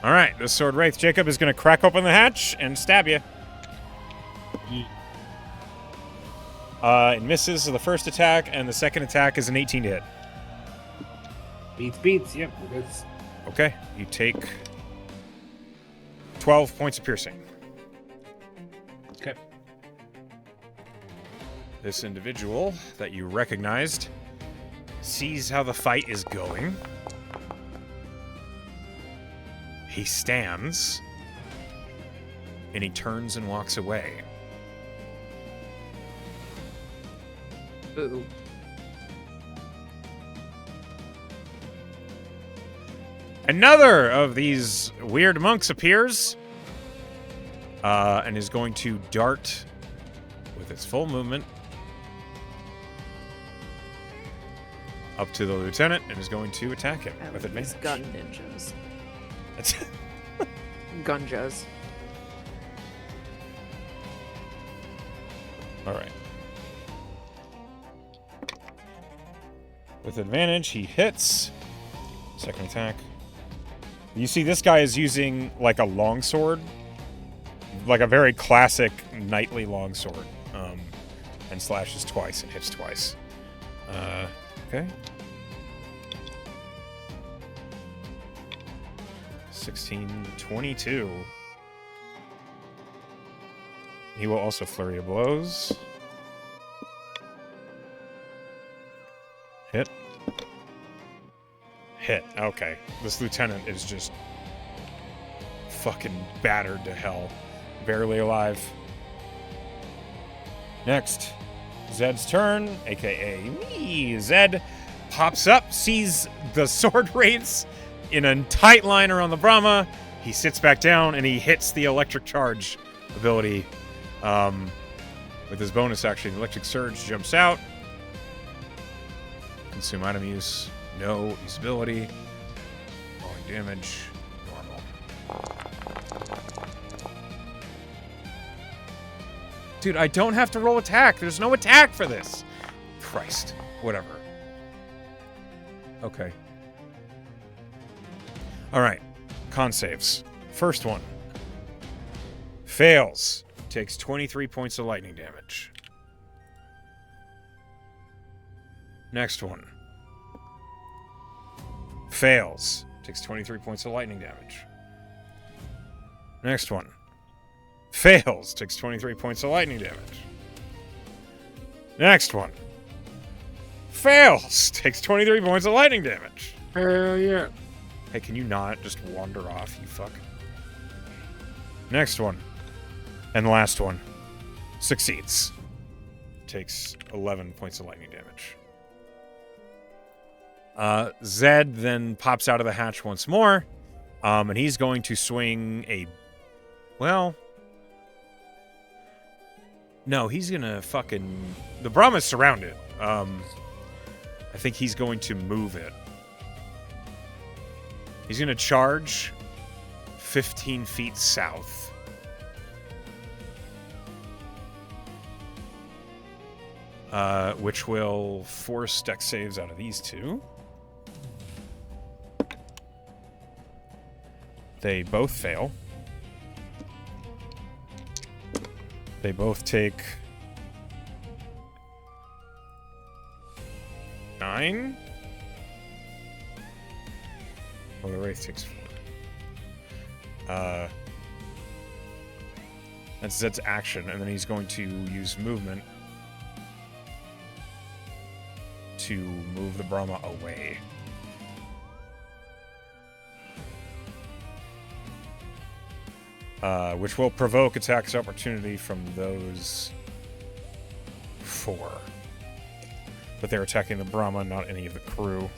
All right, the Sword Wraith Jacob is going to crack open the hatch and stab you. It misses the first attack, and the second attack is an 18 to hit. Beats. Yep. It's Okay, you take 12 points of piercing. okay. This individual that you recognized sees how the fight is going. He stands, and he turns and walks away. Boo. Another of these weird monks appears and is going to dart with its full movement up to the lieutenant and is going to attack him with advantage. Gun ninjas. That's Gunjas. all right. With advantage, he hits. Second attack. You see, this guy is using like a longsword, like a very classic knightly longsword, and slashes twice and hits twice. Okay. 16, 22. He will also flurry of blows. Hit. Hit. Okay. This lieutenant is just fucking battered to hell. Barely alive. Next, Zed's turn, aka me. Zed pops up, sees the sword wraiths in a tight line around the Brahma. He sits back down and he hits the electric charge ability. With his bonus action, the electric surge jumps out. Consume item use. No usability. Rolling damage. Normal. Dude, I don't have to roll attack. There's no attack for this. Christ. Whatever. Okay. All right. Con saves. First one. Fails. Takes 23 points of lightning damage. Next one. Fails. Takes 23 points of lightning damage. Next one. Fails. Takes 23 points of lightning damage. Next one. Fails. Takes 23 points of lightning damage. Hell yeah. Hey, can you not just wander off, you fuck? Next one. And last one. Succeeds. Takes 11 points of lightning damage. Zed then pops out of the hatch once more. And he's going to swing a... Well... No, he's gonna fucking... The Brahma's surrounded. I think he's going to move it. He's gonna charge 15 feet south. Which will force dex saves out of these two. They both fail. They both take 9. Well, the Wraith takes 4. That's Zed's action, and then he's going to use movement to move the Brahma away. Which will provoke attacks opportunity from those 4. But they're attacking the Brahma, not any of the crew.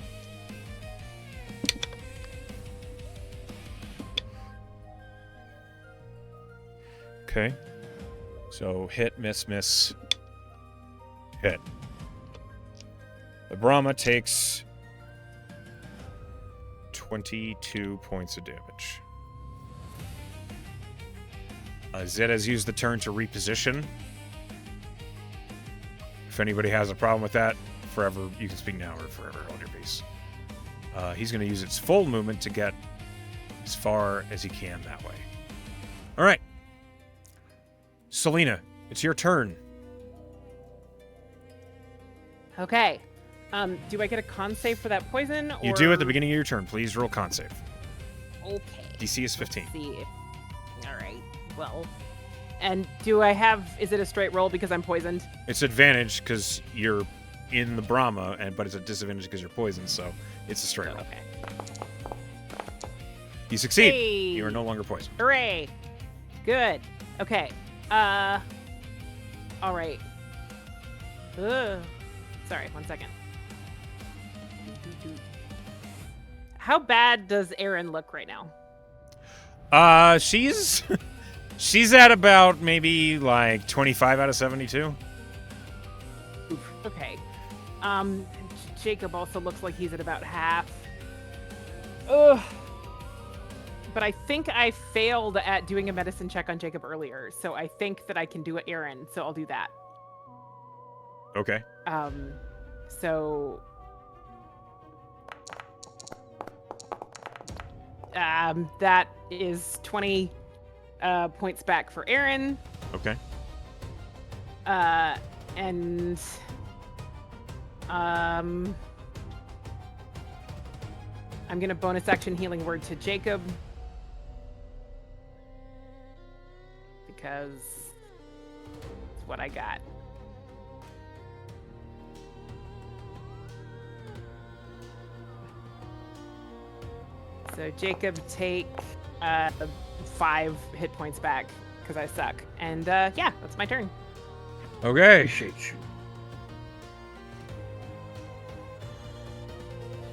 Okay. So hit, miss, miss, hit. The Brahma takes 22 points of damage. Zed has used the turn to reposition. If anybody has a problem with that, forever, you can speak now or forever hold your peace. He's going to use its full movement to get as far as he can that way. All right. Selena, it's your turn. Okay. Do I get a con save for that poison? Or... You do at the beginning of your turn. Please roll con save. Okay. DC is 15. Let's see. All right. Well, and do I have? Is it a straight roll because I'm poisoned? It's advantage because you're in the Brahma, but it's a disadvantage because you're poisoned, so it's a straight roll. Okay. You succeed. Hey. You are no longer poisoned. Hooray! Good. Okay. All right. Ugh. Sorry. 1 second. How bad does Erin look right now? She's she's at about maybe like 25 out of 72. Oof. Okay. Jacob also looks like he's at about half. Ugh. But I think I failed at doing a medicine check on Jacob earlier, so I think that I can do it, Erin. So I'll do that. Okay. So. That is 20 points back for Erin. Okay. And I'm gonna bonus action healing word to Jacob because it's what I got. So Jacob, take 5 hit points back because I suck. And yeah, that's my turn. Okay. Appreciate you.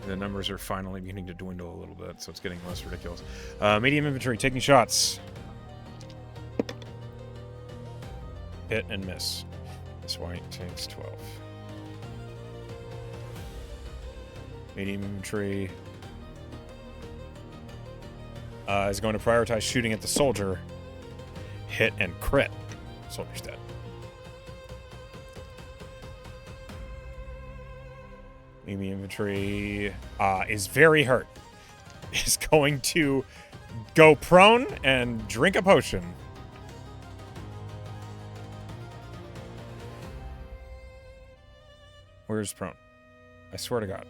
The numbers are finally beginning to dwindle a little bit, so it's getting less ridiculous. Medium infantry, taking shots. Hit and miss. This white takes 12. Medium infantry is going to prioritize shooting at the soldier. Hit and crit. Soldier's dead. Enemy infantry is very hurt. Is going to go prone and drink a potion. Where's prone? I swear to God.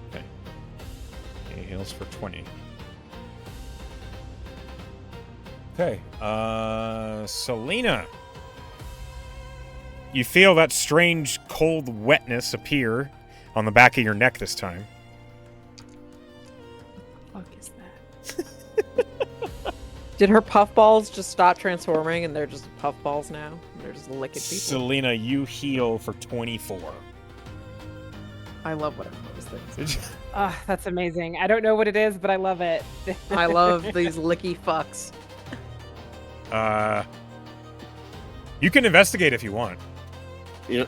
Okay. He heals for 20. Okay. Selena. You feel that strange cold wetness appear on the back of your neck this time. What the fuck is that? Did her puffballs just stop transforming and they're just puffballs now? They're just licking people. Selena, you heal for 24. I love whatever those things. That's amazing. I don't know what it is, but I love it. I love these licky fucks. You can investigate if you want. Yeah.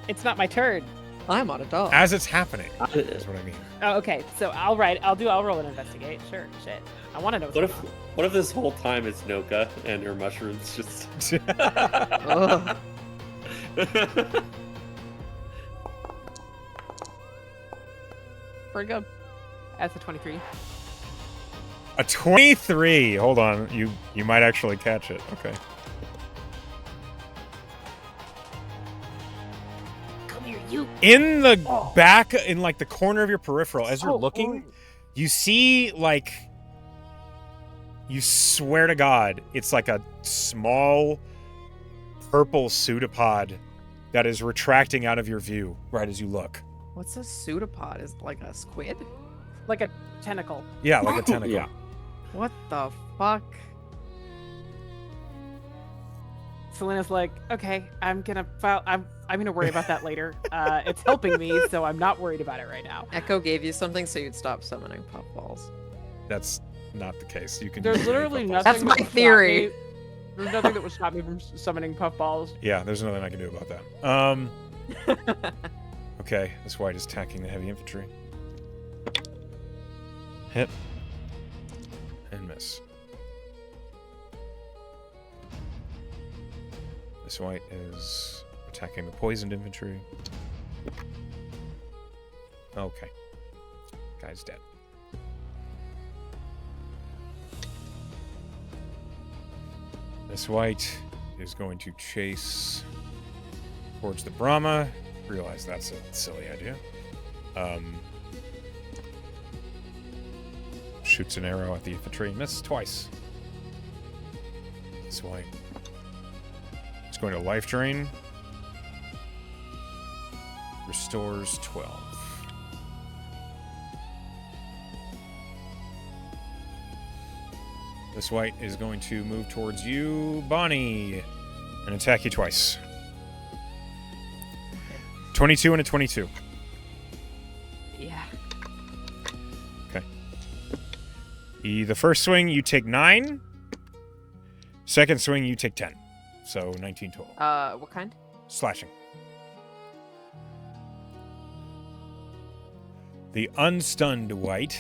It's not my turn. I'm on a dog. As it's happening. That's what I mean. Oh, okay. So I'll roll and investigate. Sure. Shit. I want to know what's What if this whole time it's Noka and her mushrooms just Ugh. Pretty good. That's a 23. A 23. Hold on. You might actually catch it. Okay. Come here, you. In the back, in like the corner of your peripheral, as you're looking, you see like, you swear to God, it's like a small purple pseudopod that is retracting out of your view right as you look. What's a pseudopod? Is it like a squid? Like a tentacle. Yeah, like a tentacle. Yeah. What the fuck? Selena's like, okay, I'm gonna worry about that later. It's helping me, so I'm not worried about it right now. Echo gave you something so you'd stop summoning puffballs. That's not the case. You can. There's use literally puffballs. nothing. That's my that would stop theory. me- There's nothing that would stop me from summoning puffballs. Yeah, there's nothing I can do about that. Okay, this white is attacking the heavy infantry. Hit. And miss. This white is attacking the poisoned infantry. Okay. Guy's dead. This white is going to chase towards the Brahma. Realize that's a silly idea. Shoots an arrow at the infantry. Misses twice. This white is going to life drain. Restores 12. This white is going to move towards you, Bonnie, and attack you twice. 22 and a 22. Yeah. Okay. The first swing, you take 9. Second swing, you take 10. So 19 total. What kind? Slashing. The unstunned white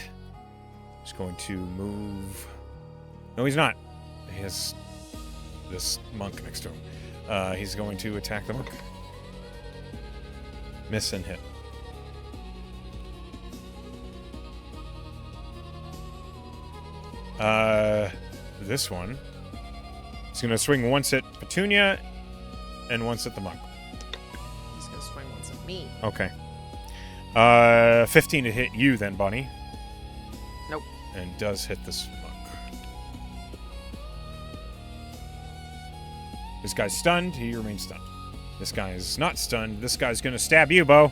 is going to move. No, he's not. He has this monk next to him. He's going to attack the monk. Miss and hit. This one is going to swing once at Petunia and once at the monk. He's gonna swing once at me. Okay. 15 to hit you then, Bonnie. Nope. And does hit this monk. This guy's stunned. He remains stunned. This guy is not stunned. This guy's going to stab you, Bo.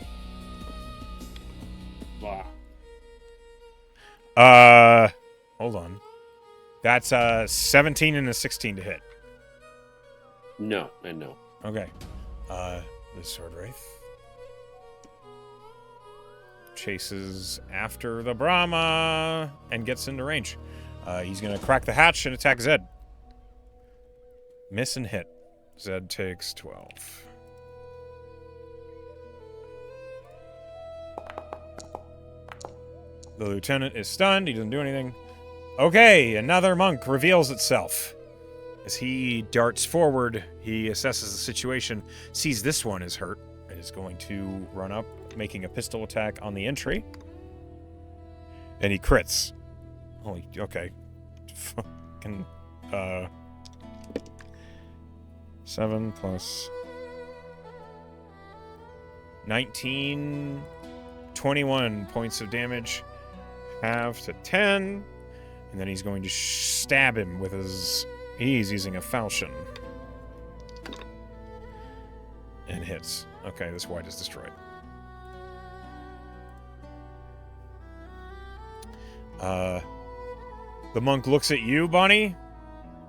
Hold on. That's 17 and a 16 to hit. No, and no. Okay. This sword wraith chases after the Brahma and gets into range. He's going to crack the hatch and attack Zed. Miss and hit. Zed takes 12. The lieutenant is stunned. He doesn't do anything. Okay, another monk reveals itself. As he darts forward, he assesses the situation, sees this one is hurt, and is going to run up, making a pistol attack on the entry. And he crits. Holy, okay. Fucking, 7 plus 19, 21 points of damage, half to 10, and then he's going to stab him with his... He's using a falchion. And hits. Okay, this white is destroyed. The monk looks at you, Bonnie,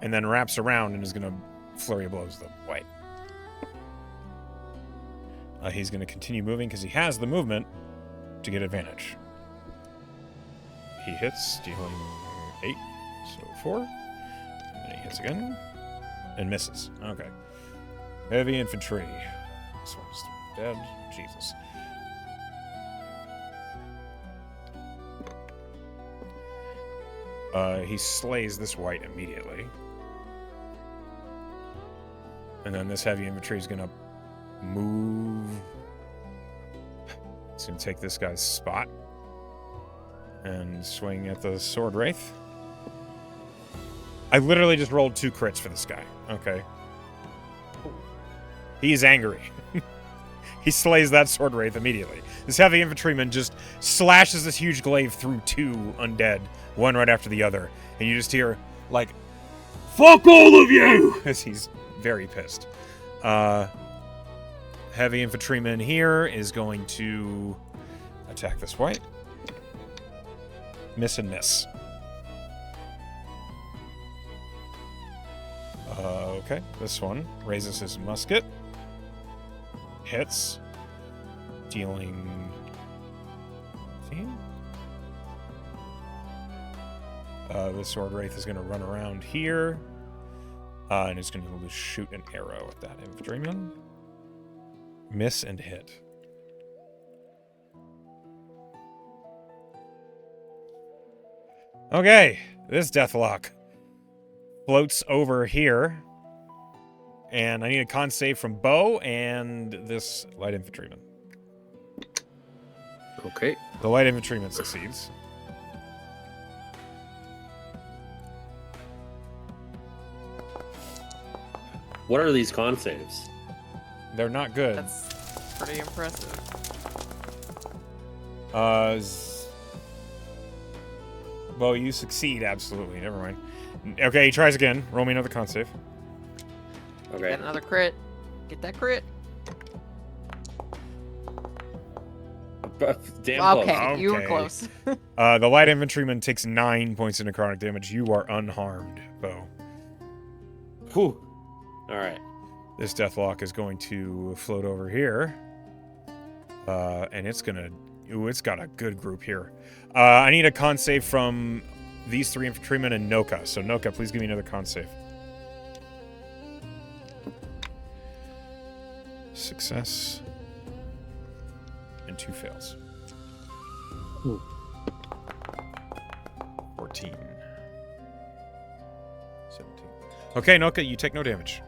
and then wraps around and is going to flurry of blows the white. He's going to continue moving because he has the movement to get advantage. He hits, dealing 8, so 4. And then he hits again and misses. Okay. Heavy infantry. This one's dead. Jesus. He slays this white immediately. And then this heavy infantry is going to move. It's going to take this guy's spot and swing at the sword wraith. I literally just rolled 2 crits for this guy. Okay. He's angry. He slays that sword wraith immediately. This heavy infantryman just slashes this huge glaive through 2 undead, one right after the other. And you just hear, like, "Fuck all of you!" as he's very pissed. Heavy infantryman here is going to attack this white. Miss and miss. Okay, this one raises his musket. Hits. Dealing... 15? This sword wraith is going to run around here. And is going to shoot an arrow at that infantryman. Miss and hit. Okay, this deathlock floats over here. And I need a con save from Bo and this light infantryman. Okay. The light infantryman succeeds. What are these con saves? They're not good. That's pretty impressive. Well, you succeed, absolutely. Never mind. Okay, he tries again. Roll me another con save. Okay. Get another crit. Get that crit. Damn Okay, close. you were Okay. close. The light infantryman takes 9 points of necrotic damage. You are unharmed, Bo. Whew. All right. This deathlock is going to float over here. And it's gonna... Ooh, it's got a good group here. I need a con save from these 3 infantrymen and Noka. So Noka, please give me another con save. Success. And 2 fails. 14. 17. Okay, Noka, you take no damage.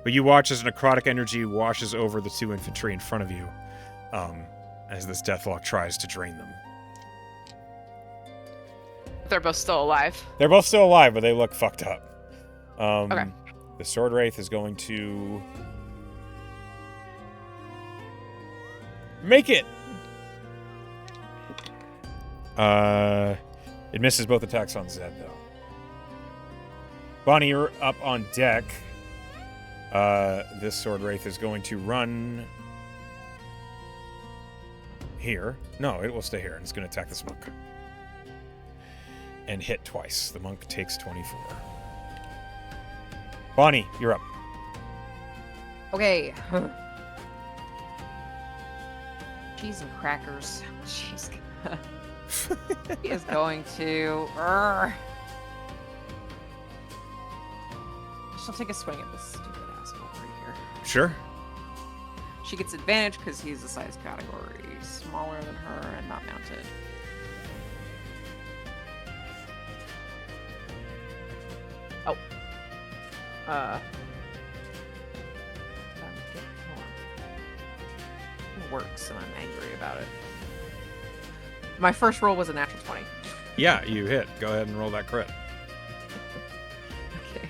But you watch as necrotic energy washes over the 2 infantry in front of you, as this deathlock tries to drain them. They're both still alive. They're both still alive, but they look fucked up. Okay. The sword wraith is going to make it. It misses both attacks on Zed, though. Bonnie, you're up on deck. This sword wraith is going to run here. No, it will stay here, and it's going to attack this monk. And hit twice. The monk takes 24. Bonnie, you're up. Okay. Cheese and crackers. Cheese. He is going to... She'll take a swing at this stupid asshole right here. Sure. She gets advantage because he's a size category smaller than her and not mounted. works, and I'm angry about it. My first roll was a natural 20. Yeah, you hit. Go ahead and roll that crit. Okay.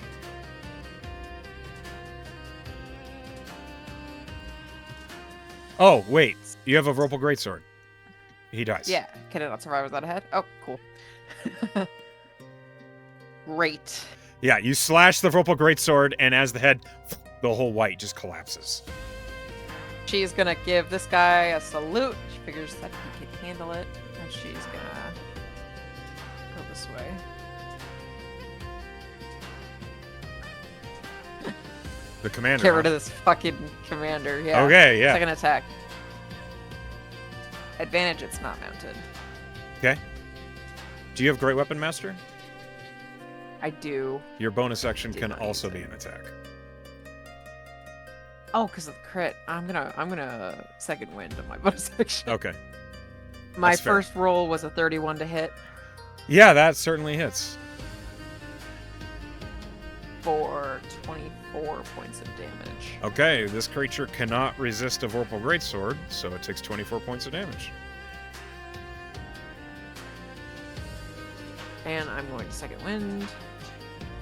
Oh, wait. You have a Vorpal Greatsword. He dies. Yeah. Can it not survive without a head? Oh, cool. Great. Yeah, you slash the Vorpal Greatsword, and as the head, the whole white just collapses. She's gonna give this guy a salute. She figures that he can handle it, and she's gonna go this way. The commander. Get rid of this fucking commander. Yeah. Okay, yeah. Second attack. Advantage, it's not mounted. Okay. Do you have Great Weapon Master? I do. Your bonus action Did can not also use be it. an attack. Oh, because of the crit. I'm gonna second wind on my bonus action. Okay. My that's fair. first roll was a 31 to hit Yeah, that certainly hits. for 24 points of damage. Okay, this creature cannot resist a Vorpal Greatsword, so it takes 24 points of damage. And I'm going to second wind.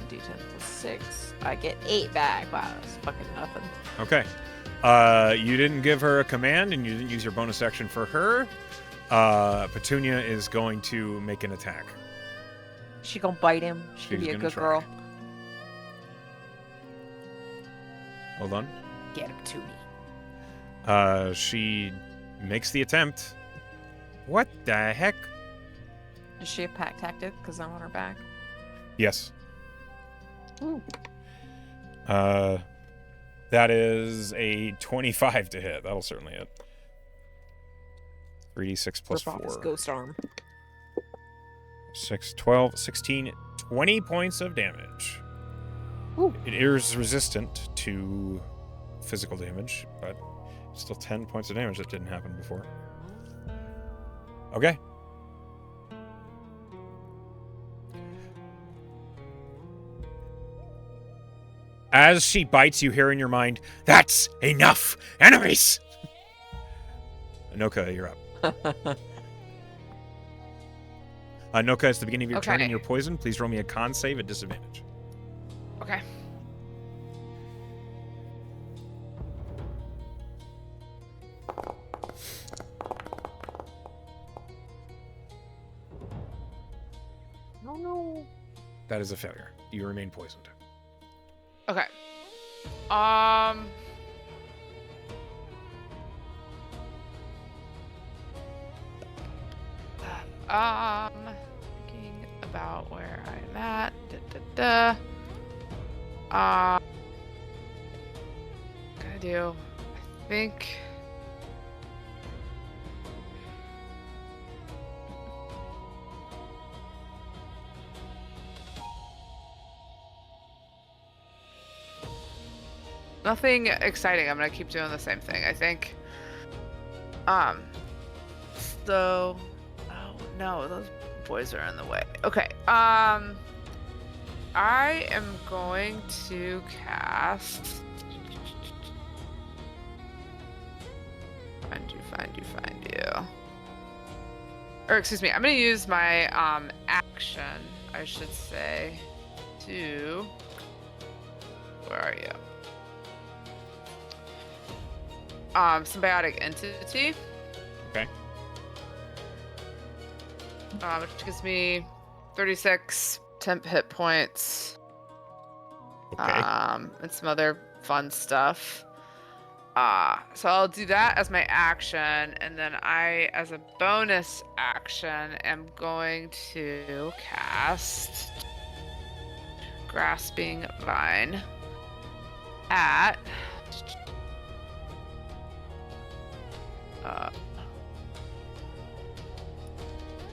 D10 plus 6. I get 8 back. Wow, that's fucking nothing. Okay. You didn't give her a command, and you didn't use your bonus action for her. Petunia is going to make an attack. She gonna bite him. She She's can be a gonna good try. girl. Hold on. Get him to me. She makes the attempt. What the heck? Is she a pack tactic? Because I'm on her back. Yes. Ooh. That is a 25 to hit. That'll certainly hit. 3d6 plus Rip off his 4. ghost arm. 6, 12, 16, 20 points of damage. Ooh. It is resistant to physical damage, but still 10 points of damage that didn't happen before. Okay. As she bites, you hear in your mind, "That's enough! Enemies!" Anoka, you're up. Anoka, it's the beginning of your turn and Okay. you're poisoned. Please roll me a con save at disadvantage. Okay. Oh no. That is a failure. You remain poisoned. Okay. Thinking about where I'm at. Gonna do. I think. Nothing exciting. I'm gonna keep doing the same thing. I think. So. Oh no, those boys are in the way. Okay. I am going to cast. Find you. Or excuse me. I'm gonna use my action. I should say. To. Where are you? Symbiotic entity. Okay. Which gives me 36 temp hit points. Okay. And some other fun stuff. So I'll do that as my action, and then I, as a bonus action, am going to cast Grasping Vine at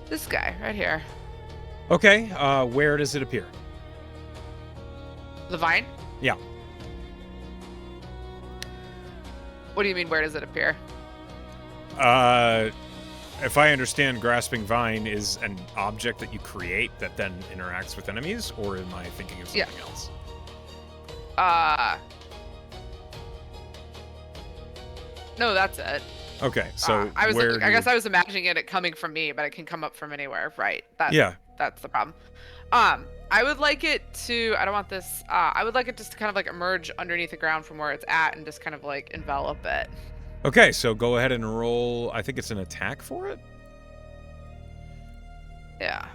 this guy right here. Okay. Where does it appear? The vine? Yeah. What do you mean, where does it appear? If I understand, Grasping Vine is an object that you create that then interacts with enemies, or am I thinking of something else? No, that's it. Okay, so I where I guess I was imagining it coming from me, but it can come up from anywhere, right? That's the problem. I would like it to. I don't want this. I would like it just to kind of like emerge underneath the ground from where it's at and just kind of like envelop it. Okay, so go ahead and roll. I think it's an attack for it. Yeah.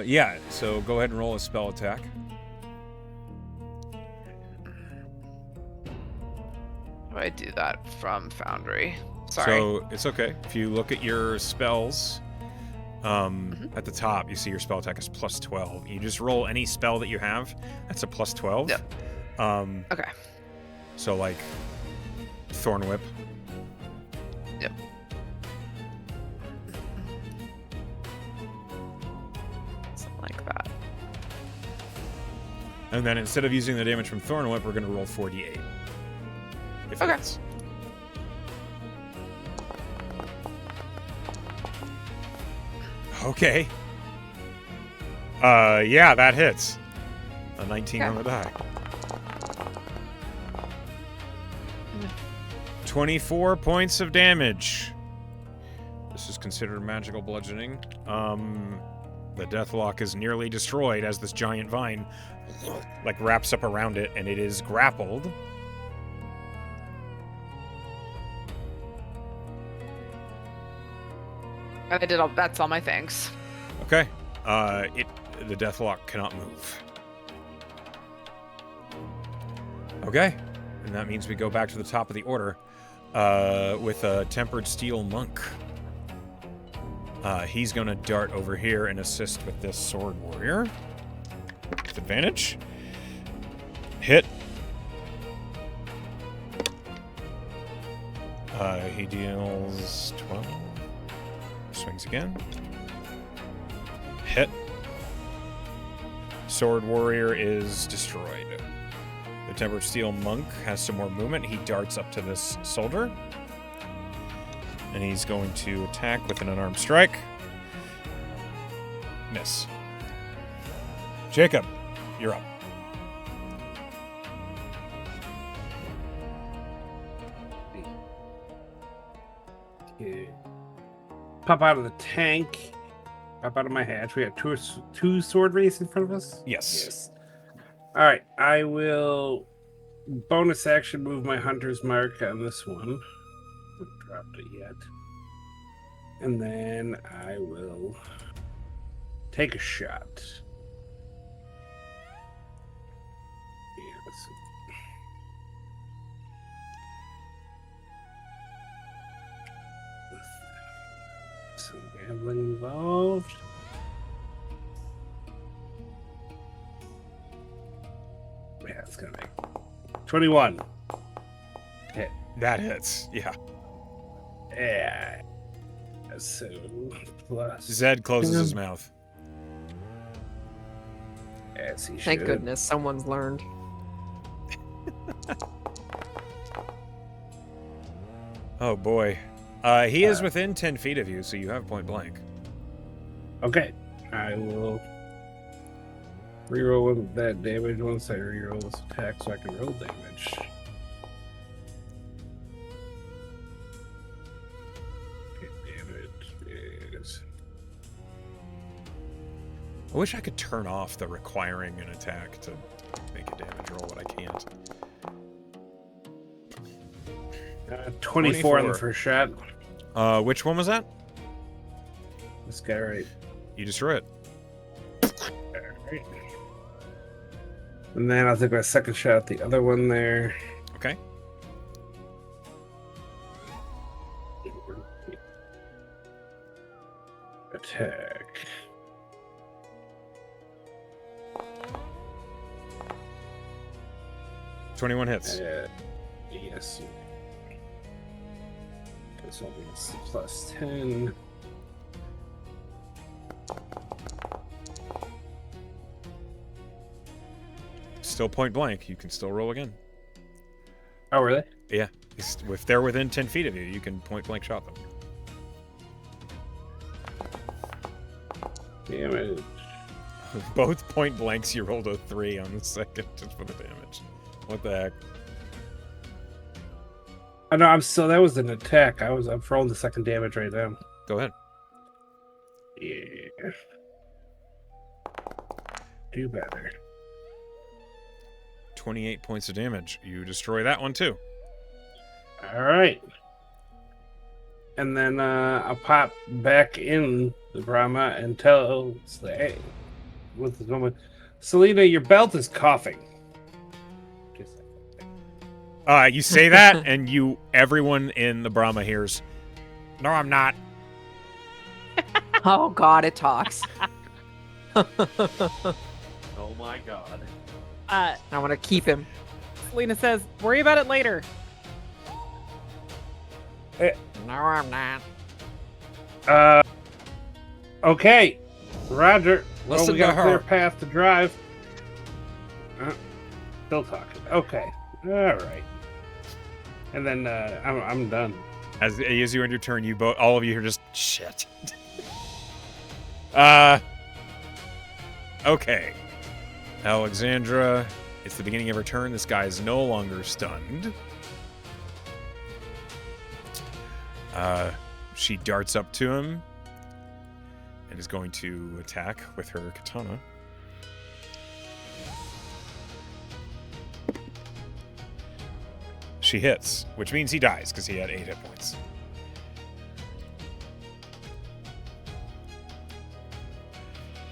Yeah. So go ahead and roll a spell attack. How do I do that from Foundry? Sorry. So it's okay. If you look at your spells, at the top, you see your spell attack is plus 12. You just roll any spell that you have. That's a plus 12. Yep. Okay. So like Thorn Whip. Yep. Something like that. And then instead of using the damage from Thorn Whip, we're going to roll 48. If Okay. it's- Okay. Yeah, that hits. A 19 on the die. 24 points of damage. This is considered magical bludgeoning. The Deathlock is nearly destroyed as this giant vine like wraps up around it, and it is grappled. I did all. That's all my things. Okay. The Deathlock cannot move. Okay. And that means we go back to the top of the order with a Tempered Steel Monk. He's going to dart over here and assist with this Sword Warrior. With advantage. Hit. He deals 12. Swings again. Hit. Sword Warrior is destroyed. The Tempered Steel Monk has some more movement. He darts up to this soldier. And he's going to attack with an unarmed strike. Miss. Jacob, you're up. Okay. Pop out of the tank. Pop out of my hatch. We got two sword rays in front of us? Yes. All right. I will bonus action move my hunter's mark on this one. Haven't dropped it yet. And then I will take a shot. Yeah, let's see. Some gambling involved. Yeah, it's gonna be 21. Hit. That hits. Yeah. Yeah. So plus. Zed closes his mouth. As he Thank should. goodness someone's learned. Oh, boy. He is within 10 feet of you, so you have point blank. Okay. I will reroll that damage once I reroll this attack so I can roll damage. Damage is. I wish I could turn off the requiring an attack to make a damage roll, but I can't. 24 on the 24. first shot. Which one was that? This guy right. You destroy it. Alright. And then I'll take my second shot at the other one there. Okay. Attack. $21 hits. Yes. So it's plus 10. Still point blank. You can still roll again. Oh, really? Yeah. If they're within 10 feet of you, you can point blank shot them. Damage. Both point blanks, you rolled a 3 on the second just for the damage. What the heck? I know. That was an attack. I'm throwing the second damage right now. Go ahead. Yeah. Do better. 28 points of damage. You destroy that one too. All right. And then I'll pop back in the Brahma and tell with the moment, Selena, your belt is coughing. You say that, and everyone in the Brahma hears, "No, I'm not." Oh God, it talks. Oh my god. I want to keep him. Selena says, "Worry about it later." No, I'm not. Okay. Roger. Well, Listen we got to a clear her. path to drive. Still talking. Okay. All right. And then I'm done. As you end your turn, all of you are just shit. Okay. Alexandra, it's the beginning of her turn. This guy is no longer stunned. She darts up to him and is going to attack with her katana. She hits, which means he dies because he had 8 hit points.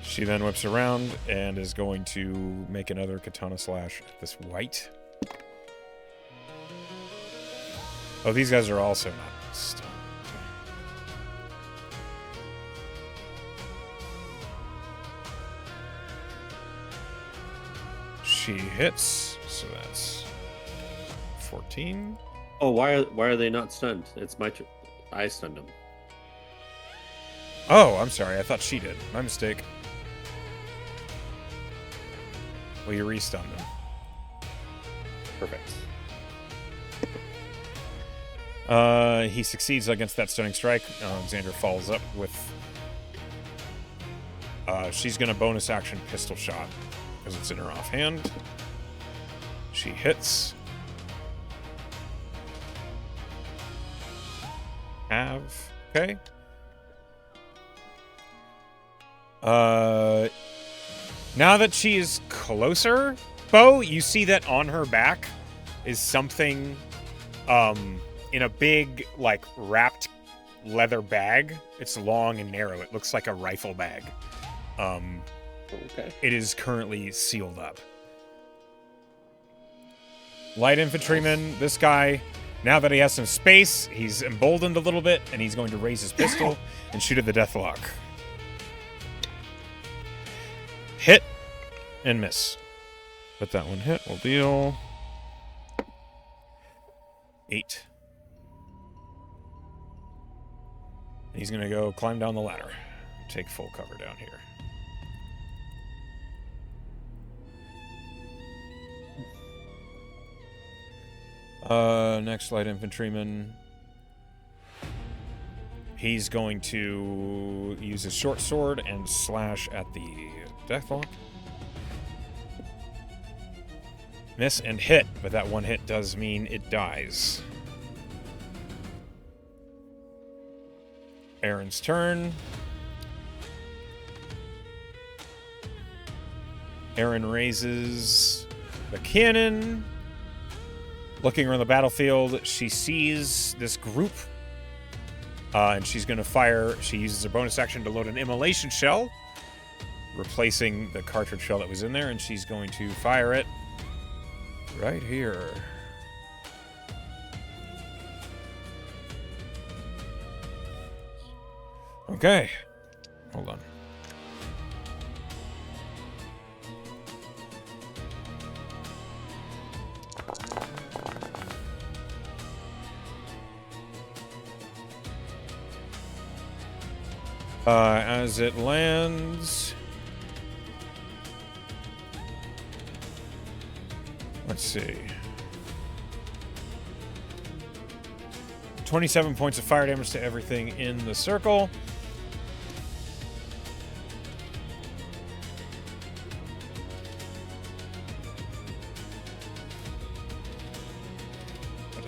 She then whips around and is going to make another katana slash at this white. Oh, these guys are also not stunned. She hits, so that's 14. Oh, why are they not stunned? It's my turn. I stunned them. Oh, I'm sorry. I thought she did. My mistake. Well, you re-stunned them. Perfect. He succeeds against that stunning strike. Alexander follows up with... she's going to bonus action pistol shot because it's in her offhand. She hits. Okay. Now that she is closer, Bo, you see that on her back is something in a big, like, wrapped leather bag. It's long and narrow. It looks like a rifle bag. Okay. It is currently sealed up. Light infantryman, this guy, now that he has some space, he's emboldened a little bit, and he's going to raise his pistol and shoot at the deathlock. Hit and miss. But that one hit will deal 8. He's going to go climb down the ladder. Take full cover down here. Next light infantryman. He's going to use his short sword and slash at the deathlock. Miss and hit, but that one hit does mean it dies. Aaron's turn. Aaron raises the cannon. Looking around the battlefield, she sees this group, and she's going to fire. She uses her bonus action to load an immolation shell, replacing the cartridge shell that was in there, and she's going to fire it right here. Okay. Hold on. As it lands... Let's see. 27 points of fire damage to everything in the circle.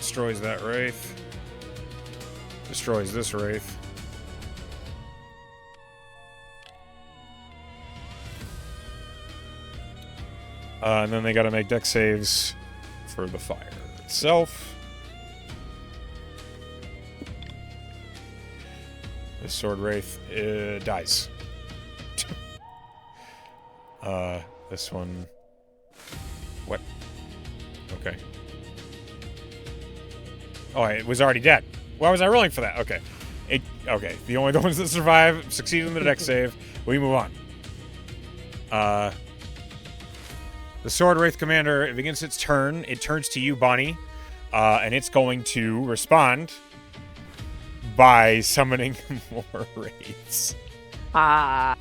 Destroys that wraith. Destroys this wraith. And then they got to make dex saves for the fire itself. This sword wraith dies. This one. What? Okay. Oh, it was already dead. Why was I rolling for that? Okay. Okay. The only ones that survive succeed in the dex save. We move on. The Sword Wraith Commander, it begins its turn. It turns to you, Bonnie, and it's going to respond by summoning more wraiths. It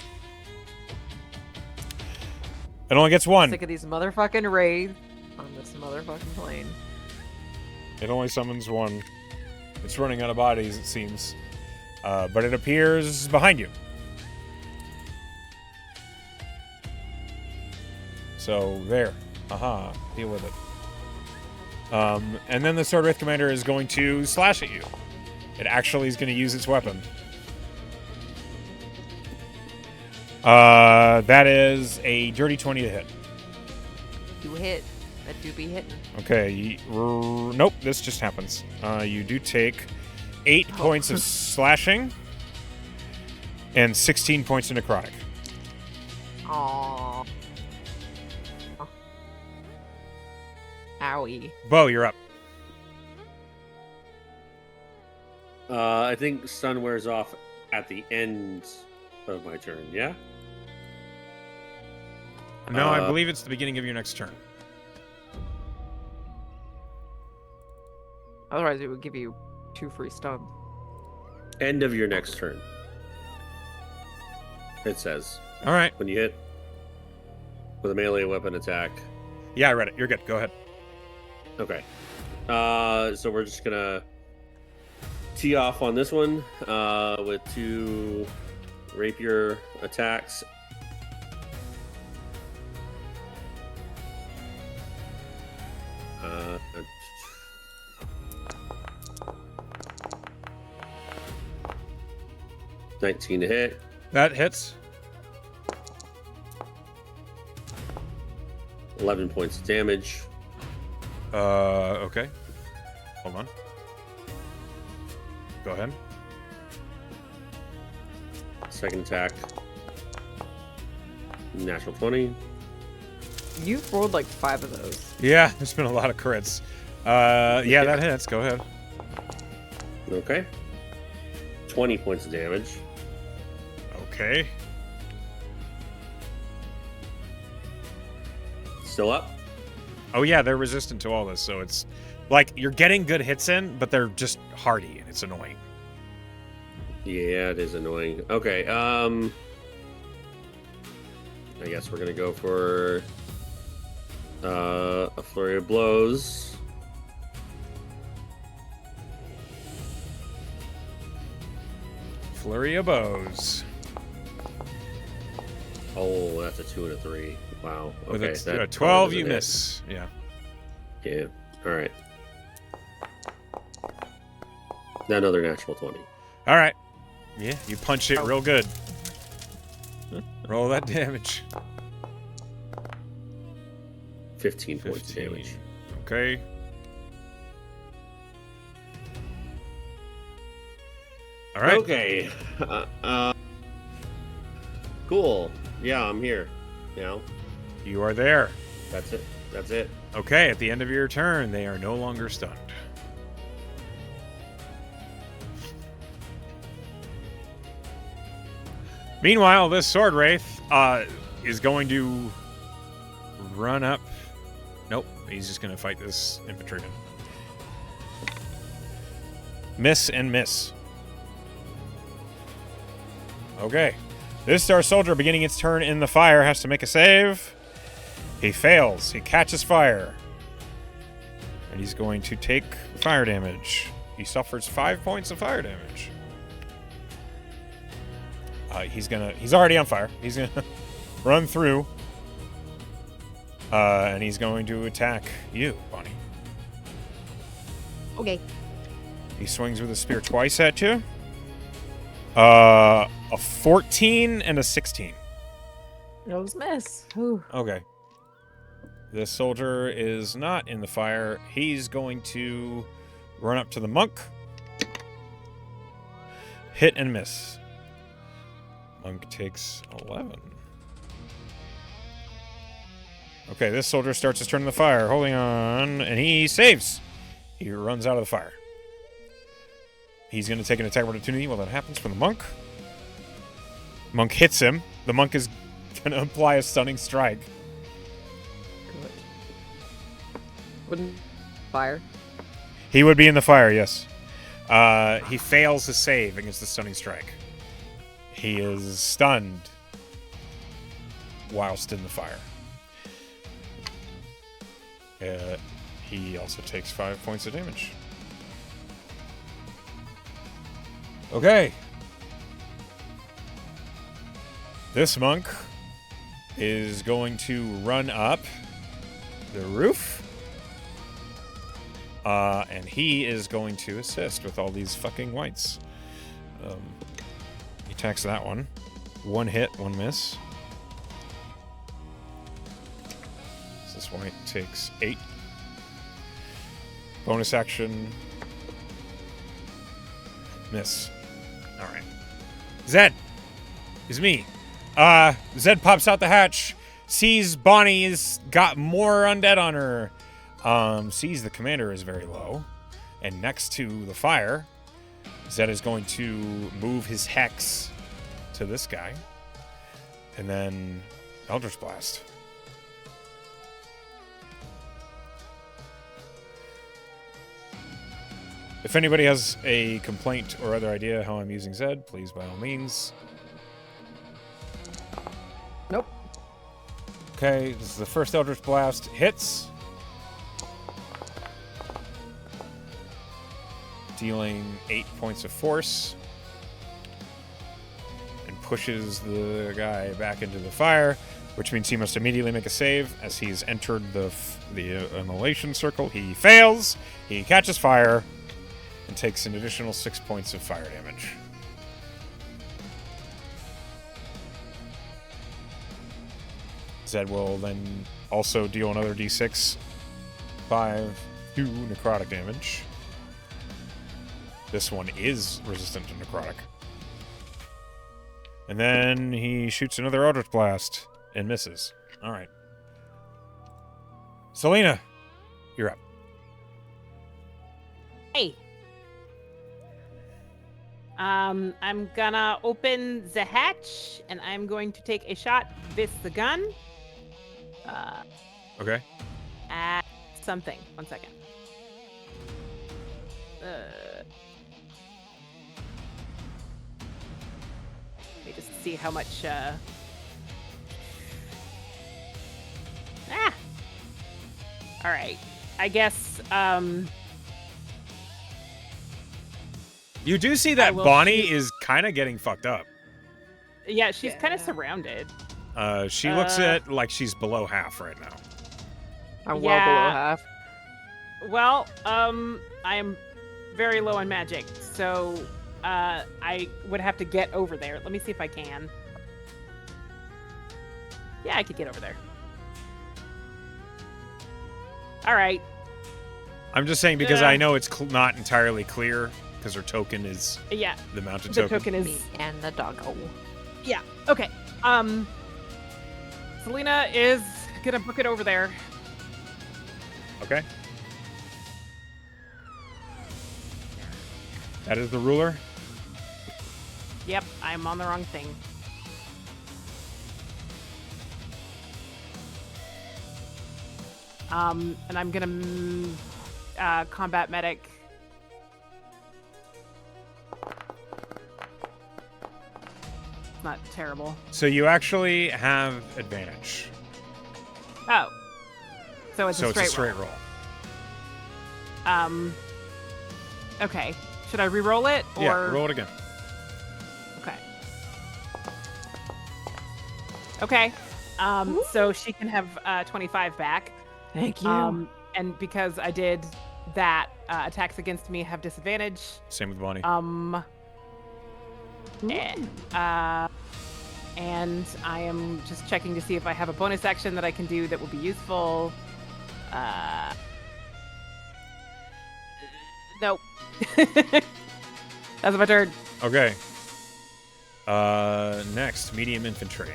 only gets one. Sick of these motherfucking raids on this motherfucking plane. It only summons one. It's running out of bodies, it seems. But it appears behind you. So, there. Aha. Deal with it. And then the Sword Wraith Commander is going to slash at you. It actually is going to use its weapon. That is a dirty 20 to hit. You hit. That do be hitting. Okay. Nope, this just happens. You do take 8 points of slashing and 16 points of necrotic. Aww. Owie. Bo, you're up. I think stun wears off at the end of my turn, yeah? No, I believe it's the beginning of your next turn. Otherwise, it would give you 2 free stuns. End of your next turn. It says. All right. When you hit with a melee weapon attack. Yeah, I read it. You're good. Go ahead. Okay. So we're just gonna tee off on this one with 2 rapier attacks. Uh, 19 to hit. That hits. 11 points of damage. Okay. Hold on. Go ahead. Second attack. Natural 20. You've rolled like 5 of those. Yeah, there's been a lot of crits. Yeah, that hits. Go ahead. Okay. 20 points of damage. Okay. Still up? Oh, yeah, they're resistant to all this, so it's like you're getting good hits in, but they're just hardy, and it's annoying. Yeah, it is annoying. Okay, I guess we're gonna go for a flurry of blows. Flurry of bows. Oh, that's a 2 and a 3. Wow. Okay, With that a 12, probably you doesn't miss. Yeah. hit. Yeah. All right. Another natural 20. All right. Yeah, you punch it real good. Roll that damage. 15 points of 15. damage. Okay. All right. Okay. Cool. Yeah, I'm here now. You are there. That's it. That's it. Okay, at the end of your turn, they are no longer stunned. Meanwhile, this sword wraith is going to run up. Nope, he's just going to fight this infantryman. Miss and miss. Okay. This Star Soldier, beginning its turn in the fire, has to make a save. He fails. He catches fire. And he's going to take fire damage. He suffers 5 points of fire damage. He's already on fire. He's gonna run through. And he's going to attack you, Bonnie. Okay. He swings with a spear twice at you. A 14 and a 16. Those miss. Ooh. Okay. This soldier is not in the fire. He's going to run up to the monk. Hit and miss. Monk takes 11. Okay, this soldier starts his turn in the fire. Holding on, and he saves. He runs out of the fire. He's going to take an attack of opportunity while that happens from the monk. Monk hits him. The monk is going to apply a stunning strike. Wouldn't fire. He would be in the fire, yes. He fails his save against the stunning strike. He is stunned whilst in the fire. He also takes 5 points of damage. Okay. This monk is going to run up the roof. And he is going to assist with all these fucking whites. He attacks that one. One hit, one miss. So this white takes 8. Bonus action. Miss. Alright. Zed! Is me. Zed pops out the hatch. Sees Bonnie's got more undead on her. Sees the commander is very low. And next to the fire, Zed is going to move his hex to this guy. And then Eldritch Blast. If anybody has a complaint or other idea how I'm using Zed, please by all means. Nope. Okay, this is the first Eldritch Blast. Hits. Dealing 8 points of force. And pushes the guy back into the fire, which means he must immediately make a save as he's entered the immolation circle. He fails. He catches fire and takes an additional 6 points of fire damage. Zed will then also deal another d6, 2 necrotic damage. This one is resistant to necrotic. And then he shoots another Eldritch Blast and misses. All right. Selena, you're up. Hey. I'm gonna open the hatch, and I'm going to take a shot with the gun. Okay. At something. 1 second. Let me just see how much. All right. I guess. You do see I that will Bonnie shoot- is kind of getting fucked up. Yeah, she's kind of Yeah. surrounded. She looks at like she's below half right now. I'm well below Yeah. half. Well, I am very low on magic, so I would have to get over there. Let me see if I can. Yeah, I could get over there. All right. I'm just saying because Yeah. I know it's not entirely clear because her token is Yeah, the mounted the token. token is. Me and the doggo. Yeah. Okay. Selena is gonna book it over there. Okay. That is the ruler. Yep, I'm on the wrong thing. And I'm gonna combat medic. Not terrible. So you actually have advantage. Oh, so it's So a straight roll. roll. Okay. Should I re-roll it or? Yeah, roll it again. Okay. Okay. So she can have 25 back. Thank you. And because I did that attacks against me have disadvantage. Same with Bonnie. And I am just checking to see if I have a bonus action that I can do that will be useful. Nope. That's my turn. Okay. Next, medium infantry.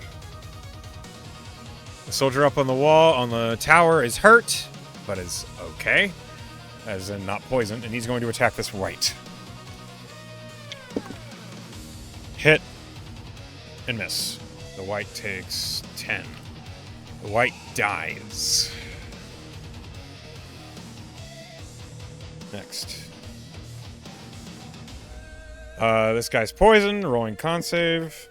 The soldier up on the wall, on the tower, is hurt, but is okay. As in not poisoned, and he's going to attack this right. Hit and miss. The white takes 10. The white dies. Next. This guy's poisoned, rolling con save.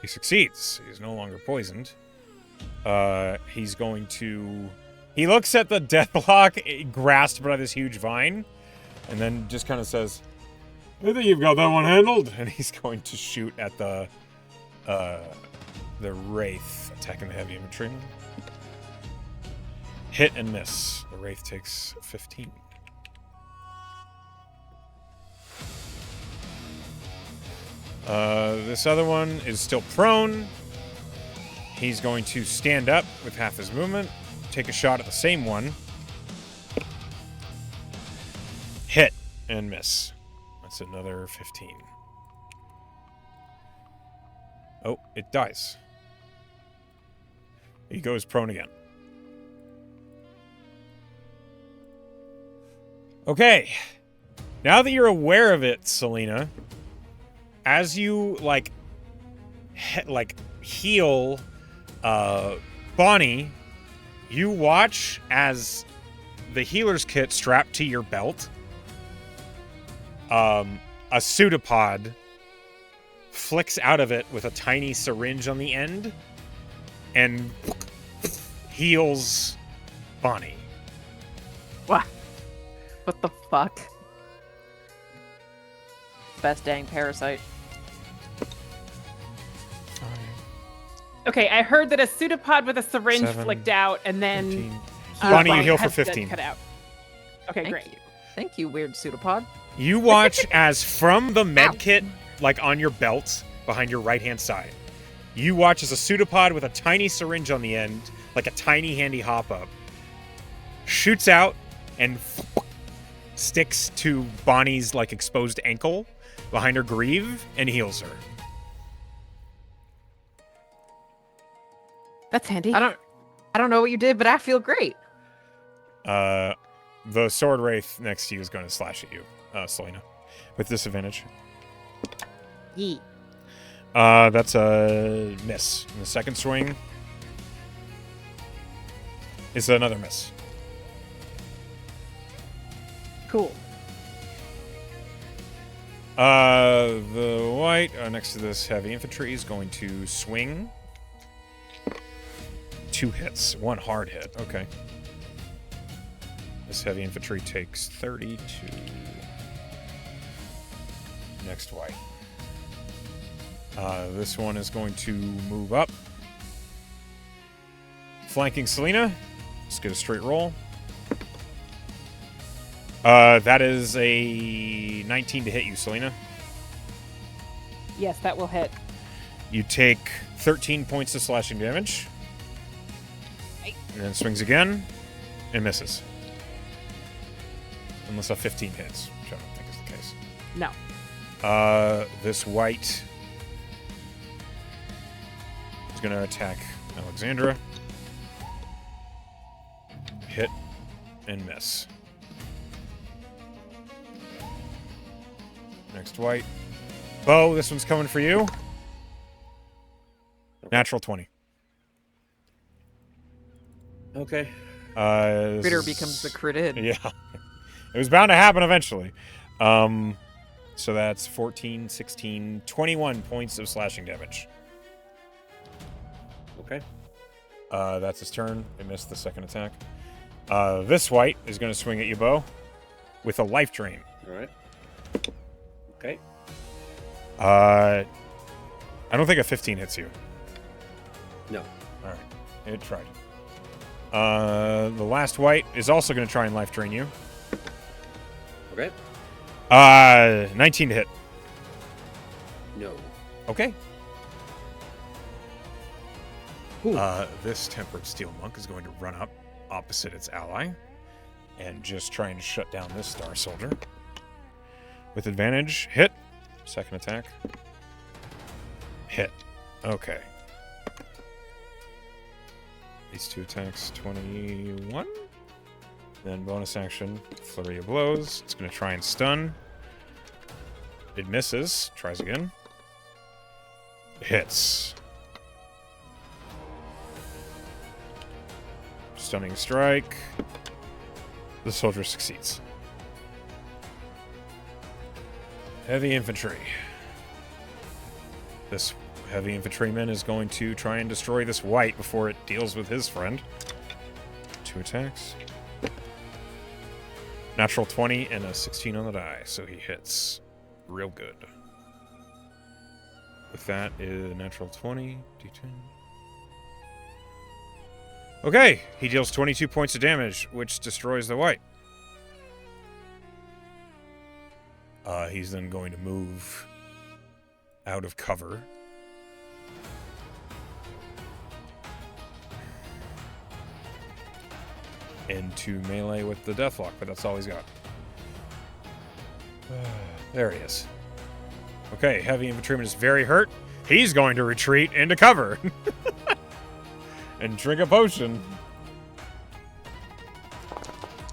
He succeeds. He's no longer poisoned. He's going to... He looks at the deathlock grasped by this huge vine, and then just kind of says, I think you've got that one handled. And he's going to shoot at the Wraith, attacking the heavy infantry. Hit and miss. The Wraith takes 15. This other one is still prone. He's going to stand up with half his movement, take a shot at the same one. Hit and miss. That's another 15. Oh, it dies. He goes prone again. Okay. Now that you're aware of it, Selena, as you heal Bonnie, you watch as the healer's kit strapped to your belt, a pseudopod flicks out of it with a tiny syringe on the end and heals Bonnie. What? What the fuck? Best dang parasite. Okay, I heard that a pseudopod with a syringe 7, flicked out, and then 15. Bonnie, you heal for has to 15. Cut out. Okay, great. Thank you, weird pseudopod. You watch as from the med kit, on your belt behind your right-hand side, you watch as a pseudopod with a tiny syringe on the end, like a tiny handy hop-up, shoots out and sticks to Bonnie's exposed ankle behind her greave and heals her. That's handy. I don't know what you did, but I feel great. The sword wraith next to you is going to slash at you, Selena, with disadvantage. Yeet. That's a miss. And the second swing is another miss. Cool. The white next to this heavy infantry is going to swing. 2 hits. 1 hard hit. Okay. This heavy infantry takes 32. Next white. This one is going to move up. Flanking Selena. Let's get a straight roll. That is a 19 to hit you, Selena. Yes, that will hit. You take 13 points of slashing damage. And then swings again and misses. Unless a 15 hits, which I don't think is the case. No. This white is going to attack Alexandra. Hit and miss. Next white. Bo, this one's coming for you. Natural 20. Okay. Critter becomes the critted. Yeah. It was bound to happen eventually. So that's 14, 16, 21 points of slashing damage. Okay. That's his turn. It missed the second attack. This white is going to swing at you, Bo, with a life drain. All right. Okay. I don't think a 15 hits you. No. All right. It tried. The last white is also going to try and life drain you. Crit? 19 to hit. No. Okay. This tempered steel monk is going to run up opposite its ally and just try and shut down this star soldier. With advantage, hit. Second attack. Hit. Okay. These two attacks, 21. Then bonus action, flurry of blows. It's going to try and stun. It misses. Tries again. Hits. Stunning strike. The soldier succeeds. Heavy infantry. This heavy infantryman is going to try and destroy this white before it deals with his friend. 2 attacks. Natural 20 and a 16 on the die, so he hits real good. With that is natural 20, d10. Okay, he deals 22 points of damage, which destroys the white. He's then going to move out of cover. Into melee with the Deathlock, but that's all he's got. There he is. Okay, heavy infantryman is very hurt. He's going to retreat into cover. And drink a potion.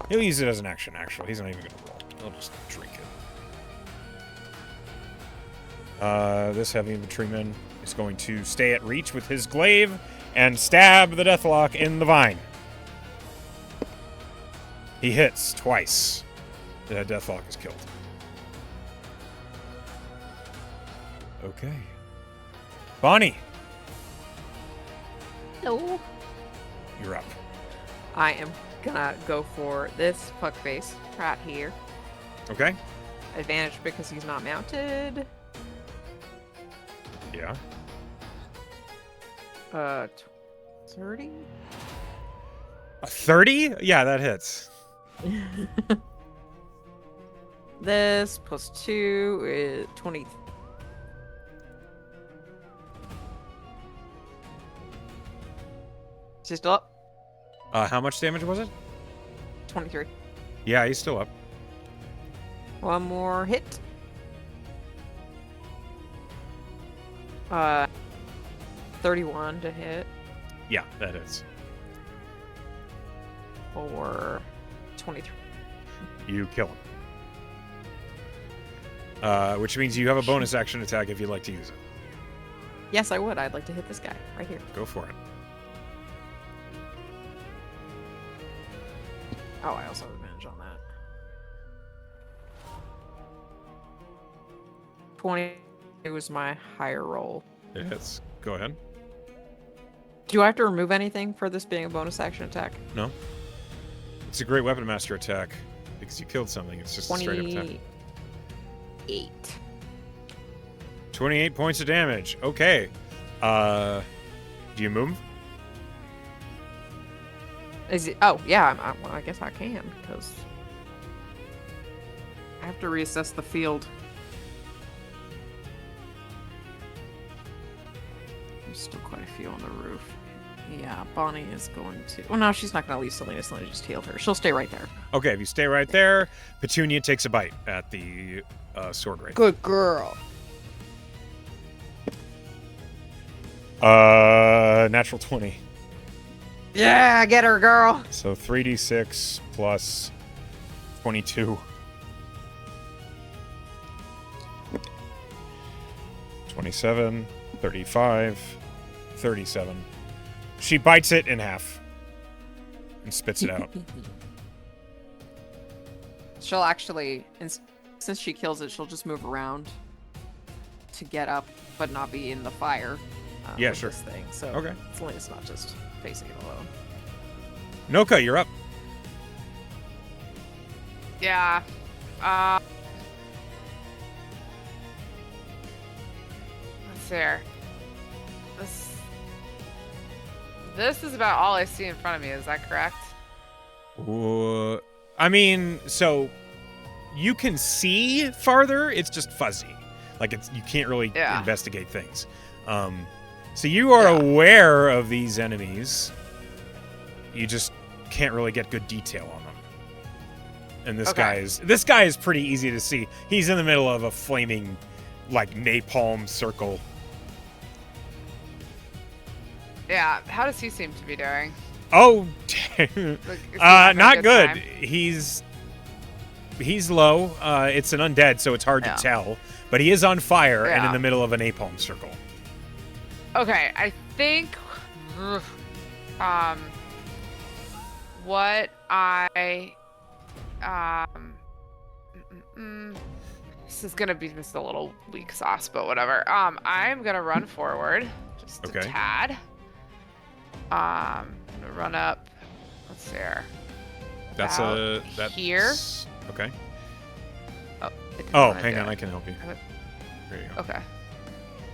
He'll use it as an action, actually. He's not even going to roll. He'll just drink it. This heavy infantryman is going to stay at reach with his glaive and stab the Deathlock in the vine. He hits twice. The Deathlock is killed. Okay. Bonnie, No. you're up. I am gonna go for this fuckface right here. Okay? Advantage because he's not mounted. Yeah. 30? A 30? Yeah, that hits. This plus 2 is 20. Is he still up? How much damage was it? 23. Yeah, he's still up. One more hit. 31 to hit. Yeah, that hits. Or 23. You kill him. Which means you have a bonus action attack if you'd like to use it. Yes, I would. I'd like to hit this guy right here. Go for it. Oh, I also have advantage on that. 20 was my higher roll. It hits. Go ahead. Do I have to remove anything for this being a bonus action attack? No. It's a great weapon master attack because you killed something. It's just a straight up attack. 28. 28 points of damage. Okay. Do you move? Is it? Oh, yeah. Well, I guess I can because I have to reassess the field. There's still quite a few on the roof. Yeah, Bonnie is going to. Well, no, she's not going to leave Selena. Selena just healed her. She'll stay right there. Okay, if you stay right there, Petunia takes a bite at the sword wraith. Good girl. Natural 20. Yeah, get her, girl. So 3d6 plus 22. 27, 35, 37. She bites it in half and spits it out. She'll actually, since she kills it, she'll just move around to get up, but not be in the fire. Yeah, with sure. This thing, so Okay. Selena's not just facing it alone. Noka, you're up. Yeah. Let's see here. This is about all I see in front of me. Is that correct? I mean, so you can see farther. It's just fuzzy. Like you can't really Yeah. investigate things. So you are aware of these enemies. You just can't really get good detail on them. And this guy is pretty easy to see. He's in the middle of a flaming, like, napalm circle. Yeah. How does he seem to be doing? Oh, Like, is he having a not good. time? He's low. It's an undead, so it's hard to tell. But he is on fire and in the middle of a napalm circle. Okay, I think what I this is gonna be just a little weak sauce, but whatever. I'm gonna run forward just a tad. I'm gonna run up. Let's see here. That's here. Okay. Oh, hang on, I can help you. There you go. Okay.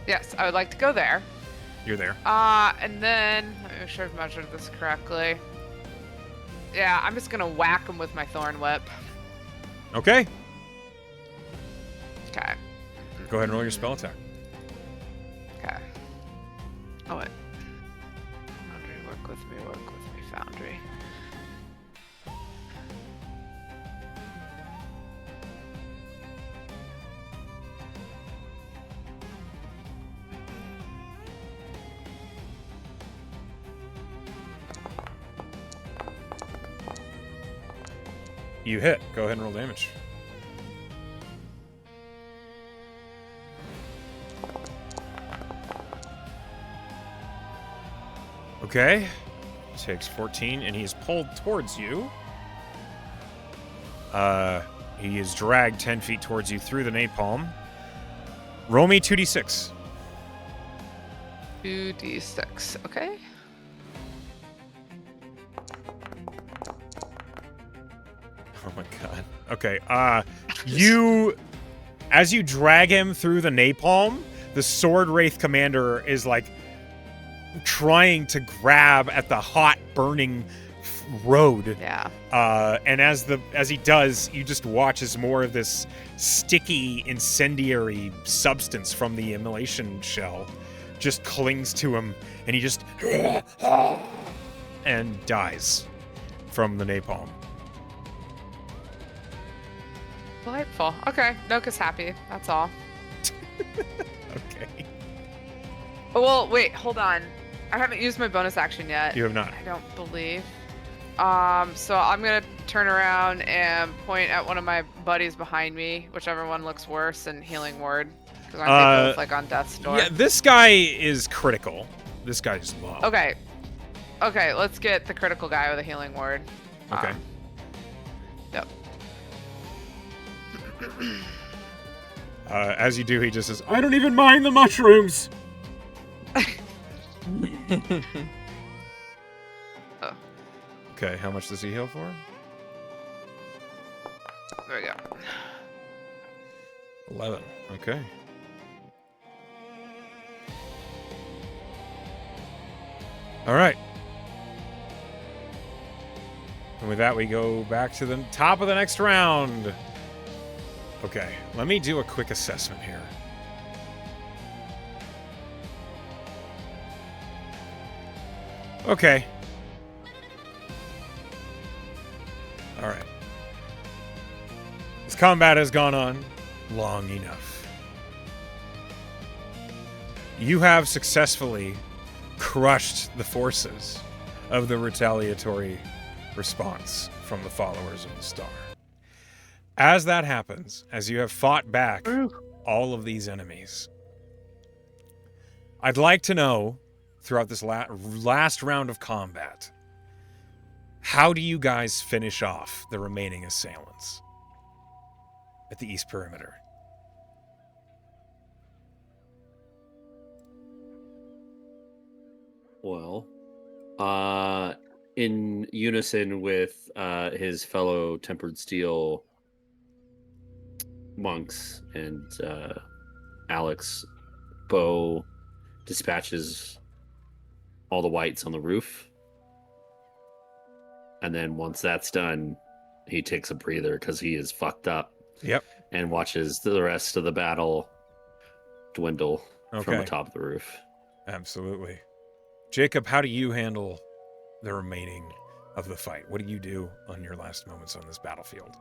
Yes, I would like to go there. You're there. And then let me make sure I've measured this correctly. Yeah, I'm just gonna whack him with my thorn whip. Okay. Okay. Go ahead and roll your spell attack. Okay. Oh wait. Foundry, work with me, Foundry. You hit. Go ahead and roll damage. Okay. Takes 14, and he is pulled towards you. He is dragged 10 feet towards you through the napalm. Roll me 2d6. 2d6. Okay. Oh my god. Okay. As you drag him through the napalm, the Sword Wraith commander is like trying to grab at the hot burning road. Yeah. And as he does, you just watch as more of this sticky incendiary substance from the immolation shell just clings to him, and he just and dies from the napalm. Delightful. Okay. Noka's happy. That's all. Okay. Oh, well, wait. Hold on. I haven't used my bonus action yet. You have not. I don't believe. So I'm gonna turn around and point at one of my buddies behind me, whichever one looks worse, and healing word. Because aren't they both like on death's door? Yeah, this guy is critical. This guy is low. Okay. Okay, let's get the critical guy with a healing word. Okay. Yep. As you do, he just says, "I don't even mind the mushrooms." Oh. Okay, how much does he heal for? There we go. 11. Okay. All right. And with that, we go back to the top of the next round. Okay, let me do a quick assessment here. Okay. All right. This combat has gone on long enough. You have successfully crushed the forces of the retaliatory response from the followers of the star. As that happens, as you have fought back all of these enemies, I'd like to know, throughout this last round of combat, how do you guys finish off the remaining assailants at the east perimeter? Well, in unison with his fellow Tempered Steel monks and Alex, Bo dispatches all the whites on the roof. And then once that's done, he takes a breather because he is fucked up Yep. and watches the rest of the battle dwindle from the Okay. top of the roof. Absolutely. Jacob, how do you handle the remaining of the fight? What do you do on your last moments on this battlefield?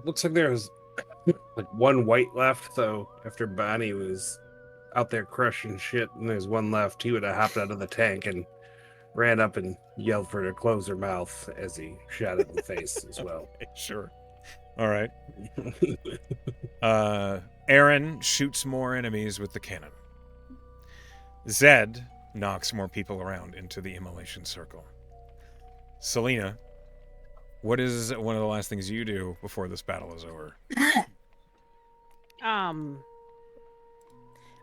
Looks like there was like one white left, so after Bonnie was out there crushing shit and there's one left, he would have hopped out of the tank and ran up and yelled for her to close her mouth as he shot it in the face as well. Sure. All right. Aaron shoots more enemies with the cannon. Zed knocks more people around into the immolation circle. Selena, what is one of the last things you do before this battle is over? I'm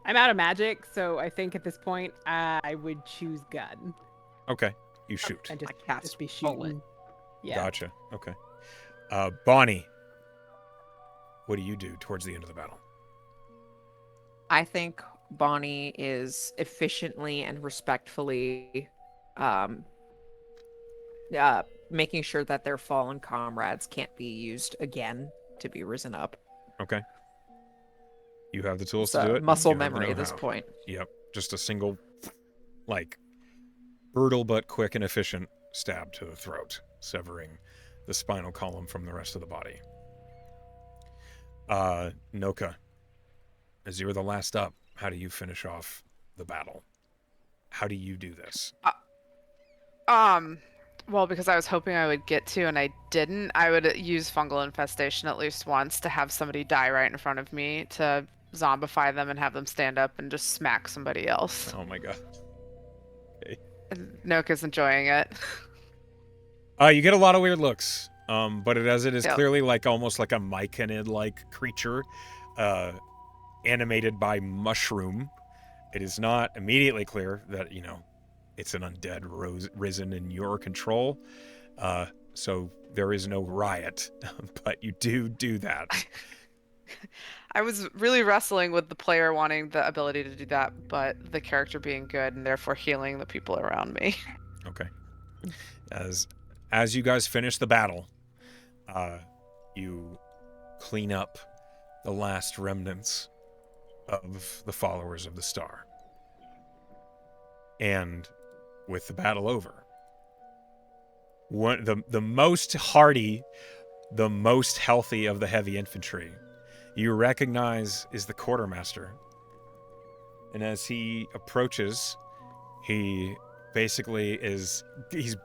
out of magic, so I think at this point I would choose gun Okay, you shoot. and I cast just be bullet. shooting. Yeah. Gotcha. Okay. Bonnie, what do you do towards the end of the battle? I think Bonnie is efficiently and respectfully making sure that their fallen comrades can't be used again to be risen up. Okay. You have the tools It's to do it. muscle You have the memory at this know-how. point. Yep. Just a single, like, brutal but quick and efficient stab to the throat, severing the spinal column from the rest of the body. Noka, as you were the last up, how do you finish off the battle? How do you do this? Well, because I was hoping I would get to and I didn't, I would use fungal infestation at least once to have somebody die right in front of me to zombify them and have them stand up and just smack somebody else. Oh my god. And Noka's enjoying it. You get a lot of weird looks, but it is Yep. clearly like almost like a myconid-like creature, animated by mushroom. It is not immediately clear that, it's an undead risen in your control, so there is no riot, but you do that. I was really wrestling with the player wanting the ability to do that, but the character being good and therefore healing the people around me. Okay. As you guys finish the battle, you clean up the last remnants of the followers of the star. And with the battle over, the most hardy, the most healthy of the heavy infantry, you recognize is the quartermaster. And as he approaches, he basically he's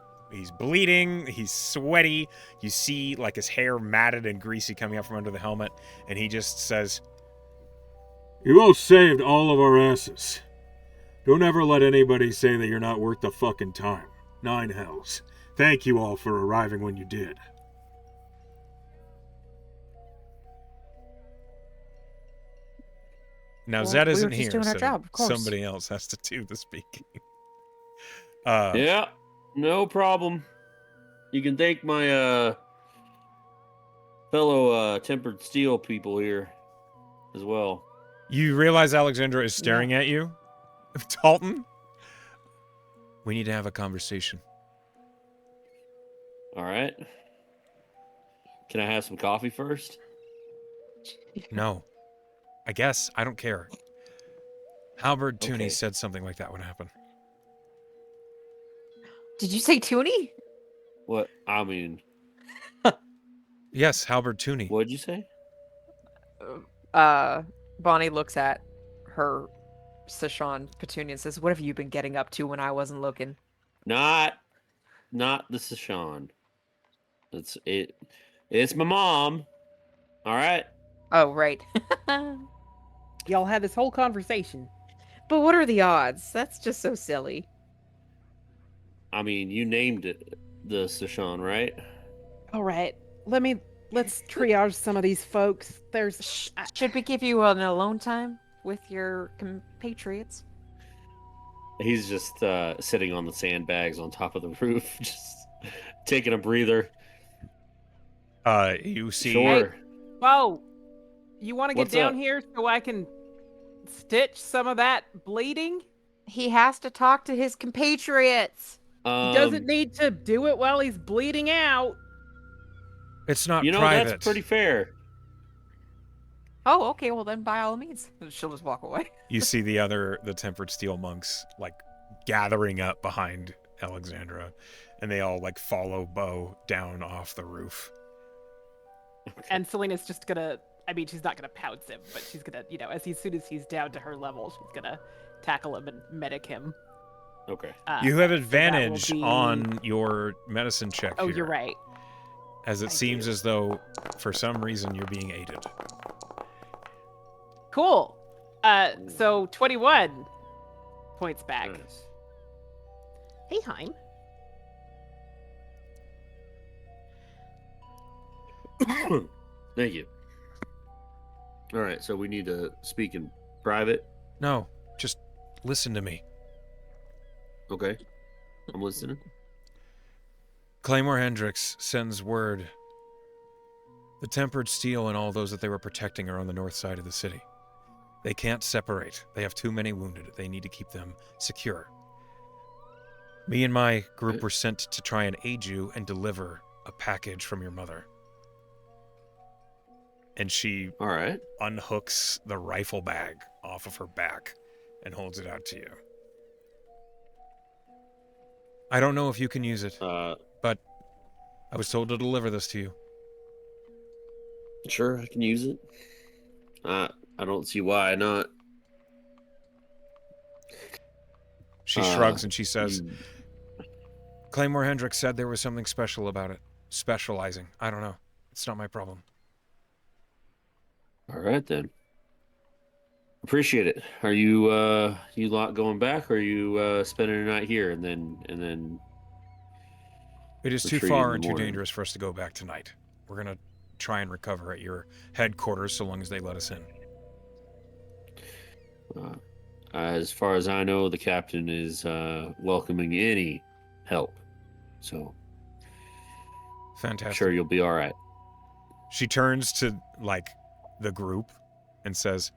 bleeding, he's sweaty. You see like his hair matted and greasy coming up from under the helmet, and he just says, "You all saved all of our asses. Don't ever let anybody say that you're not worth the fucking time. 9 hells. Thank you all for arriving when you did." Now, Well, Zed we were isn't just here, doing our so job, of course. somebody else has to do the speaking. Yeah, no problem. You can thank my fellow tempered steel people here as well. You realize Alexandra is staring at you? Talton? We need to have a conversation. All right. Can I have some coffee first? No. I guess. I don't care. Halberd Tooney Okay. said something like that would happen. Did you say Toonie? What? I mean, Yes, Halberd Tooney. what'd you say? Bonnie looks at her Sashawn Petunia and says, "What have you been getting up to when I wasn't looking?" Not the Sashawn. It's my mom. All right. Oh, right. Y'all had this whole conversation. But what are the odds? That's just so silly. I mean, you named it the Sashawn, right? All right, let's triage some of these folks. Should we give you an alone time with your compatriots? He's just sitting on the sandbags on top of the roof, just taking a breather. You see... Sure. Whoa, you want to get What's down up? here so I can stitch some of that bleeding? He has to talk to his compatriots. He doesn't need to do it while he's bleeding out. It's not You know, private. that's pretty fair. Oh, okay. Well, then by all means, she'll just walk away. You see the tempered steel monks like gathering up behind Alexandra, and they all like follow Bo down off the roof. And Selena's just gonna, I mean, she's not gonna pounce him, but she's gonna, as soon as he's down to her level, she's gonna tackle him and medic him. Okay. You have so that will advantage be- on your medicine check Oh, here, you're right. as it I seems do. as though, for some reason, you're being aided. Cool. So 21 points back. Nice. Hey, Heim. Thank you. All right, so we need to speak in private. No, just listen to me. Okay, I'm listening. Claymore Hendricks sends word. The tempered steel and all those that they were protecting are on the north side of the city. They can't separate. They have too many wounded. They need to keep them secure. Me and my group were sent to try and aid you and deliver a package from your mother. And she All right. unhooks the rifle bag off of her back and holds it out to you. I don't know if you can use it, but I was told to deliver this to you. Sure, I can use it. I don't see why not. She shrugs and she says, you- Claymore Hendricks said there was something special about it. Specializing. I don't know. It's not my problem. All right then. Appreciate it. Are you you lot going back, or are you spending a night here and then? It is too Retreat far in and the too morning. dangerous for us to go back tonight. We're going to try and recover at your headquarters so long as they let us in. As far as I know, the captain is welcoming any help, so I'm Fantastic. sure you'll be all right. She turns to, like, the group and says,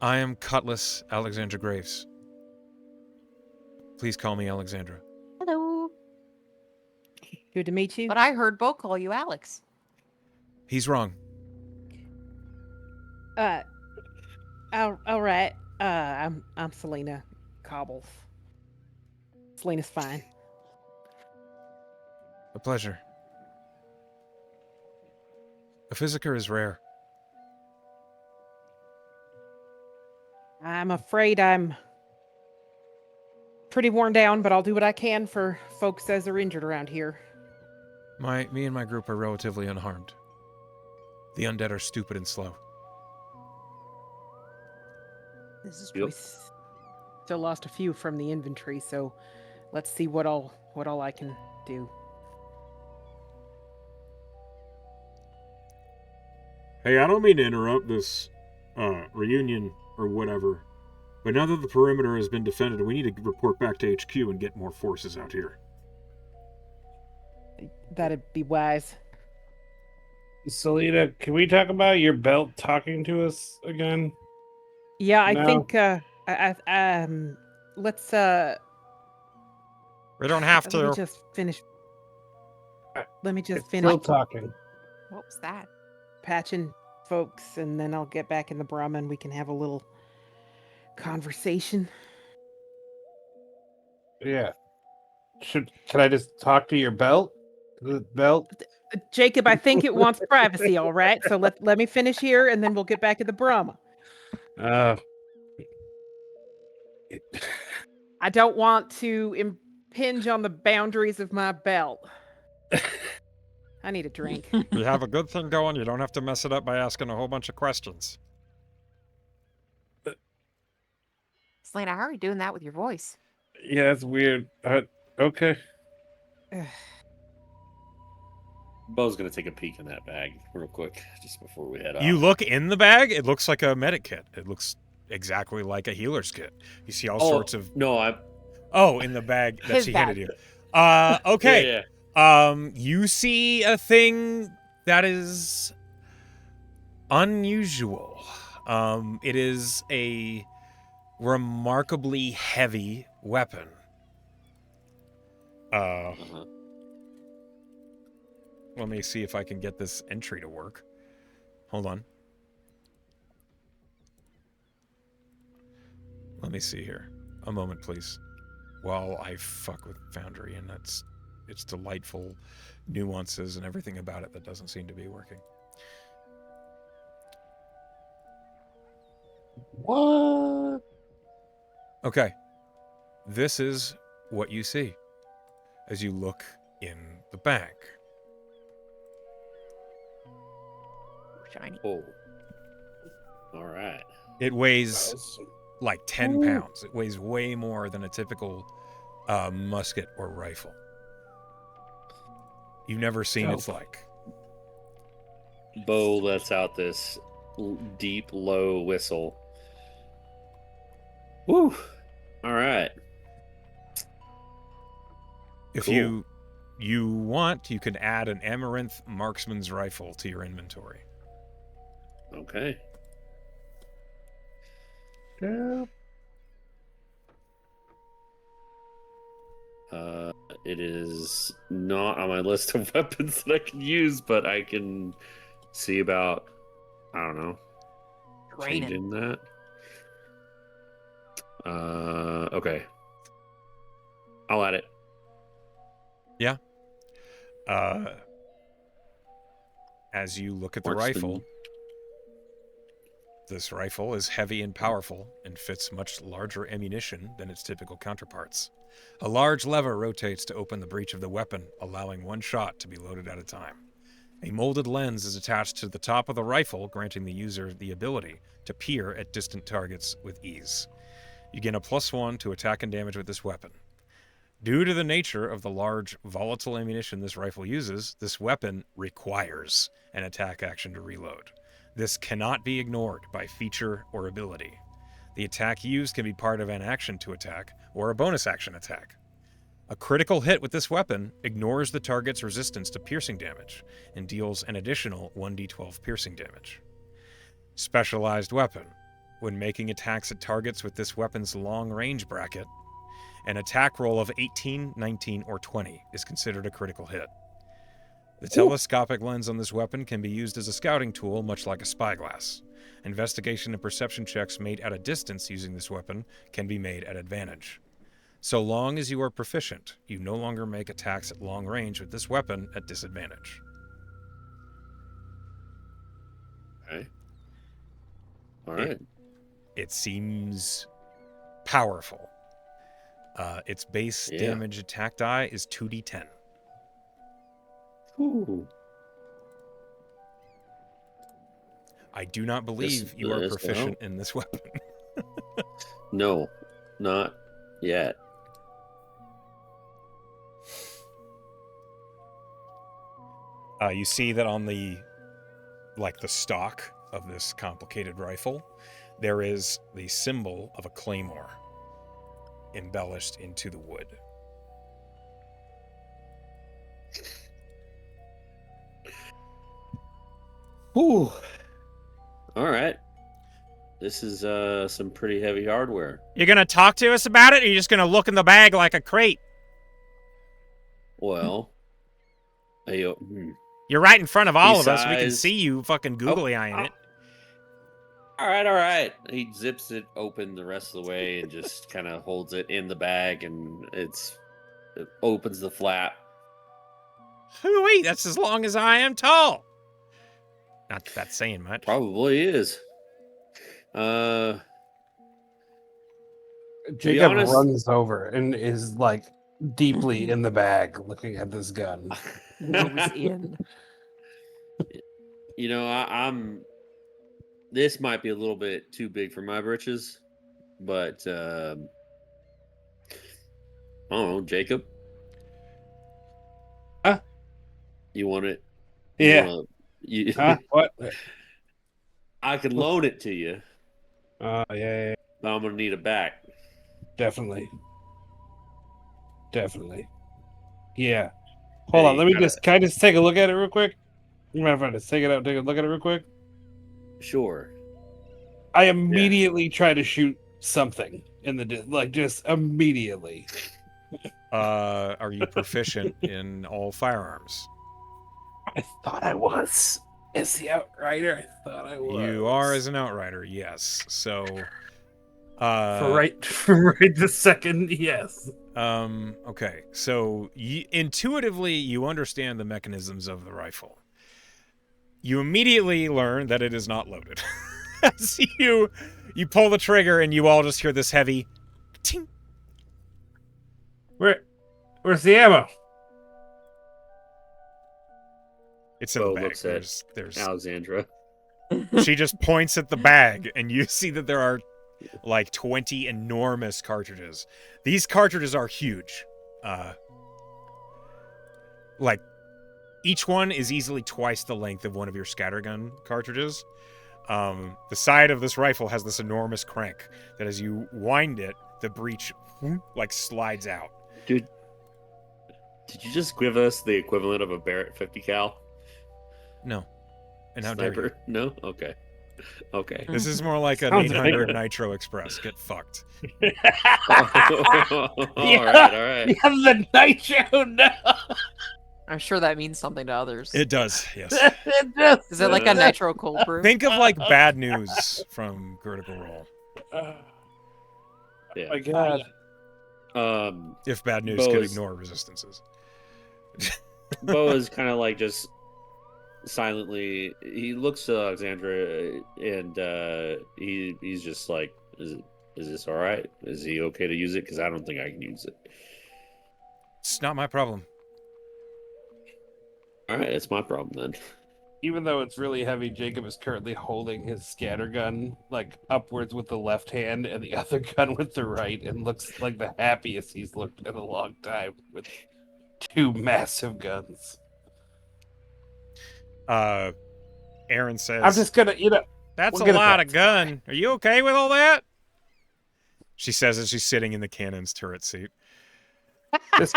I am Cutlass Alexandra Graves. Please call me Alexandra. Hello. Good to meet you. But I heard Bo call you Alex. He's wrong. All right. I'm Selena Cobbles. Selena's fine. A pleasure. A physiker is rare. I'm afraid I'm pretty worn down, but I'll do what I can for folks as are injured around here. Me and my group are relatively unharmed. The undead are stupid and slow. This is Yep. Still lost a few from the inventory, so let's see what all I can do. Hey, I don't mean to interrupt this reunion or whatever, but now that the perimeter has been defended, we need to report back to HQ and get more forces out here. That'd be wise. Selena, can we talk about your belt talking to us again? Yeah, I No. think let's We don't have let me to. just finish. Let me just It's finish still talking. What was that? patching folks, and then I'll get back in the Brahma and we can have a little conversation. Yeah. Can I just talk to your belt? The belt? Jacob, I think it wants privacy, all right? So let me finish here, and then we'll get back to the Brahma. I don't want to impinge on the boundaries of my belt. I need a drink. You have a good thing going. You don't have to mess it up by asking a whole bunch of questions. Selena, how are you doing that with your voice? Yeah, that's weird. Okay. Bo's gonna take a peek in that bag real quick just before we head off. You look in the bag, it looks like a medic kit. It looks exactly like a healer's kit. You see all sorts of... No, I. Oh, in the bag that His she bag. handed you. Okay. Yeah. You see a thing that is unusual. It is a remarkably heavy weapon. Uh-huh. Let me see if I can get this entry to work. Hold on. Let me see here. A moment, please. While I fuck with Foundry and its delightful nuances and everything about it that doesn't seem to be working. What? Okay. This is what you see as you look in the bag. Shiny. Oh. All right. It weighs Awesome. like 10 pounds. It weighs way more than a typical musket or rifle. You've never seen its like. Bo lets out this deep, low whistle. Woo! All right. If Cool. you want, you can add an Amaranth Marksman's Rifle to your inventory. Okay. It is not on my list of weapons that I can use, but I can see about, I don't know, Training. changing that. Okay. I'll add it. As you look at the Marksman. rifle, this rifle is heavy and powerful and fits much larger ammunition than its typical counterparts. A large lever rotates to open the breech of the weapon, allowing one shot to be loaded at a time. A molded lens is attached to the top of the rifle, granting the user the ability to peer at distant targets with ease. You gain a +1 to attack and damage with this weapon. Due to the nature of the large, volatile ammunition this rifle uses, this weapon requires an attack action to reload. This cannot be ignored by feature or ability. The attack used can be part of an action to attack or a bonus action attack. A critical hit with this weapon ignores the target's resistance to piercing damage and deals an additional 1d12 piercing damage. Specialized weapon. When making attacks at targets with this weapon's long range bracket, an attack roll of 18, 19, or 20 is considered a critical hit. The telescopic lens on this weapon can be used as a scouting tool, much like a spyglass. Investigation and perception checks made at a distance using this weapon can be made at advantage. So long as you are proficient, you no longer make attacks at long range with this weapon at disadvantage. Okay. All right. It seems powerful. Its base Yeah. damage attack die is 2d10. Ooh. I do not believe you are this proficient in this weapon. No, not yet. You see that on the stock of this complicated rifle, there is the symbol of a claymore embellished into the wood. Ooh. All right. This is some pretty heavy hardware. You're gonna talk to us about it, or you're just gonna look in the bag like a creep? Well, You're right in front of all of us. We can Besides- see you fucking googly-eyeing it. All right, all right. He zips it open the rest of the way and just kind of holds it in the bag, and it opens the flap. Hooey, that's as long as I am tall. Not that that's saying much. Probably is. Jacob honest- runs over and is like deeply in the bag looking at this gun. Nose in. You know, I'm. This might be a little bit too big for my britches, but I don't know, Jacob. Huh? You want it? Yeah. Huh? What? I can loan it to you, Yeah, but I'm gonna need it back. definitely. Definitely. Yeah. Hold on, Hey, let me gotta- just, can I just take a look at it real quick? You mind if I just take it out, take a look at it real quick? Sure. I immediately try to shoot something in the, just immediately. Are you proficient in all firearms? I thought I was. As the Outrider, I thought I was. You are as an outrider, yes. So, For right this second, yes. okay. So, intuitively, you understand the mechanisms of the rifle. You immediately learn that it is not loaded. As you pull the trigger, and you all just hear this heavy ting. Where's the ammo? It's in the Bo bag. looks at There's Alexandra. She just points at the bag, and you see that there are like 20 enormous cartridges. These cartridges are huge. Like, each one is easily twice the length of one of your scattergun cartridges. The side of this rifle has this enormous crank that as you wind it, the breech like slides out. Dude, did you just give us the equivalent of a Barrett 50 cal? No. And how dare you? Sniper? No? Okay. Okay. This is more like an Sounds 800 big. Nitro Express. Get fucked. All right. You have the nitro now. I'm sure that means something to others. It does, yes. Is it like a nitro cold brew? Think of like bad news from Critical Role. Yeah. My God. If bad news Bo could is- ignore resistances. Bo is kind of like just silently. He looks to Alexandra and he's just like, is this all right? Is he okay to use it? Because I don't think I can use it. It's not my problem. All right, it's my problem then. Even though it's really heavy, Jacob is currently holding his scatter gun like upwards with the left hand and the other gun with the right, and looks like the happiest he's looked in a long time with two massive guns. Aaron says, I'm just gonna, that's we'll a get it lot back. of gun. Are you okay with all that? She says as she's sitting in the cannon's turret seat. This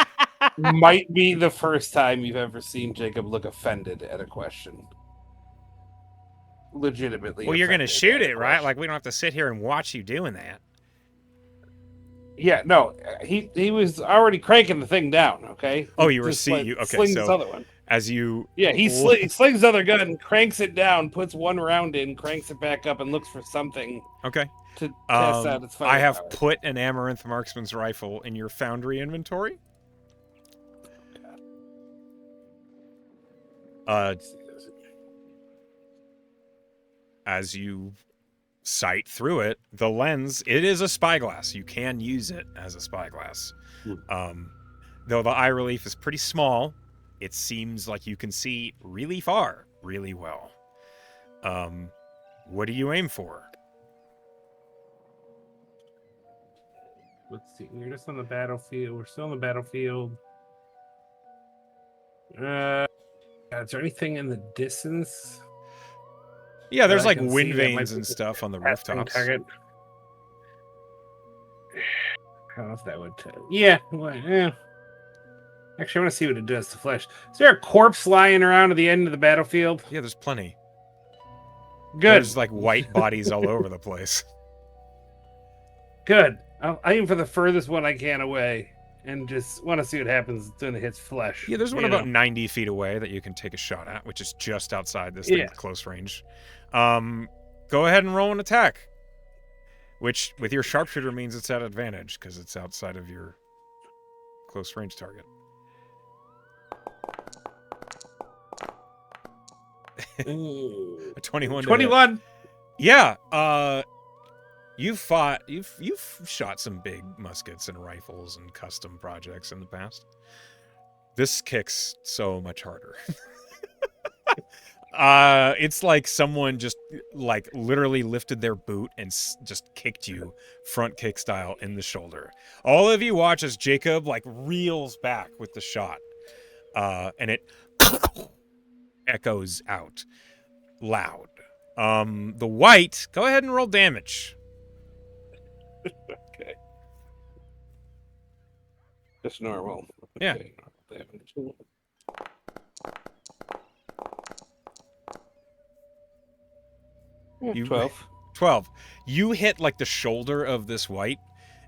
might be the first time you've ever seen Jacob look offended at a question. Legitimately. Well, you're going to offended shoot at a it, right? question. Like, we don't have to sit here and watch you doing that. Yeah, no, he was already cranking the thing down. Okay. Oh, you were Just, seeing you. Okay, slings his so other one. as you. Yeah, he slings his other gun, cranks it down, puts one round in, cranks it back up, and looks for something Okay. to test out its I have firepower. put an Amaranth Marksman's rifle in your foundry inventory. As you sight through it, the lens, it is a spyglass. You can use it as a spyglass. Though the eye relief is pretty small, it seems like you can see really far, really well. What do you aim for? Let's see. We're just on the battlefield. We're still on the battlefield. Is there anything in the distance? Yeah, there's I like can wind see that might vanes be and stuff on the Passing rooftops. target. I don't know if that would. Yeah. Well, yeah. Actually, I want to see what it does to flesh. Is there a corpse lying around at the end of the battlefield? Yeah, there's plenty. Good. There's like white bodies all over the place. Good. I'll aim for the furthest one I can away, and just want to see what happens when it hits flesh. Yeah, there's one you about know? 90 feet away that you can take a shot at, which is just outside this Yeah. thing at close range. Go ahead and roll an attack. Which, with your sharpshooter, means it's at advantage, because it's outside of your close range target. Ooh. A 21 to hit. 21. Yeah, you've shot some big muskets and rifles and custom projects in the past. This kicks so much harder. It's like someone just like literally lifted their boot and just kicked you front kick style in the shoulder. All of you watch as Jacob like reels back with the shot, and it echoes out loud. The white, go ahead and roll damage. Okay. Just normal. Yeah. Okay, normal damage. Yeah, You- 12. 12. You hit like the shoulder of this white,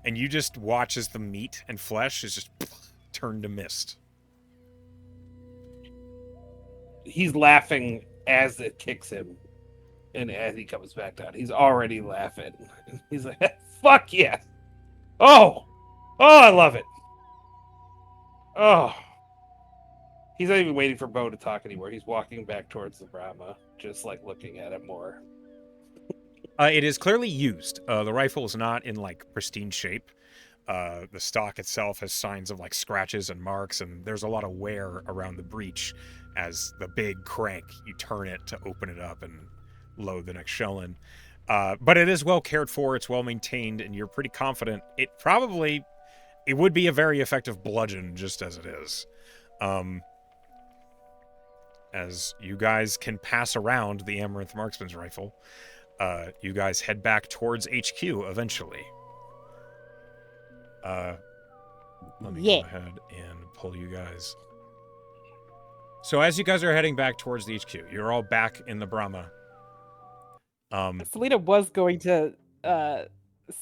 and you just watch as the meat and flesh is just turned to mist. he's laughing as it kicks him, and as he comes back down, he's already laughing. He's like, "Fuck yeah! Oh, I love it! Oh." He's not even waiting for Bo to talk anymore. He's walking back towards the Brahma, just like looking at it more. It is clearly used. The rifle is not in like pristine shape. The stock itself has signs of like scratches and marks, and there's a lot of wear around the breech as the big crank, you turn it to open it up and load the next shell in. But it is well cared for, it's well maintained, and you're pretty confident it would be a very effective bludgeon just as it is. As you guys can pass around the Amaranth Marksman's rifle, you guys head back towards HQ eventually. Let me go ahead and pull you guys. So as you guys are heading back towards the HQ, you're all back in the Brahma. Selena was going to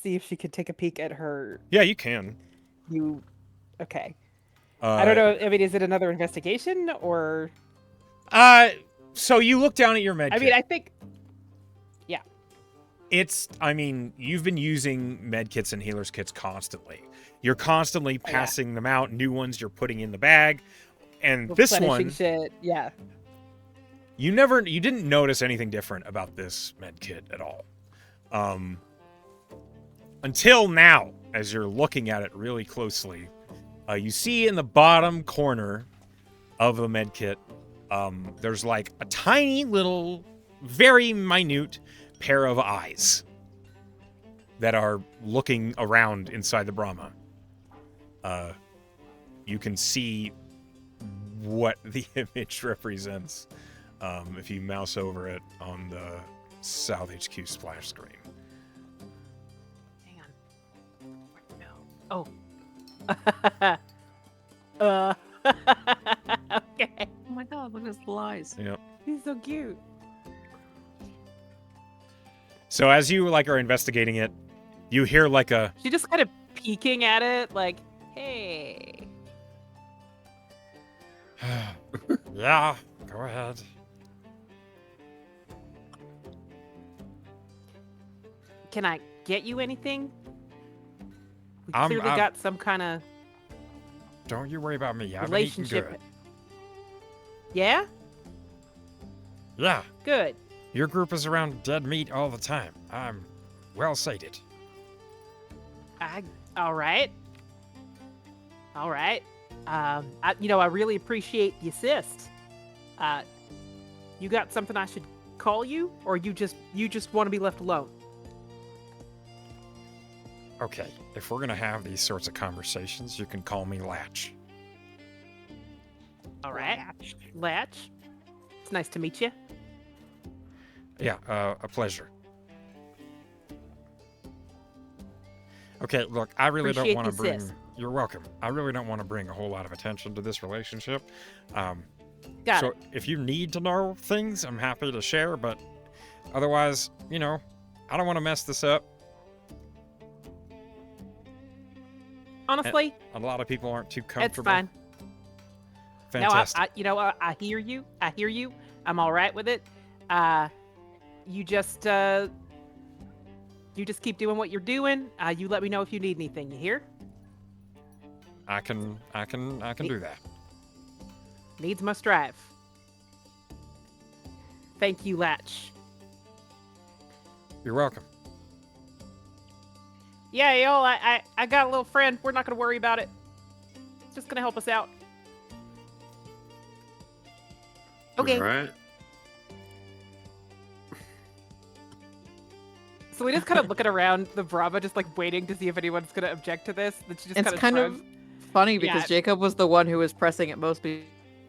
see if she could take a peek at her. Yeah, you can. Okay. I don't know. I mean, is it another investigation or? So you look down at your med kit. I mean, I think. Yeah. You've been using med kits and healer's kits constantly. You're constantly passing them out. New ones you're putting in the bag. And this one, shit. Yeah. You didn't notice anything different about this med kit at all. Until now, as you're looking at it really closely, you see in the bottom corner of the med kit, there's like a tiny little, very minute pair of eyes that are looking around inside the Brahma. You can see what the image represents if you mouse over it on the South HQ splash screen. Hang on. Oh. Okay. Oh my god, look at his little eyes. Yep. He's so cute. So as you are investigating it, you hear a... She just kind of peeking at it, like, hey. Yeah, go ahead. Can I get you anything? We I'm clearly got some kind of Don't you worry about me. I've been eating relationship. good. Yeah? Yeah, Good. your group is around dead meat all the time. I'm well sated. All right. I really appreciate the assist. You got something I should call you, or you just want to be left alone? Okay, if we're gonna have these sorts of conversations, you can call me Latch. All right. Latch. It's nice to meet you. Yeah, a pleasure. Okay, look, I really don't Appreciate want to the bring... assist. You're welcome. I really don't want to bring a whole lot of attention to this relationship. Got So it. if you need to know things, I'm happy to share, but otherwise, I don't want to mess this up. Honestly, A lot of people aren't too it's comfortable. fine. Fantastic. No, I hear you. I'm all right with it. You just keep doing what you're doing. You let me know if you need anything. You hear? I can do that. Needs must strive. Thank you, Latch. You're welcome. Yeah, y'all, I got a little friend. We're not gonna worry about it. It's just gonna help us out. Okay. All right. So we just kind of looking around the Brahma, just like waiting to see if anyone's gonna object to this. Then she just It's kind of shrugs. funny because Yeah. Jacob was the one who was pressing it most. Didn't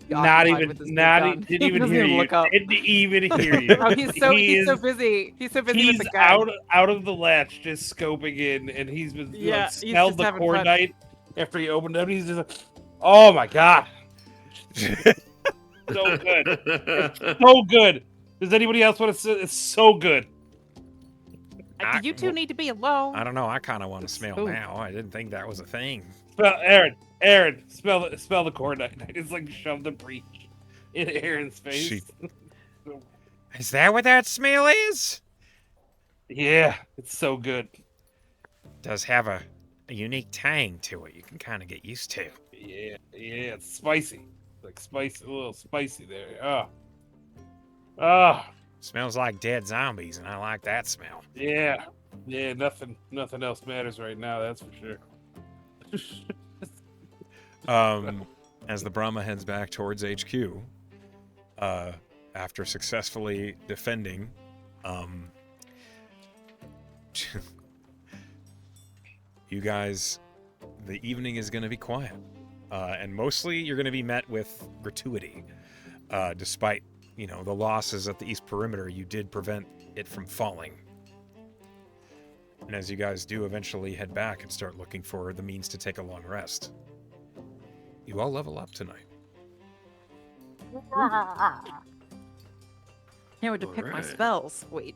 Didn't even hear you. Look up. Didn't even hear you. Oh, he's so busy. He's so busy He's with the gun. out of the latch, just scoping in, and he's been Yeah, like, he's smelled just the having fun. cordite after he opened it up. He's just like, oh my god, so good, so good. Does anybody else want to say it's so good? Do you two need to be alone? I don't know. I kind of want to smell Ooh. now. I didn't think that was a thing. Aaron, smell the cordite. I just like shove the breach in Aaron's face. She- Is that what that smell is? Yeah, it's so good. Does have a unique tang to it you can kind of get used to. Yeah, it's spicy. Like spicy, a little spicy there. Oh, Smells like dead zombies, and I like that smell. yeah. Yeah, nothing else matters right now, that's for sure. As the Brahma heads back towards HQ, after successfully defending, you guys, the evening is going to be quiet, and mostly you're going to be met with gratuity, despite the losses at the east perimeter. You did prevent it from falling. And as you guys do eventually head back and start looking for the means to take a long rest, you all level up tonight. Now to pick my Alright. spells. Wait.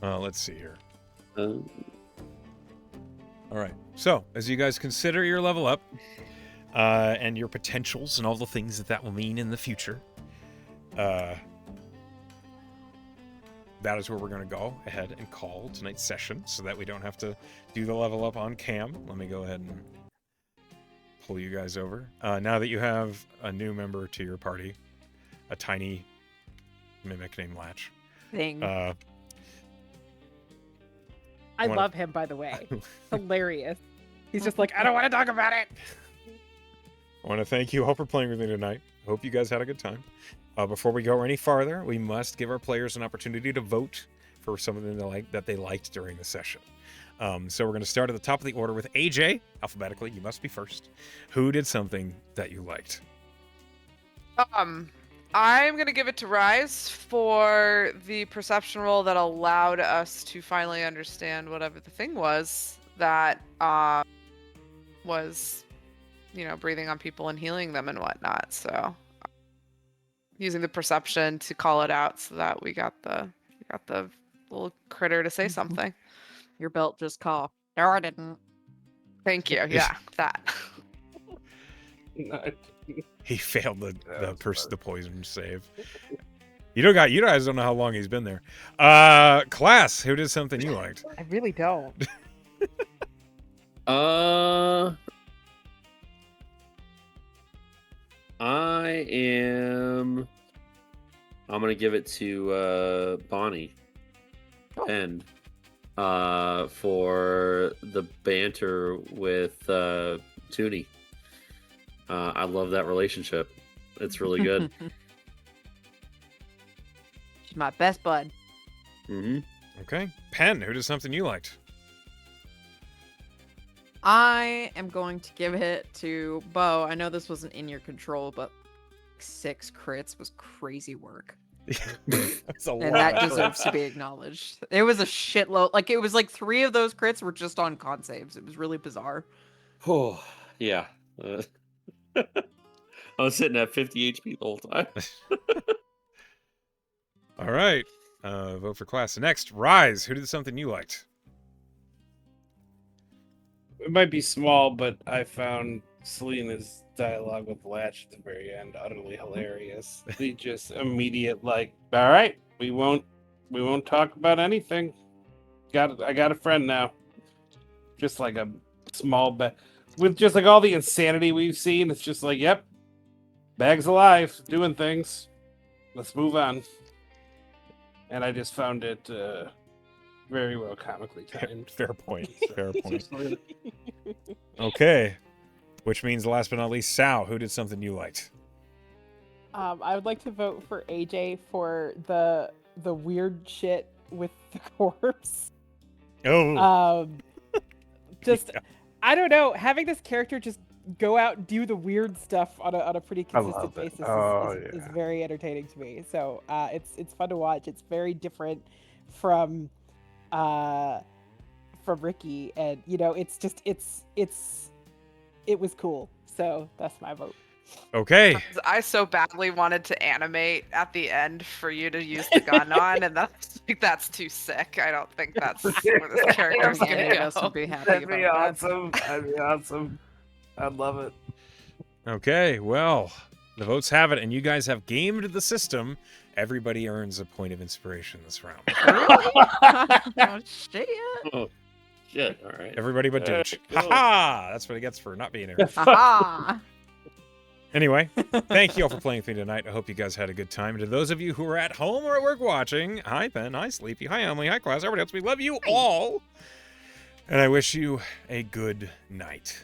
Let's see here. Uh, All right. So, as you guys consider your level up and your potentials and all the things that will mean in the future, that is where we're going to go ahead and call tonight's session so that we don't have to do the level up on cam. Let me go ahead and pull you guys over. Now that you have a new member to your party, a tiny mimic named Latch. Thing. I wanna- love him, by the way. Hilarious. He's just like, I don't want to talk about it. I want to thank you all for playing with me tonight. Hope you guys had a good time. Before we go any farther, we must give our players an opportunity to vote for something that they liked during the session. So we're going to start at the top of the order with AJ. Alphabetically, you must be first. Who did something that you liked? I'm gonna give it to Rise for the perception roll that allowed us to finally understand whatever the thing was that was, breathing on people and healing them and whatnot. So using the perception to call it out so that we got the little critter to say something. Your belt just coughed. No, I didn't. Thank you. Yeah, that. He failed the That was the poison save. You guys don't know how long he's been there. Class, who did something you liked? I really don't. I'm gonna give it to Bonnie Penn for the banter with Toonie. I love that relationship. It's really good. She's my best bud. Mm-hmm. Okay. Pen, who did something you liked? I am going to give it to Bo. I know this wasn't in your control, but 6 crits was crazy work. That's a And lot. that deserves to be acknowledged. It was a shitload. Like, it was like 3 of those crits were just on con saves. It was really bizarre. Oh, yeah. I was sitting at 50 HP the whole time. All right. Vote for class. Next, Rise, who did something you liked? It might be small, but I found Selena's dialogue with Latch at the very end utterly hilarious. The just immediate all right, we won't talk about anything. I got a friend now. Just like a small bag with just like all the insanity we've seen. It's just like, yep, bag's alive, doing things. Let's move on. And I just found it very well comically timed. Fair point. Fair point. Okay. Which means, last but not least, Sal, who did something you liked? I would like to vote for AJ for the weird shit with the corpse. Oh. Just Yeah. I don't know, having this character just go out and do the weird stuff on a pretty I consistent love it. basis Oh, is yeah. very entertaining to me. So it's fun to watch. It's very different from Ricky, and it's just it was cool. So that's my vote. Okay. I so badly wanted to animate at the end for you to use the gun on, and that's too sick. I don't think that's where this character's Yeah, gonna any of us would go. be happy That'd be about that. awesome. That'd be awesome. I'd love it. Okay, well, the votes have it, and you guys have gamed the system. Everybody earns a point of inspiration this round. Oh, shit. Oh, shit. All right. Everybody but There Dooch. you go. Ha-ha! That's what he gets for not being here. Aha! Anyway, thank you all for playing with me tonight. I hope you guys had a good time. To those of you who are at home or at work watching, hi Ben, hi Sleepy, hi Emily, hi Class, everybody else, we love you all. And I wish you a good night.